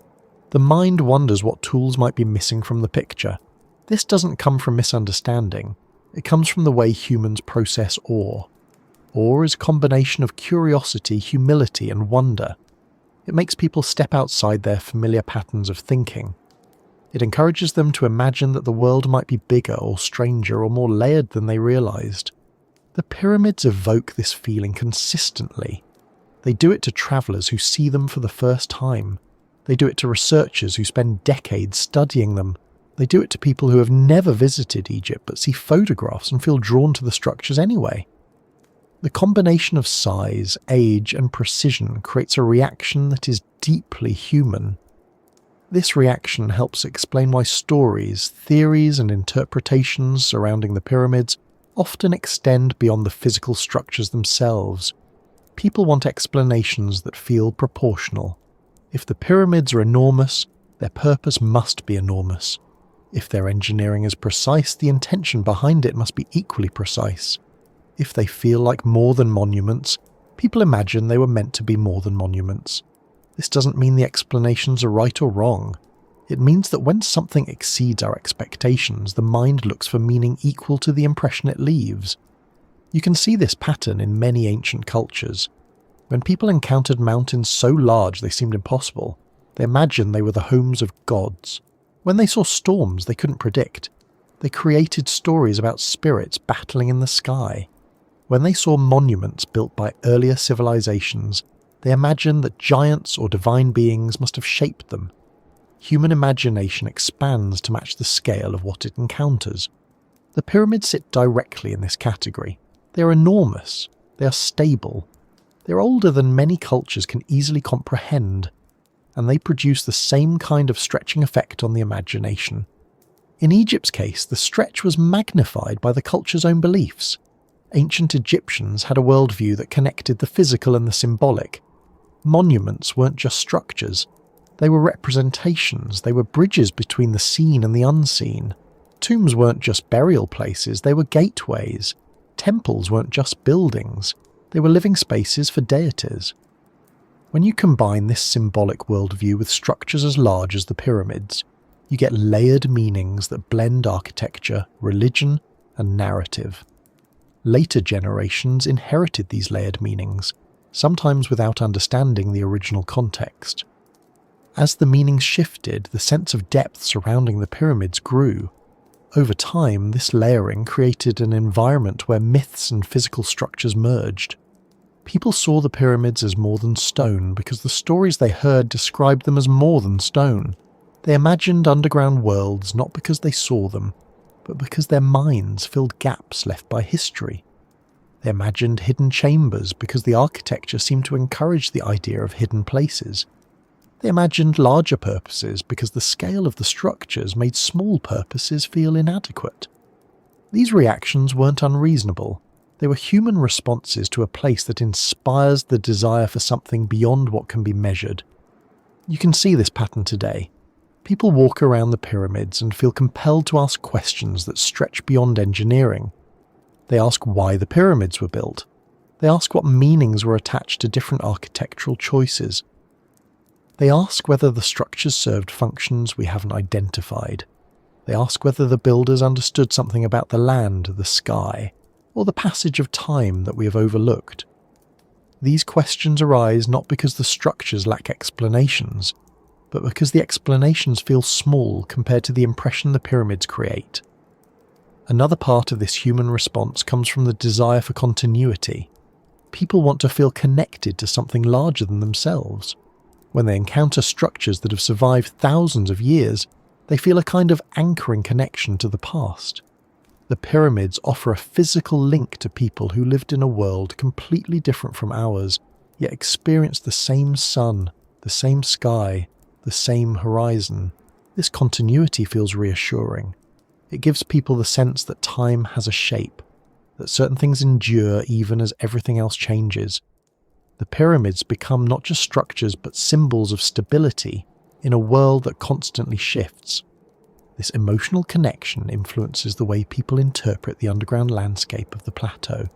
the mind wonders what tools might be missing from the picture. This doesn't come from misunderstanding. It comes from the way humans process awe. Awe is a combination of curiosity, humility, and wonder. It makes people step outside their familiar patterns of thinking. It encourages them to imagine that the world might be bigger or stranger or more layered than they realized. The pyramids evoke this feeling consistently. They do it to travelers who see them for the first time. They do it to researchers who spend decades studying them. They do it to people who have never visited Egypt but see photographs and feel drawn to the structures anyway. The combination of size, age, and precision creates a reaction that is deeply human. This reaction helps explain why stories, theories, and interpretations surrounding the pyramids often extend beyond the physical structures themselves. People want explanations that feel proportional. If the pyramids are enormous, their purpose must be enormous. If their engineering is precise, the intention behind it must be equally precise. If they feel like more than monuments, people imagine they were meant to be more than monuments. This doesn't mean the explanations are right or wrong. It means that when something exceeds our expectations, the mind looks for meaning equal to the impression it leaves. You can see this pattern in many ancient cultures. When people encountered mountains so large they seemed impossible, they imagined they were the homes of gods. When they saw storms they couldn't predict, they created stories about spirits battling in the sky. When they saw monuments built by earlier civilizations, they imagined that giants or divine beings must have shaped them. Human imagination expands to match the scale of what it encounters. The pyramids sit directly in this category. They are enormous. They are stable. They're older than many cultures can easily comprehend, and they produce the same kind of stretching effect on the imagination. In Egypt's case, the stretch was magnified by the culture's own beliefs. Ancient Egyptians had a worldview that connected the physical and the symbolic. Monuments weren't just structures. They were representations. They were bridges between the seen and the unseen. Tombs weren't just burial places. They were gateways. Temples weren't just buildings. They were living spaces for deities. When you combine this symbolic worldview with structures as large as the pyramids, you get layered meanings that blend architecture, religion, and narrative. Later generations inherited these layered meanings, sometimes without understanding the original context. As the meanings shifted, the sense of depth surrounding the pyramids grew. Over time, this layering created an environment where myths and physical structures merged. People saw the pyramids as more than stone because the stories they heard described them as more than stone. They imagined underground worlds not because they saw them, but because their minds filled gaps left by history. They imagined hidden chambers because the architecture seemed to encourage the idea of hidden places. They imagined larger purposes because the scale of the structures made small purposes feel inadequate. These reactions weren't unreasonable. They were human responses to a place that inspires the desire for something beyond what can be measured. You can see this pattern today. People walk around the pyramids and feel compelled to ask questions that stretch beyond engineering. They ask why the pyramids were built. They ask what meanings were attached to different architectural choices. They ask whether the structures served functions we haven't identified. They ask whether the builders understood something about the land, the sky, or the passage of time that we have overlooked. These questions arise not because the structures lack explanations, but because the explanations feel small compared to the impression the pyramids create. Another part of this human response comes from the desire for continuity. People want to feel connected to something larger than themselves. When they encounter structures that have survived thousands of years, they feel a kind of anchoring connection to the past. The pyramids offer a physical link to people who lived in a world completely different from ours, yet experienced the same sun, the same sky, the same horizon. This continuity feels reassuring. It gives people the sense that time has a shape, that certain things endure even as everything else changes. The pyramids become not just structures but symbols of stability in a world that constantly shifts. This emotional connection influences the way people interpret the underground landscape of the plateau.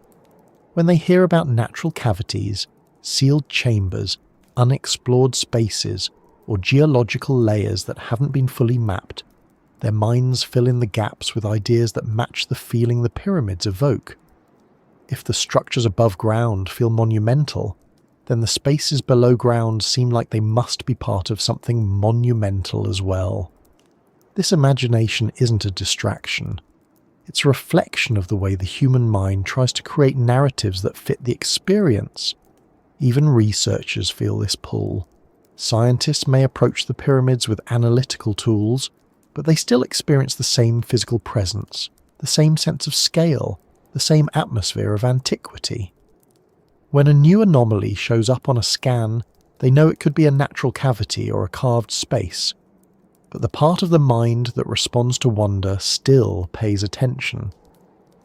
When they hear about natural cavities, sealed chambers, unexplored spaces, or geological layers that haven't been fully mapped, their minds fill in the gaps with ideas that match the feeling the pyramids evoke. If the structures above ground feel monumental, then the spaces below ground seem like they must be part of something monumental as well. This imagination isn't a distraction. It's a reflection of the way the human mind tries to create narratives that fit the experience. Even researchers feel this pull. Scientists may approach the pyramids with analytical tools, but they still experience the same physical presence, the same sense of scale, the same atmosphere of antiquity. When a new anomaly shows up on a scan, they know it could be a natural cavity or a carved space. But the part of the mind that responds to wonder still pays attention.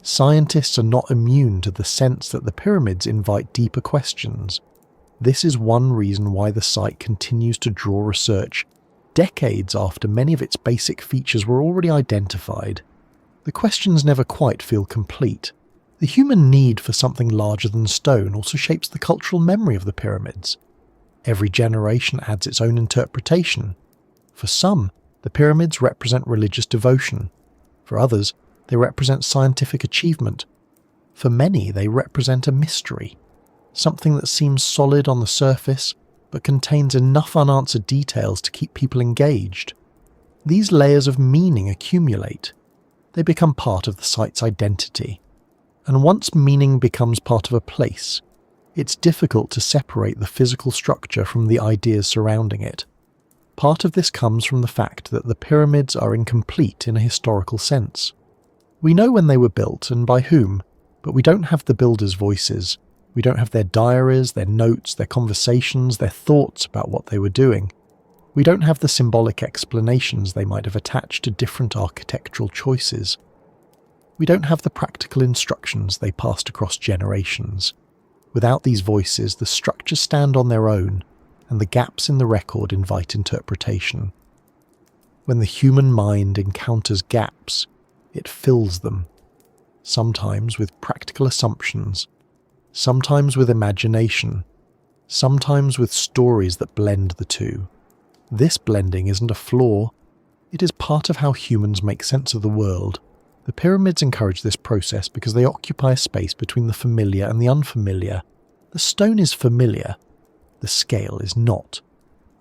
Scientists are not immune to the sense that the pyramids invite deeper questions. This is one reason why the site continues to draw research, decades after many of its basic features were already identified. The questions never quite feel complete. The human need for something larger than stone also shapes the cultural memory of the pyramids. Every generation adds its own interpretation. For some, the pyramids represent religious devotion. For others, they represent scientific achievement. For many, they represent a mystery, something that seems solid on the surface, but contains enough unanswered details to keep people engaged. These layers of meaning accumulate. They become part of the site's identity. And once meaning becomes part of a place, it's difficult to separate the physical structure from the ideas surrounding it. Part of this comes from the fact that the pyramids are incomplete in a historical sense. We know when they were built and by whom, but we don't have the builders' voices. We don't have their diaries, their notes, their conversations, their thoughts about what they were doing. We don't have the symbolic explanations they might have attached to different architectural choices. We don't have the practical instructions they passed across generations. Without these voices, the structures stand on their own, and the gaps in the record invite interpretation. When the human mind encounters gaps, it fills them, sometimes with practical assumptions, sometimes with imagination, sometimes with stories that blend the two. This blending isn't a flaw, it is part of how humans make sense of the world. The pyramids encourage this process because they occupy a space between the familiar and the unfamiliar. The stone is familiar, the scale is not.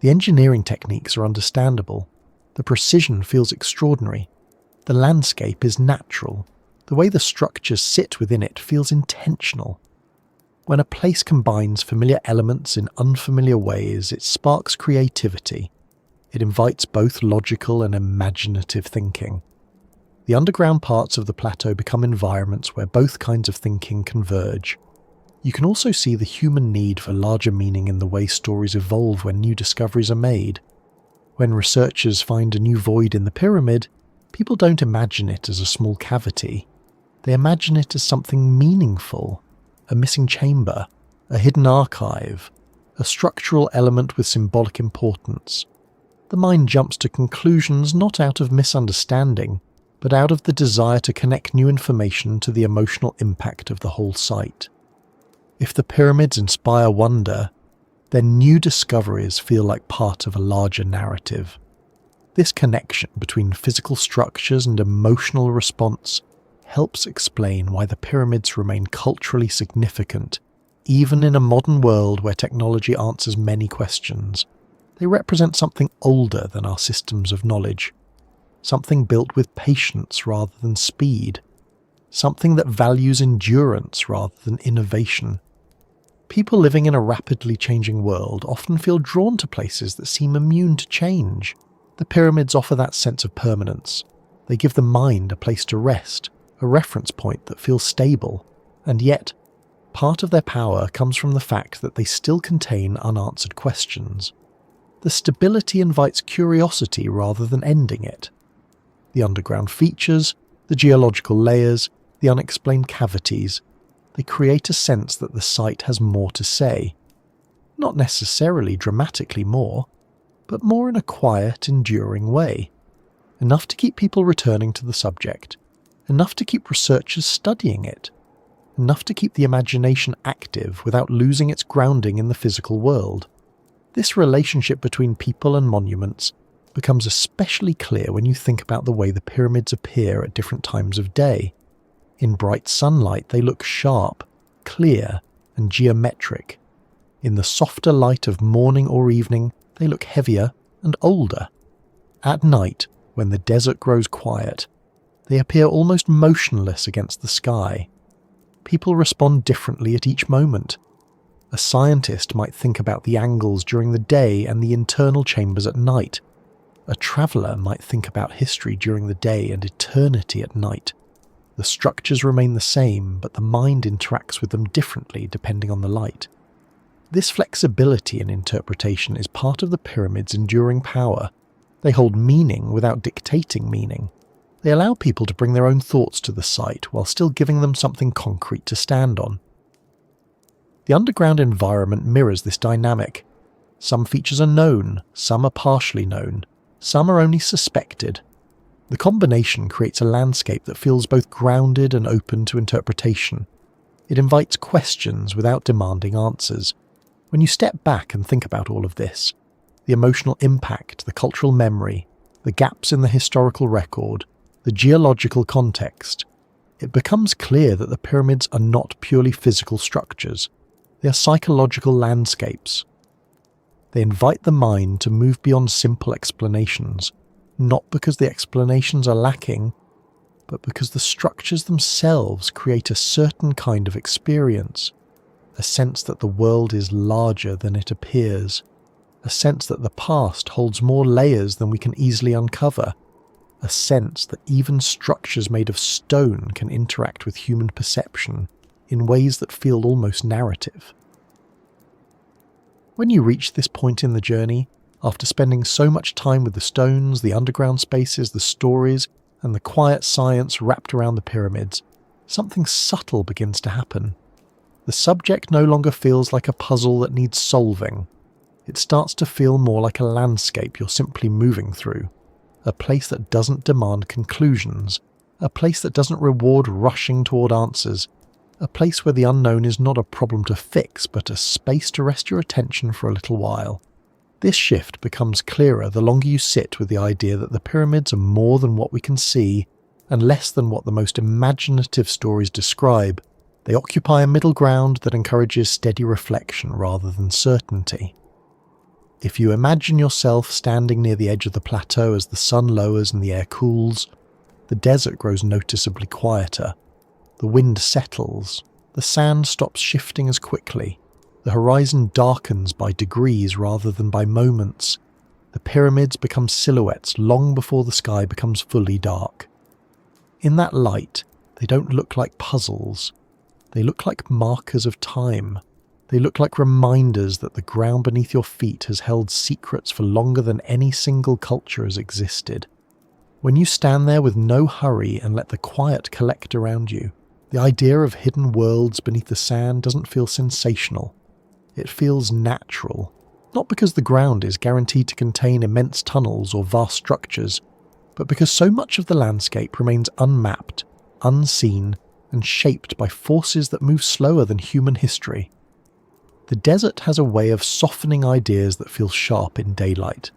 The engineering techniques are understandable. The precision feels extraordinary. The landscape is natural. The way the structures sit within it feels intentional. When a place combines familiar elements in unfamiliar ways, it sparks creativity. It invites both logical and imaginative thinking. The underground parts of the plateau become environments where both kinds of thinking converge. You can also see the human need for larger meaning in the way stories evolve when new discoveries are made. When researchers find a new void in the pyramid, people don't imagine it as a small cavity. They imagine it as something meaningful, a missing chamber, a hidden archive, a structural element with symbolic importance. The mind jumps to conclusions not out of misunderstanding, but out of the desire to connect new information to the emotional impact of the whole site. If the pyramids inspire wonder, then new discoveries feel like part of a larger narrative. This connection between physical structures and emotional response helps explain why the pyramids remain culturally significant, even in a modern world where technology answers many questions. They represent something older than our systems of knowledge, something built with patience rather than speed, something that values endurance rather than innovation. People living in a rapidly changing world often feel drawn to places that seem immune to change. The pyramids offer that sense of permanence. They give the mind a place to rest, a reference point that feels stable, and yet, part of their power comes from the fact that they still contain unanswered questions. The stability invites curiosity rather than ending it. The underground features, the geological layers, the unexplained cavities, they create a sense that the site has more to say. Not necessarily dramatically more, but more in a quiet, enduring way. Enough to keep people returning to the subject. Enough to keep researchers studying it. Enough to keep the imagination active without losing its grounding in the physical world. This relationship between people and monuments becomes especially clear when you think about the way the pyramids appear at different times of day. In bright sunlight, they look sharp, clear, and geometric. In the softer light of morning or evening, they look heavier and older. At night, when the desert grows quiet, they appear almost motionless against the sky. People respond differently at each moment. A scientist might think about the angles during the day and the internal chambers at night. A traveller might think about history during the day and eternity at night. The structures remain the same, but the mind interacts with them differently depending on the light. This flexibility in interpretation is part of the pyramid's enduring power. They hold meaning without dictating meaning. They allow people to bring their own thoughts to the site while still giving them something concrete to stand on. The underground environment mirrors this dynamic. Some features are known, some are partially known, some are only suspected. The combination creates a landscape that feels both grounded and open to interpretation. It invites questions without demanding answers. When you step back and think about all of this, the emotional impact, the cultural memory, the gaps in the historical record, the geological context, it becomes clear that the pyramids are not purely physical structures. They are psychological landscapes. They invite the mind to move beyond simple explanations, not because the explanations are lacking, but because the structures themselves create a certain kind of experience, a sense that the world is larger than it appears, a sense that the past holds more layers than we can easily uncover, a sense that even structures made of stone can interact with human perception in ways that feel almost narrative. When you reach this point in the journey, after spending so much time with the stones, the underground spaces, the stories, and the quiet science wrapped around the pyramids, something subtle begins to happen. The subject no longer feels like a puzzle that needs solving. It starts to feel more like a landscape you're simply moving through, a place that doesn't demand conclusions, a place that doesn't reward rushing toward answers, a place where the unknown is not a problem to fix but a space to rest your attention for a little while. This shift becomes clearer the longer you sit with the idea that the pyramids are more than what we can see and less than what the most imaginative stories describe. They occupy a middle ground that encourages steady reflection rather than certainty. If you imagine yourself standing near the edge of the plateau as the sun lowers and the air cools, the desert grows noticeably quieter. The wind settles, the sand stops shifting as quickly, the horizon darkens by degrees rather than by moments. The pyramids become silhouettes long before the sky becomes fully dark. In that light, they don't look like puzzles. They look like markers of time. They look like reminders that the ground beneath your feet has held secrets for longer than any single culture has existed. When you stand there with no hurry and let the quiet collect around you, the idea of hidden worlds beneath the sand doesn't feel sensational. It feels natural, not because the ground is guaranteed to contain immense tunnels or vast structures, but because so much of the landscape remains unmapped, unseen, and shaped by forces that move slower than human history. The desert has a way of softening ideas that feel sharp in daylight.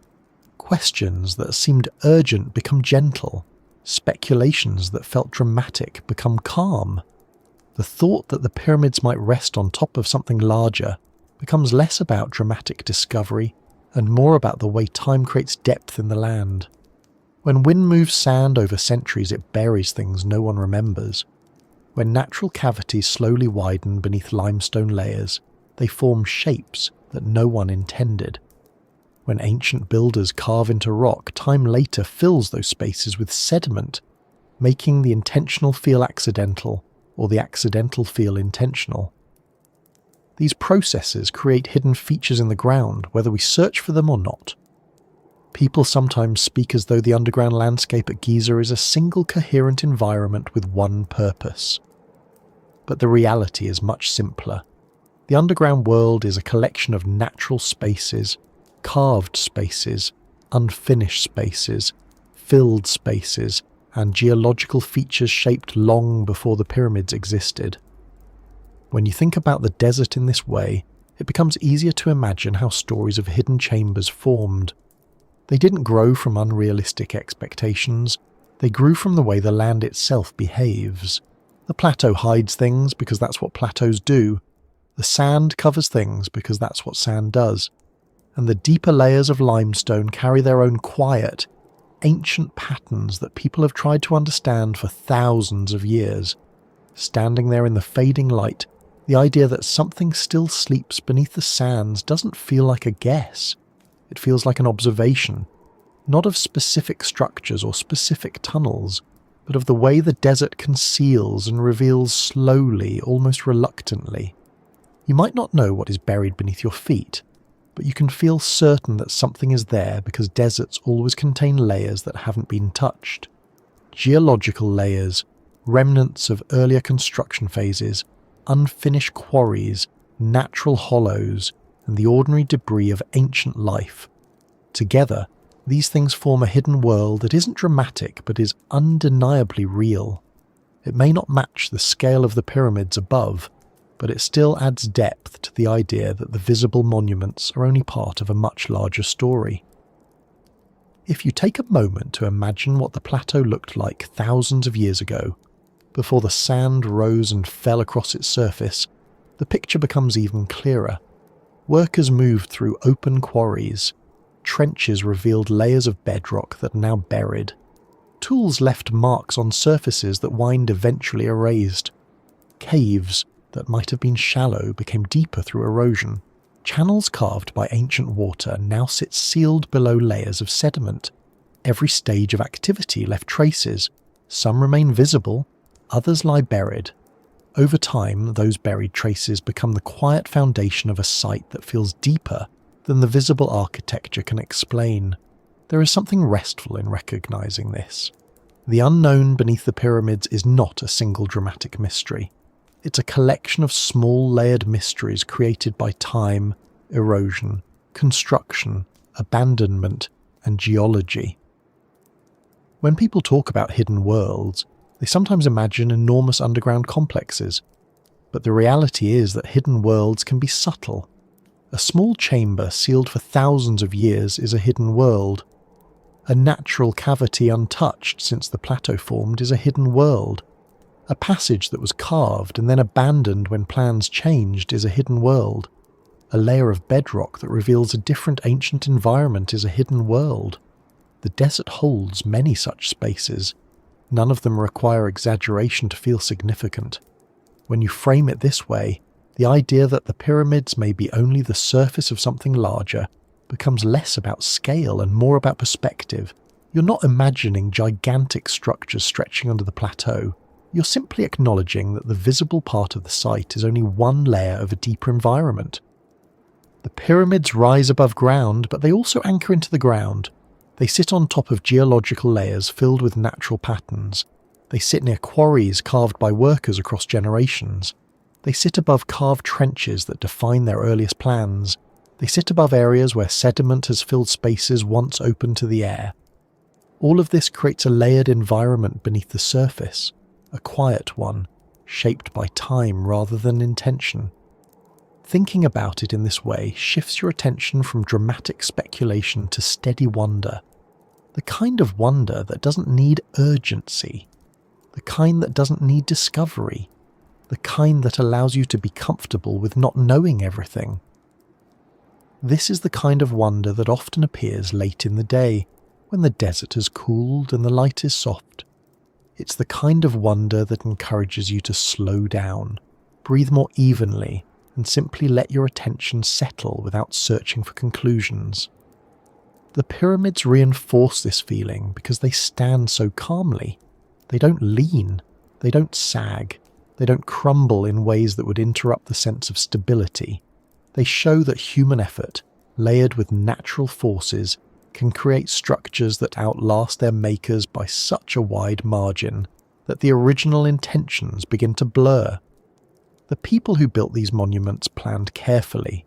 Questions that seemed urgent become gentle. Speculations that felt dramatic become calm. The thought that the pyramids might rest on top of something larger becomes less about dramatic discovery and more about the way time creates depth in the land. When wind moves sand over centuries, it buries things no one remembers. When natural cavities slowly widen beneath limestone layers, they form shapes that no one intended. When ancient builders carve into rock, time later fills those spaces with sediment, making the intentional feel accidental or the accidental feel intentional. These processes create hidden features in the ground, whether we search for them or not. People sometimes speak as though the underground landscape at Giza is a single coherent environment with one purpose. But the reality is much simpler. The underground world is a collection of natural spaces, carved spaces, unfinished spaces, filled spaces, and geological features shaped long before the pyramids existed. When you think about the desert in this way, it becomes easier to imagine how stories of hidden chambers formed. They didn't grow from unrealistic expectations, they grew from the way the land itself behaves. The plateau hides things because that's what plateaus do. The sand covers things because that's what sand does. And the deeper layers of limestone carry their own quiet, ancient patterns that people have tried to understand for thousands of years. Standing there in the fading light, the idea that something still sleeps beneath the sands doesn't feel like a guess. It feels like an observation, not of specific structures or specific tunnels, but of the way the desert conceals and reveals slowly, almost reluctantly. You might not know what is buried beneath your feet, but you can feel certain that something is there because deserts always contain layers that haven't been touched. Geological layers, remnants of earlier construction phases, unfinished quarries, natural hollows, and the ordinary debris of ancient life. Together, these things form a hidden world that isn't dramatic but is undeniably real. It may not match the scale of the pyramids above, but it still adds depth to the idea that the visible monuments are only part of a much larger story. If you take a moment to imagine what the plateau looked like thousands of years ago, before the sand rose and fell across its surface, the picture becomes even clearer. Workers moved through open quarries. Trenches revealed layers of bedrock that are now buried. Tools left marks on surfaces that wind eventually erased. Caves that might have been shallow became deeper through erosion. Channels carved by ancient water now sit sealed below layers of sediment. Every stage of activity left traces. Some remain visible, others lie buried. Over time, those buried traces become the quiet foundation of a site that feels deeper than the visible architecture can explain. There is something restful in recognizing this. The unknown beneath the pyramids is not a single dramatic mystery. It's a collection of small layered mysteries created by time, erosion, construction, abandonment, and geology. When people talk about hidden worlds, they sometimes imagine enormous underground complexes, but the reality is that hidden worlds can be subtle. A small chamber sealed for thousands of years is a hidden world. A natural cavity untouched since the plateau formed is a hidden world. A passage that was carved and then abandoned when plans changed is a hidden world. A layer of bedrock that reveals a different ancient environment is a hidden world. The desert holds many such spaces. None of them require exaggeration to feel significant. When you frame it this way, the idea that the pyramids may be only the surface of something larger becomes less about scale and more about perspective. You're not imagining gigantic structures stretching under the plateau. You're simply acknowledging that the visible part of the site is only one layer of a deeper environment. The pyramids rise above ground, but they also anchor into the ground. They sit on top of geological layers filled with natural patterns. They sit near quarries carved by workers across generations. They sit above carved trenches that define their earliest plans. They sit above areas where sediment has filled spaces once open to the air. All of this creates a layered environment beneath the surface, a quiet one, shaped by time rather than intention. Thinking about it in this way shifts your attention from dramatic speculation to steady wonder. The kind of wonder that doesn't need urgency. The kind that doesn't need discovery. The kind that allows you to be comfortable with not knowing everything. This is the kind of wonder that often appears late in the day, when the desert has cooled and the light is soft. It's the kind of wonder that encourages you to slow down, breathe more evenly, and simply let your attention settle without searching for conclusions. The pyramids reinforce this feeling because they stand so calmly. They don't lean, they don't sag, they don't crumble in ways that would interrupt the sense of stability. They show that human effort, layered with natural forces, can create structures that outlast their makers by such a wide margin that the original intentions begin to blur. The people who built these monuments planned carefully.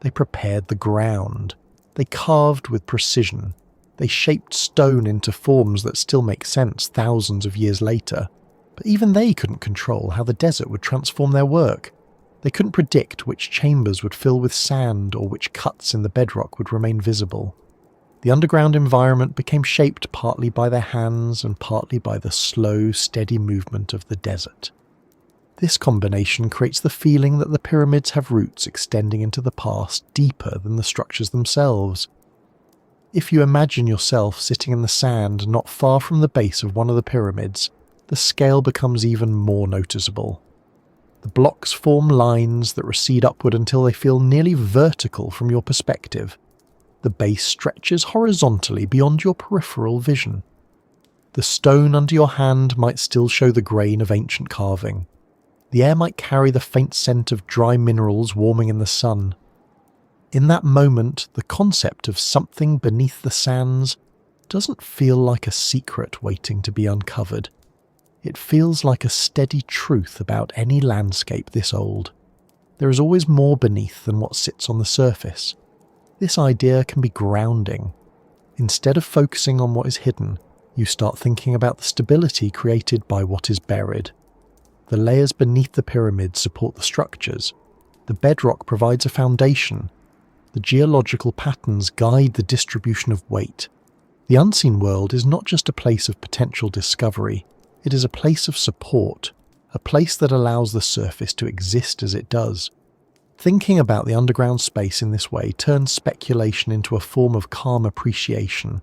They prepared the ground. They carved with precision. They shaped stone into forms that still make sense thousands of years later. But even they couldn't control how the desert would transform their work. They couldn't predict which chambers would fill with sand or which cuts in the bedrock would remain visible. The underground environment became shaped partly by their hands and partly by the slow, steady movement of the desert. This combination creates the feeling that the pyramids have roots extending into the past deeper than the structures themselves. If you imagine yourself sitting in the sand not far from the base of one of the pyramids, the scale becomes even more noticeable. The blocks form lines that recede upward until they feel nearly vertical from your perspective. The base stretches horizontally beyond your peripheral vision. The stone under your hand might still show the grain of ancient carving. The air might carry the faint scent of dry minerals warming in the sun. In that moment, the concept of something beneath the sands doesn't feel like a secret waiting to be uncovered. It feels like a steady truth about any landscape this old. There is always more beneath than what sits on the surface. This idea can be grounding. Instead of focusing on what is hidden, you start thinking about the stability created by what is buried. The layers beneath the pyramid support the structures. The bedrock provides a foundation. The geological patterns guide the distribution of weight. The unseen world is not just a place of potential discovery, it is a place of support, a place that allows the surface to exist as it does. Thinking about the underground space in this way turns speculation into a form of calm appreciation,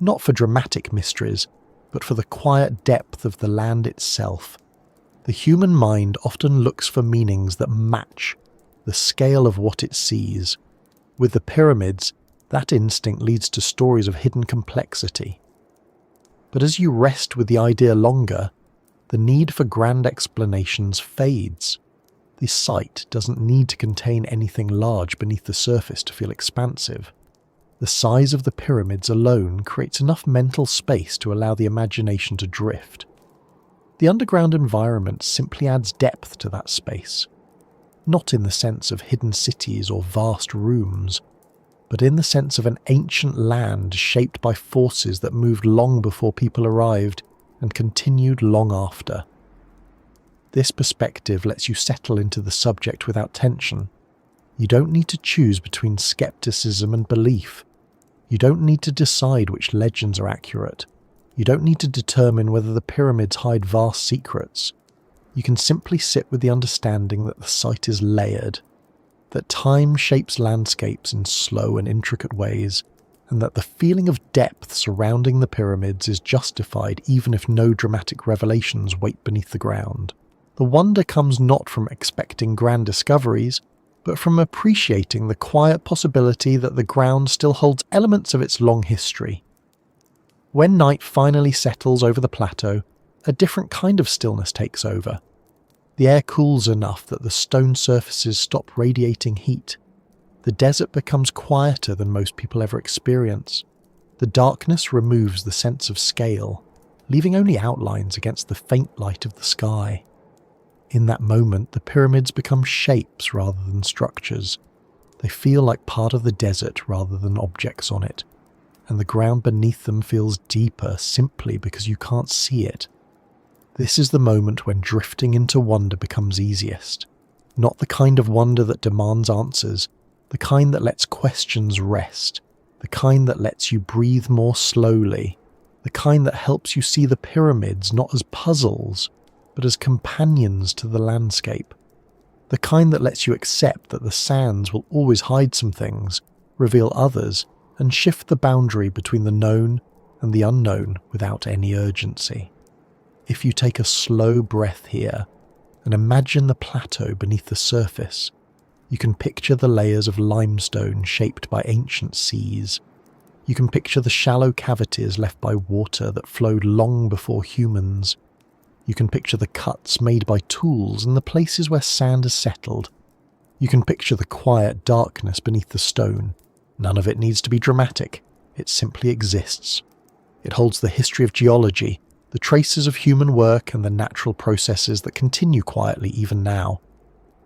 not for dramatic mysteries, but for the quiet depth of the land itself. The human mind often looks for meanings that match the scale of what it sees. With the pyramids, that instinct leads to stories of hidden complexity. But as you rest with the idea longer, the need for grand explanations fades. The site doesn't need to contain anything large beneath the surface to feel expansive. The size of the pyramids alone creates enough mental space to allow the imagination to drift. The underground environment simply adds depth to that space, not in the sense of hidden cities or vast rooms, but in the sense of an ancient land shaped by forces that moved long before people arrived and continued long after. This perspective lets you settle into the subject without tension. You don't need to choose between skepticism and belief. You don't need to decide which legends are accurate. You don't need to determine whether the pyramids hide vast secrets. You can simply sit with the understanding that the site is layered, that time shapes landscapes in slow and intricate ways, and that the feeling of depth surrounding the pyramids is justified even if no dramatic revelations wait beneath the ground. The wonder comes not from expecting grand discoveries, but from appreciating the quiet possibility that the ground still holds elements of its long history. When night finally settles over the plateau, a different kind of stillness takes over. The air cools enough that the stone surfaces stop radiating heat. The desert becomes quieter than most people ever experience. The darkness removes the sense of scale, leaving only outlines against the faint light of the sky. In that moment, the pyramids become shapes rather than structures. They feel like part of the desert rather than objects on it, and the ground beneath them feels deeper simply because you can't see it. This is the moment when drifting into wonder becomes easiest. Not the kind of wonder that demands answers, the kind that lets questions rest, the kind that lets you breathe more slowly, the kind that helps you see the pyramids not as puzzles, but as companions to the landscape, the kind that lets you accept that the sands will always hide some things, reveal others, and shift the boundary between the known and the unknown without any urgency. If you take a slow breath here and imagine the plateau beneath the surface, you can picture the layers of limestone shaped by ancient seas. You can picture the shallow cavities left by water that flowed long before humans. You can picture the cuts made by tools in the places where sand has settled. You can picture the quiet darkness beneath the stone. None of it needs to be dramatic. It simply exists. It holds the history of geology, the traces of human work and the natural processes that continue quietly even now.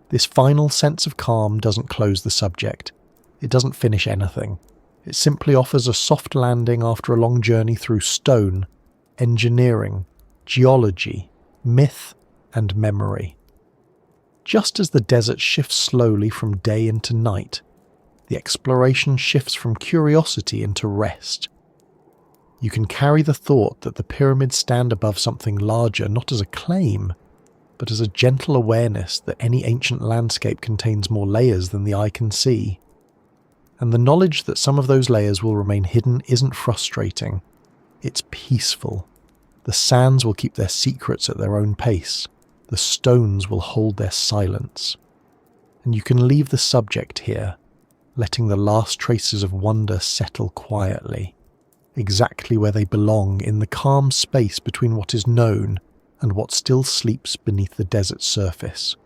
This final sense of calm doesn't close the subject. It doesn't finish anything. It simply offers a soft landing after a long journey through stone, engineering, geology, myth, and memory. Just as the desert shifts slowly from day into night, the exploration shifts from curiosity into rest. You can carry the thought that the pyramids stand above something larger not as a claim, but as a gentle awareness that any ancient landscape contains more layers than the eye can see. And the knowledge that some of those layers will remain hidden isn't frustrating. It's peaceful. The sands will keep their secrets at their own pace. The stones will hold their silence. And you can leave the subject here, letting the last traces of wonder settle quietly, exactly where they belong in the calm space between what is known and what still sleeps beneath the desert surface.